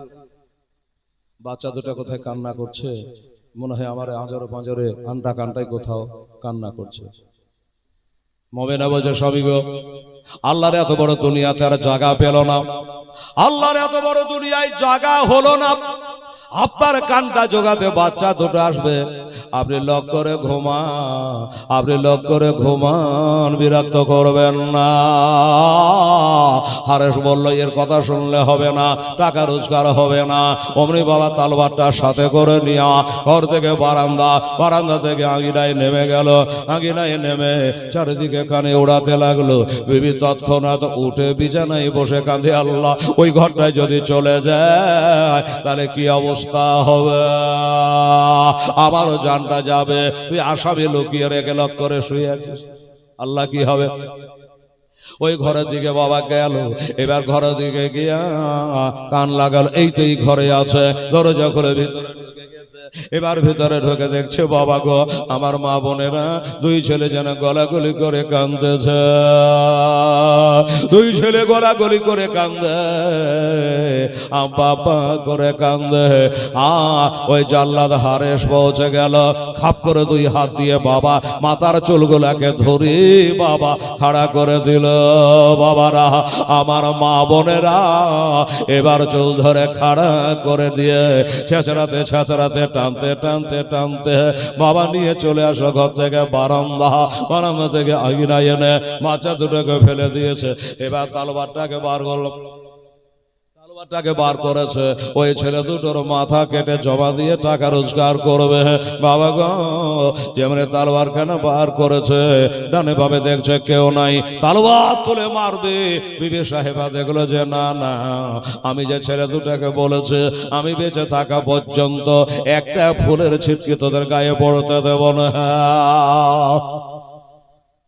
বাচ্চা দুটা কোথায় কান্না করছে, মনে হয় আমার আঁজরে পাঁজরে আন্টা কান্টাই কোথাও কান্না করছে। মমেনা বলছে সবই গো, আল্লাহর এত বড় দুনিয়াতে আর জায়গা পেল না, আল্লাহর এত বড় দুনিয়ায় জায়গা হলো না। আপনার কানটা জোগাতে বাচ্চা দুটো আসবে, আপনি লক করে ঘুমান, আপনি লক করে ঘুমান, বিরক্ত করবেন না। হারেস বলল এর কথা শুনলে হবে না, টাকা রোজগার হবে না। অমনি বাবা তালবারটা সাথে করে নিয়া ঘর থেকে বারান্দা থেকে আঙিনায় নেমে গেল। আঙিনায় নেমে চারিদিকে কানে উড়াতে লাগলো। বিবি তৎক্ষণাৎ উঠে বিছানায় বসে কাঁদে, আল্লাহ ওই ঘরটায় যদি চলে যায় তাহলে কি অবস্থা হবে, আমারও জানটা যাবে। তুই আসামি লুকিয়ে রেখে লক করে শুয়ে আছিস, আল্লাহ কি হবে? ওই ঘরের দিকে বাবা গেল। এবার ঘরের দিকে গিয়া কান লাগাল, এই তো এই ঘরে আছে। দরজা খুলে ভিতরে ঢুকে গেছে। এবার ভিতরে ঢুকে দেখছে বাবা গো, আমার মা বোনেরা দুই ছেলে যেন গলাগলি করে কাঁদতেছে। দুই ছেলে গলাগলি করে কান্দে, বাবা করে কান্দে। ওই জাল্লাদ হারেস পৌঁছে গেল, খাপ করে দুই হাত দিয়ে বাবা মাথার চুলগুলাকে ধরি বাবা খাড়া করে দিল। বাবারা, আমার মা বোনেরা এবার চুল ধরে খাড়া করে দিয়ে ছেঁচড়াতে ছেঁচড়াতে টানতে টানতে টানতে বাবা নিয়ে চলে আসো ঘর থেকে বারান্দা থেকে আঙিনা এনে বাচ্চা দুটোকে ফেলে দিয়েছে। এবার তালবারটাকে বার করলো, তালবারটাকে বার করেছে। ওই ছেলে দুটোর মাথা কেটে জমা দিয়ে টাকা রোজগার করবে। বাবা গো, যেমন তালবার কেন বার করেছে, ডানে ভাবে দেখছে কেউ নাই, তালবার তুলে মারবে। বিবি সাহেবা দেখলো যে না না, আমি যে ছেলে দুটাকে বলেছে আমি বেঁচে থাকা পর্যন্ত একটা ফুলের ছিটকি তোদের গায়ে পড়তে দেব না।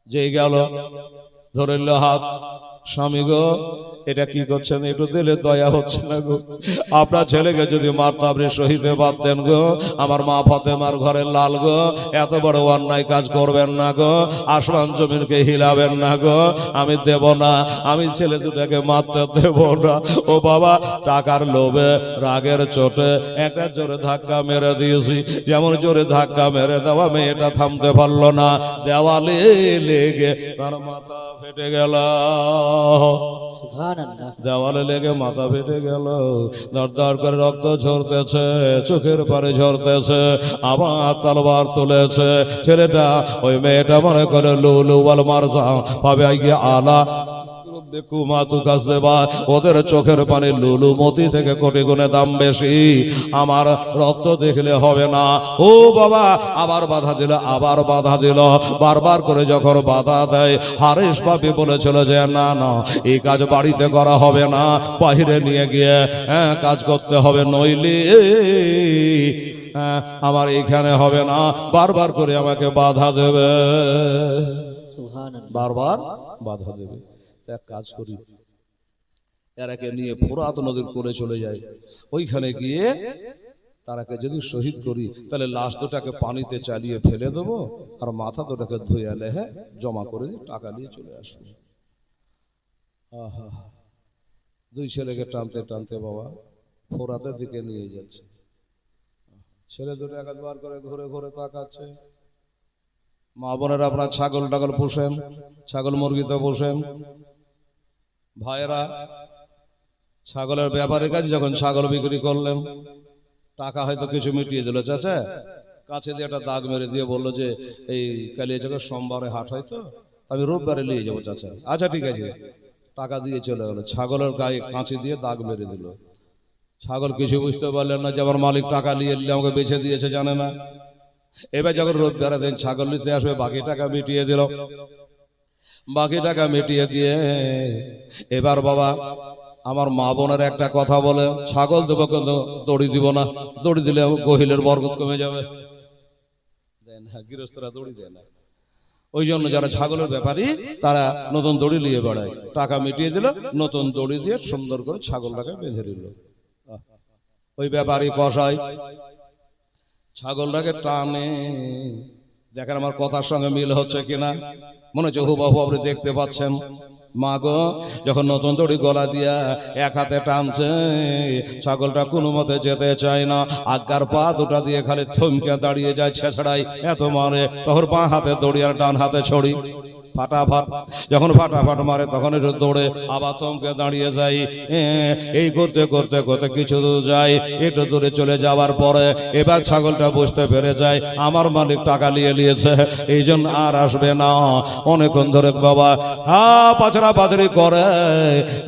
যেই গেল ধরিল হাত, স্বামী গো এটা কি করছেন, একটু দিলে দয়া হচ্ছে না গো, আপনার ছেলেকে যদি মারতো আপনি সহিতে পারতেন গো। আমার মা ফাতেমার ঘরের লাল গো, এত বড় অন্যায় কাজ করবেন না গো, আসমান জমিনকে হিলাবেন না গো, আমি দেব না, আমি ছেলে দুটাকে মারতে দেব না। ও বাবা, টাকার লোভে রাগের চোটে একটা জোরে ধাক্কা মেরে দিয়েছি। যেমন জোরে ধাক্কা মেরে দেওয়া মেয়েটা থামতে পারলো না, দেওয়ালে লেগে তার মাথা ফেটে গেল। দেওয়ালে লেগে মাথা ফেটে গেল, দরদর করে রক্ত ঝরতেছে, চোখের পানি ঝরতেছে। আবার তলোয়ার তুলেছে ছেলেটা। ওই মেয়েটা মনে করে লুলু ওয়াল মারজা পাবে গিয়ে আলা ওদের চোখের পানি লুলু মতি থেকে কোটি গুণে দাম বেশি। আমার রক্ত দেখলে হবে না। ও বাবা, আবার বাধা দিল, আবার বাধা দিল। বারবার করে যখন বাধা দেয়, হারেশ বাবি বলেছিল যে না না, এই কাজ বাড়িতে করা হবে না, বাহিরে নিয়ে গিয়ে কাজ করতে হবে, নইলে আমার এখানে হবে না। বারবার করে আমাকে বাধা দেবে, সুবহানাল্লাহ। বারবার বাধা দেবে। এক কাজ করি, এরাকে নিয়ে ফোরাত নদীর কোলে চলে যায়। ওইখানে গিয়ে তারাকে যদি শহীদ করি, তাহলে লাশ দুটাকে পানিতে চালিয়ে ফেলে দেবো, আর মাথা দুটাকে ধুয়ে লেহে জমা করে দিয়ে টাকা নিয়ে চলে আসবো। আহা, দুই ছেলেকে টানতে টানতে বাবা ফোরাতের দিকে নিয়ে যাচ্ছে। ছেলে দুটো একবার করে ঘুরে ঘুরে তাকাচ্ছে। মা বোনেরা আপনার ছাগল টাগল পোষেন, ছাগল মুরগিতে পোষেন। ভাইয়েরা, ছাগলের ব্যাপারের কাছে যখন ছাগল বিক্রি করলেন, টাকা হয়তো কিছু মিটিয়ে দিল। চাচা কাছে দিয়ে একটা দাগ মেরে দিয়ে বললো যে এই কালিয়াচকের সোমবারে হাট হয়তো, আমি রোববারে নিয়ে যাবো চাচা। আচ্ছা ঠিক আছে, টাকা দিয়ে চলে গেলো। ছাগলের গায়ে কাঁচি দিয়ে দাগ মেরে দিল। ছাগল কিছু বুঝতে পারলেন না যে আমার মালিক টাকা নিয়ে এলে আমাকে বেছে দিয়েছে, জানে না। এবার যখন রোববারে দিন ছাগল নিতে আসবে, বাকি টাকা মিটিয়ে দিল। বাকি টাকা মিটিয়ে দিয়ে এবার বাবা আমার মা বোনের একটা কথা বলে, ছাগল দেবো কিন্তু দড়ি দিব না, দড়ি দিলে গহিলের বরকত কমে যাবে। দেয় না, গৃহস্থরা দড়ি দেয় না। ওই জন্য যারা ছাগলের ব্যাপারী তারা নতুন দড়ি নিয়ে বেড়ায়। টাকা মিটিয়ে দিল, নতুন দড়ি দিয়ে সুন্দর করে ছাগলটাকে বেঁধে দিল। ওই ব্যাপারী কষাই ছাগলটাকে টানে, দেখেন আমার কথার সঙ্গে মিল হচ্ছে কিনা, মনে হচ্ছে হুবাহু আপনি দেখতে পাচ্ছেন। মা গো, যখন নতুন দড়ি গলা দিয়া এক হাতে টানছে, ছাগলটা কোনো মতে যেতে চায় না। আজ্ঞার পা দুটা দিয়ে খালি থমকে দাঁড়িয়ে যায়, ছেছড়াই এত মারে। তখন বাঁ হাতে দড়ি আর ডান হাতে ছড়ি, ফাটাফাট। যখন ফাটাফাট মারে তখন একটু দৌড়ে আবার থমকে দাঁড়িয়ে যাই। এই করতে করতে করতে কিছু দূর যাই, একটু দূরে চলে যাওয়ার পরে এবার ছাগলটা বুঝতে পেরে যায় আমার মালিক টাকা নিয়ে নিয়েছে, এই জন্য আর আসবে না। অনেকক্ষণ ধরে বাবা পাচড়া পাচড়ি করে,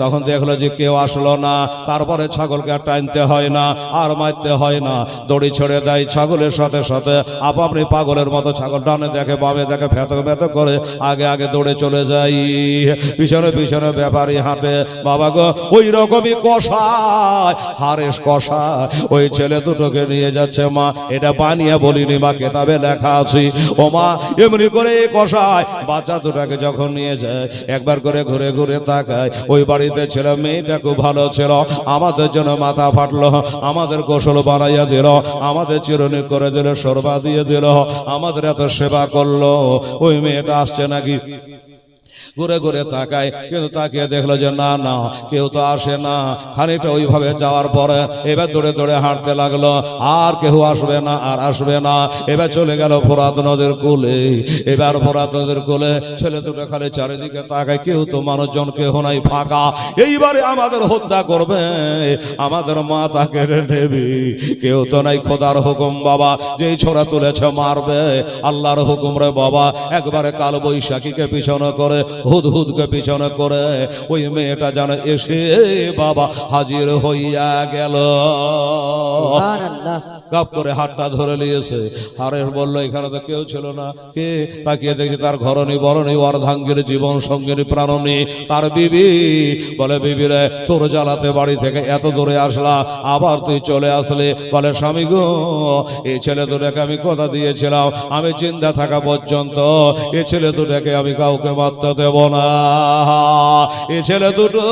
তখন দেখলো যে কেউ আসলো না। তারপরে ছাগলকে আর টানতে হয় না, আর মারতে হয় না, দড়ি ছেড়ে দেয়। ছাগলের সাথে সাথে আপনি পাগলের মতো ছাগল ডানে দেখে বামে দেখে ফেত ফেত করে আগে আগে দৌড়ে চলে যাই। পিছনে পিছনে ব্যাপারী হাঁটে। বাবা গো, ওই রকমই কষায়, হারেশ কষায় ওই ছেলে দুটোকে নিয়ে যাচ্ছে। মা, এটা বানিয়ে বলিনি মা, কেতাবে লেখা আছে। ও মা, এমনি করে কষায় বাচ্চা দুটাকে যখন নিয়ে যায়, একবার করে ঘুরে ঘুরে তাকায়। ওই বাড়িতে ছিল মেয়েটা খুব ভালো ছিল, আমাদের জন্য মাথা ফাটলো, আমাদের গোসল বানাইয়া দিল, আমাদের চিরুনি করে দিল, শোরবা দিয়ে দিল, আমাদের এত সেবা করলো। ওই মেয়েটা আসছে নাকি? ঘুরে ঘুরে তাকায়, কিন্তু তাকিয়ে দেখলো যে না না, কেউ তো আসে না। খানিকটা ওইভাবে যাওয়ার পরে এবার দৌড়ে দৌড়ে হাঁটতে লাগলো, আর কেউ আসবে না, আর আসবে না। এবার চলে গেল ফোরাত নদীর কোলে। এবার ফোরাত নদীর কোলে ছেলে দুটো খালি চারিদিকে তাকায়, কেউ তো মানুষজন কেউ নাই, ফাঁকা। এইবারে আমাদের হত্যা করবে, আমাদের মা তাকে নেবে, কেউ তো নাই। খোদার হুকুম বাবা, যেই ছোড়া তুলেছে মারবে, আল্লাহর হুকুম রে বাবা। একবারে কাল বৈশাখীকে পিছনে করে, হুদহুদকে পিছনে করে ওই মেয়েটা যেন এসে বাবা হাজির হইয়া গেল। সুবহানাল্লাহ। গাপ করে হাতটা ধরে নিয়েছে। হারেশ বলল, এখানে তো কেউ ছিল না। কে? তাকিয়ে দেখছি তার ঘরণী বরণী অর্ধাঙ্গের জীবন সঙ্গের প্রাণনী তার বিবি। বলে, বিবি রে, তোর জ্বালাতে বাড়ি থেকে এত দূরে আসলা, আবার তুই চলে আসলে? বলে, স্বামী গো, এই ছেলে দুটাকে আমি কথা দিয়েছিলাম, আমি চিন্তা থাকা পর্যন্ত এই ছেলে দুটাকে আমি কাউকে মারতে দেব না। এই ছেলে দুটো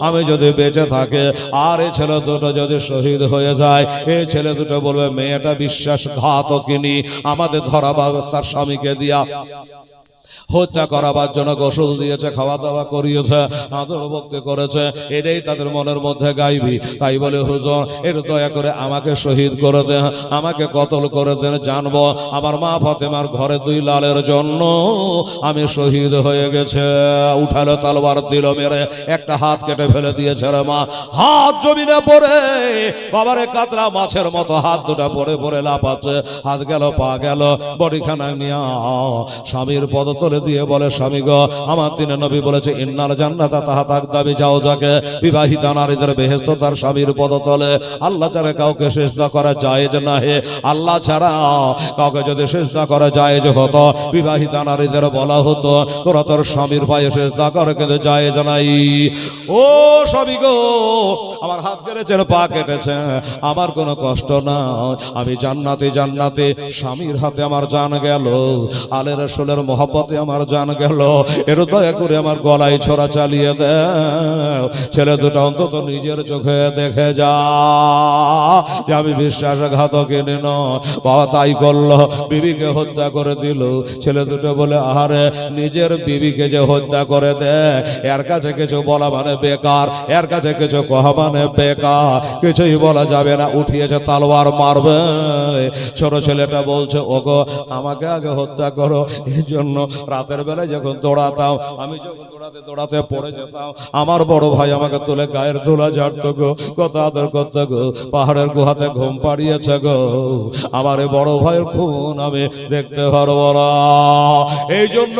আমি যদি বেঁচে থাকে, আর এই ছেলে দুটো যদি শহীদ হয়ে যায়, এই ছেলে দুটো বলবে মেয়েটা বিশ্বাসঘাতকিনী, আমাদের ধরাবা তার স্বামীকে দিয়া হত্যা করাবার জন্য গোসল দিয়েছে, খাওয়া দাওয়া করিয়েছে, আদর ভক্তি করেছে। এটাই তাদের মনের মধ্যে গাইবি। তাই বলে, হুজুর একটু দয়া করে আমাকে শহীদ করে দেন, আমাকে কতল করে দেন, জানবো আমার মা ফাতেমার ঘরে দুই লালের জন্য আমি শহীদ হয়ে গেছে। উঠালো তলোয়ার, দিল মেরে একটা হাত কেটে ফেলে দিয়েছে রে মা। হাত জমিনে পড়ে বাবারে কাতরা মাছের মতো হাত দুটা পড়ে পড়ে লাফাচ্ছে। হাত গেল, পা গেল, বডিখানা নিয়ে স্বামীর পদতলে বলে দিয়ে বলে স্বামী গো আমার দিনে নবী বলেছে ইন্নাল জান্নাতা তাহাতা আকদামি জাওজাকে, বিবাহিতা নারীদের বেহেশত তার স্বামীর পদতলে। আল্লাহ ছাড়া কাউকে সিজদা করা জায়েজ না হে, আল্লাহ ছাড়া কাউকে যদি সিজদা করা জায়েজ হতো বিবাহিতা নারীদের বলা হতো তোরা তোর স্বামীর পায়ে সিজদা করে, কিন্তু জায়েজ নাই। ও স্বামী গো আমার হাত কেটেছেন পা কেটেছে আমার কোনো কষ্ট না, আমি জান্নাতে জান্নাতে স্বামীর হাতে আমার জান গেল, আলে রাসূলের মহব্বতে আমার জান গেল, এর দয়া করে আমার গলায় ছোরা চালিয়ে দাও। ছেলে দুটো অন্তত নিজের চোখে দেখে যা যে আমি বিশ্বাসঘাতকিনী নয়। বাবা তাই করলো, বিবিকে হত্যা করে দিল। ছেলে দুটো বলে আহারে নিজের বিবিকে যে হত্যা করে দে, এর কাছে কিছু বলা মানে বেকার, এর কাছে কিছু কহা মানে বেকার, কিছুই বলা যাবে না, উঠিয়েছে তালোয়ার মারবে। ছোট ছেলেটা বলছে ওগো আমাকে আগে হত্যা করো, এই জন্য রাতের বেলায় যখন দৌড়াতাম, আমি যখন দৌড়াতে দৌড়াতে পড়ে যেতাম, আমার বড় ভাই আমাকে তুলে গায়ের ধুলা ঝাড়তো গো, কত আদর করতো গো, পাহাড়ের গুহাতে ঘুম পাড়িয়েছে গো, আমার এই বড় ভাইয়ের খুন আমি দেখতে পারবো না, এই জন্য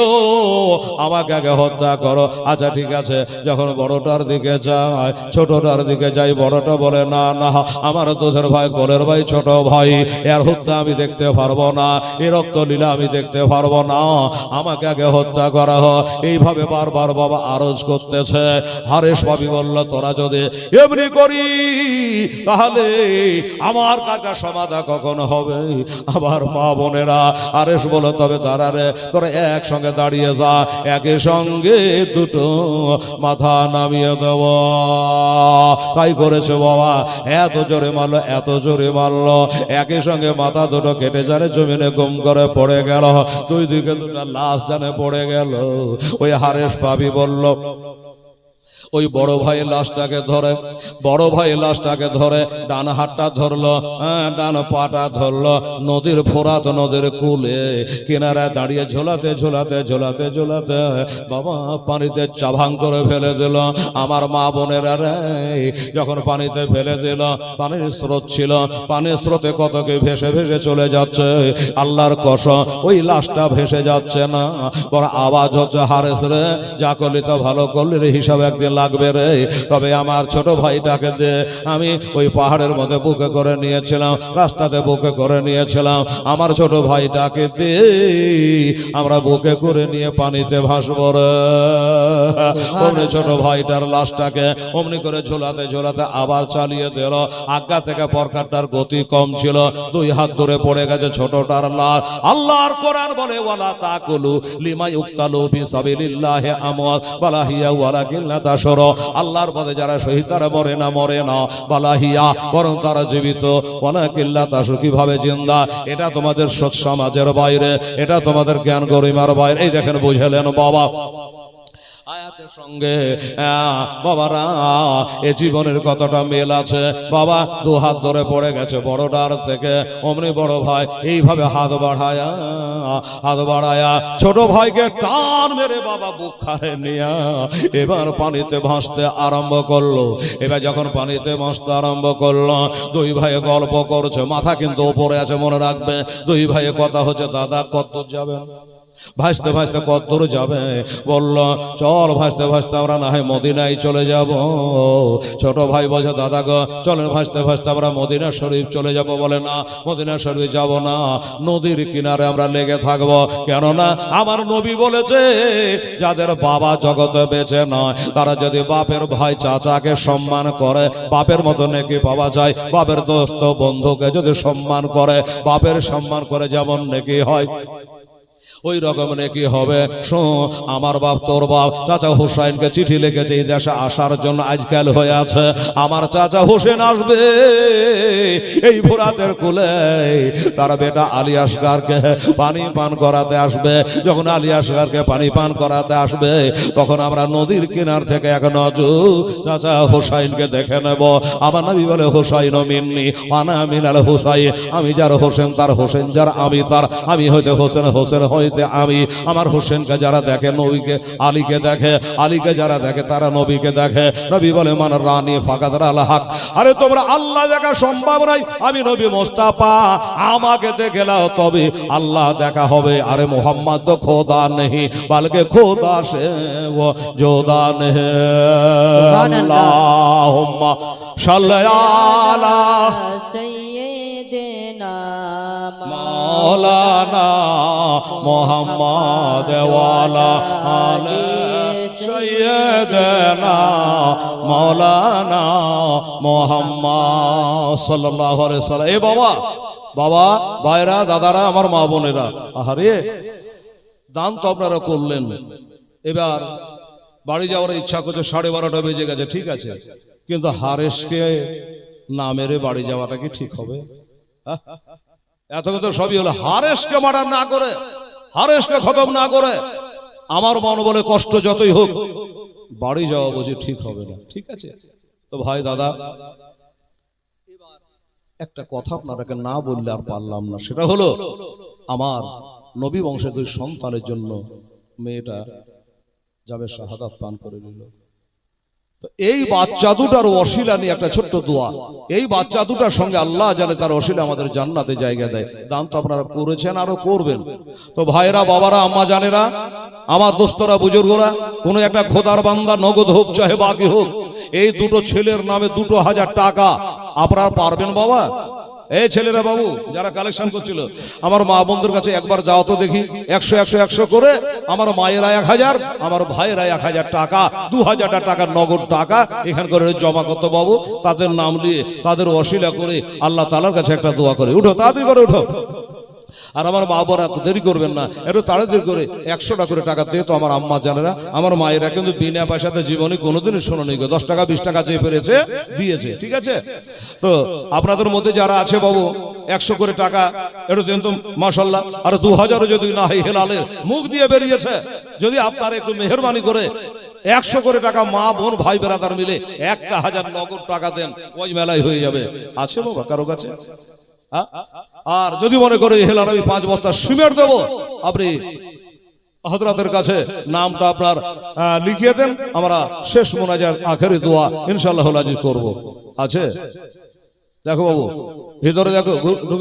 আমাকে আগে হত্যা করো। আচ্ছা ঠিক আছে, যখন বড়টার দিকে যায় ছোটটার দিকে যাই, বড়টা বলে না না আমার দুধের ভাই কোলের ভাই ছোট ভাই, এর হত্যা আমি দেখতে পারবো না, এর রক্ত লীলা আমি দেখতে পারবো না, আমাকে আগে হত্যা করা হয়। এইভাবে বারবার বাবা আরজ করতেছে। হারেস ভাবি বলল তোরা যদি এমনি করি তাহলে আমার কাটা সমাধা কখন হবে? আবার মা বোনেরা হারেস বলো তবে তারা রে তোরা একসঙ্গে দাঁড়িয়ে যা, একই সঙ্গে দুটো মাথা নামিয়ে দেব। তাই করেছে বাবা, এত জোরে মারলো এত জোরে মারলো, একই সঙ্গে মাথা দুটো কেটে জানে জমিনে গুম করে পড়ে গেল, দুই দিকে দুটো লাশ জানে পড়ে গেল। ওই হারেস ভাবি বলল ওই বড় ভাই লাশটাকে ধরে, বড় ভাই লাশটাকে ধরে ডান হাতটা ধরলো, ডান পাটা ধরলো, নদীর ফোরাত নদীর কুলে কিনারায় দাঁড়িয়ে ঝোলাতে ঝোলাতে ঝোলাতে ঝোলাতে বাবা পানিতে চাভাং করে ফেলে দিল। আমার মা বোনেরা রে যখন পানিতে ফেলে দিল, পানির স্রোত ছিল, পানির স্রোতে কতকে ভেসে ভেসে চলে যাচ্ছে, আল্লাহর কসম ওই লাশটা ভেসে যাচ্ছে না, বড় আওয়াজ হচ্ছে হারেস রে যা করলি তো ভালো করলি রে, হিসাব একদিন লাগবে রে। তবে আমার ছোট ভাইটাকে দে, আমি ওই পাহাড়ের মধ্যে বুকে করে নিয়েছিলাম, রাস্তাতে বুকে করে নিয়েছিলাম, আমার ছোট ভাইটাকে দে, আমরা বুকে করে নিয়ে পানিতে ভাসবো রে। অমনি ছোট ভাইটার লাশটাকে অমনি করে ঝোলাতে ঝোলাতে আবার চালিয়ে দিল। আজ্ঞা থেকে পরকারটার গতি কম ছিল, দুই হাত ধরে পড়ে গেছে ছোটটার লাশ। আল্লাহর কোরআন বলে ওয়ালা তাকুলু লিমা ইউক্তালু ফি সাবিলিল্লাহি আমওয়াত ওয়ালা হিয়া ওয়ালাকিন লা তাশউরু। আল্লাহর পথে যারা শহীদ তারা মরে না ওয়ালা হিয়া বরং তারা জীবিত, ওয়ালাকিন লা তাশউরু কিভাবে জিন্দা, এটা তোমাদের সৎ সমাজের বাইরে, এটা তোমাদের জ্ঞান গরিমার বাইরে। এই দেখেন বুঝলেন বাবা আয়াতের সঙ্গে বাবারা এ জীবনের কতটা মেল আছে। বাবা দু হাত ধরে পড়ে গেছে বড়টার থেকে, অমনি বড় ভাই এইভাবে হাত বাড়ায়া ছোট ভাইকে টান মেরে বাবা বুক খারে নিয়ে এবার পানিতে ভাসতে আরম্ভ করলো। এবার যখন পানিতে ভাসতে আরম্ভ করলো, দুই ভাই গল্প করছে, মাথা কিন্তু উপরে আছে মনে রাখবে। দুই ভাইয়ে কথা হচ্ছে দাদা কত যাবেন, ভাসতে ভাসতে কত দূর যাবে? বলল চল ভাসতে ভাসতে আমরা না হয় মদিনায় চলে যাব। ছোট ভাই বলছে দাদা গো চলেন ভাসতে ভাসতে আমরা মদিনা শরীফ চলে যাব। বলে না মদিনা শরীফ যাব না, নদীর কিনারে আমরা লেগে থাকব। কেননা আমার নবী বলেছে যাদের বাবা জগতে বেঁচে নয় তারা যদি বাপের ভাই চাচাকে সম্মান করে বাপের মতো নেকি পাওয়া যায়। বাপের দোস্ত বন্ধুকে যদি সম্মান করে বাপের সম্মান করে যেমন নেকি হয় ওই রকম নাকি হবে। শোন আমার বাপ তোর বাপ চাচা হুসাইনকে চিঠি লিখেছে এই দেশে আসার জন্য, আজকাল হয়ে আছে আমার চাচা হুসেন আসবে এই ফোরাতের কুলে, তার বেটা আলী আসগারকে পানি পান করাতে আসবে। যখন আলী আসগারকে পানি পান করাতে আসবে তখন আমরা নদীর কিনার থেকে এক নজর চাচা হুসাইনকে দেখে নেব। আমার নবী বলে হুসাইন মিন্নি আনা মিনাল হুসাইন, আমি যার হোসেন তার হোসেন যার আমি তার, আমি হইতে হোসেন হোসেন হইতে আমি আমার হোসেনকে যারা দেখে নবীকে, আলীকে দেখে, আলীকে যারা দেখে তারা নবীকে দেখে। নবী বলে মান রানী ফাকাদ আল হক। আরে তোমরা আল্লাহ দেখা সম্ভব নাই, আমি নবী মুস্তাফা, আমাকে দেখে নাও তবে আল্লাহ দেখা হবে। আরে মোহাম্মদ তো খোদা নেই বলকে খোদা সে ও জোদা নেই। আল্লাহুম্মা সাল্লি আলা সাইয়্যিদিনা মাওলানা মুহাম্মদ ওয়ালা আলি সাইয়্যিদিনা মাওলানা মুহাম্মদ সাল্লাল্লাহু আলাইহি ওয়াসাল্লাম। এ বাবা, বাবা, ভাইরা, দাদারা, আমার মা বোনেরা, আহারে দান তো আপনারা করলেন। এবার বাড়ি যাওয়ার ইচ্ছা করছে, 12:30 বেজে গেছে, ঠিক আছে, কিন্তু হারেসকে না মেরে বাড়ি যাওয়াটা কি ঠিক হবে? এত কিন্তু সবই হলো হারেসকে মার্ডার না করে, হারেসকে খতম না করে আমার মন বলে কষ্ট যতই হোক বাড়ি যাওয়া বুঝি ঠিক হবে না। ঠিক আছে, তো ভাই দাদা, একটা কথা আপনাদেরকে না বললে আর পারলাম না, সেটা হলো আমার নবী বংশের দুই সন্তানের জন্য মেয়েটা যাবে শাহাদাত পান করে নিল। তো এই বাচ্চা দুটার ওসিলা নিয়ে একটা ছোট্ট দোয়া, এই বাচ্চা দুটার সঙ্গে আল্লাহ জানে তার ওসিলা আমাদের জান্নাতে জায়গা দেয়। দান তো আপনারা করেছেন, আরো করবেন। তো ভাইরা, বাবারা, আম্মা জানেরা, আমার দোস্তরা, বুজুর্গরা, কোনো একটা খোদার বান্দা নগদ হোক চাহে বাকি হোক, এই দুটো ছেলের নামে 2000 টাকা আপনারা পারবেন বাবা? এই ছেলেরা বাবু যারা কালেকশন করছিল, আমার মা বন্ধুর কাছে একবার যাও তো দেখি, 100 করে আমার মায়েরা 1000, আমার ভাইয়েরা 1000 টাকা, 2000 টাকা নগদ টাকা এখান করে জমা করতে বাবু, তাদের নাম নিয়ে তাদের ওসিলা করে আল্লাহ তাআলার কাছে একটা দোয়া করে। উঠো, তাড়াতাড়ি করে উঠো। আর আমার মা বোরা দেরি করবেন না, একটু তাড়াতাড়ি করে 100 করে টাকা দিয়ে তো আমার আম্মা জানেরা, আমার মায়েরা কিন্তু বিনা পয়সাতে জীবনে কোনোদিনই শোনেনি গো, 10 টাকা 20 টাকা চেয়ে পেরেছে দিয়েছে। ঠিক আছে, তো আপনাদের মধ্যে যারা আছে বাবু 100 করে টাকা একটু দেন তো মাশাআল্লাহ। আর 2000 যদি না হয় হেলালের মুখ দিয়ে বেরিয়েছে, যদি আপনারা একটু মেহেরবানি করে 100 করে টাকা মা বোন ভাই বেরাদার মিলে 1000 নগদ টাকা দেন, ওই মেলায় হয়ে যাবে। আছে বাবা কারো কাছে? আর যদি মনে করে হেলার আমি 5 বস্তা সিমেন্ট দেবো, আপনি হযরতের কাছে নামটা আপনার লিখিয়ে দেন, আমরা শেষ মোনাজাত আখেরি দোয়া ইনশাআল্লাহ হাজির করব। আছে? দেখো বাবু, ভিতরে দেখো।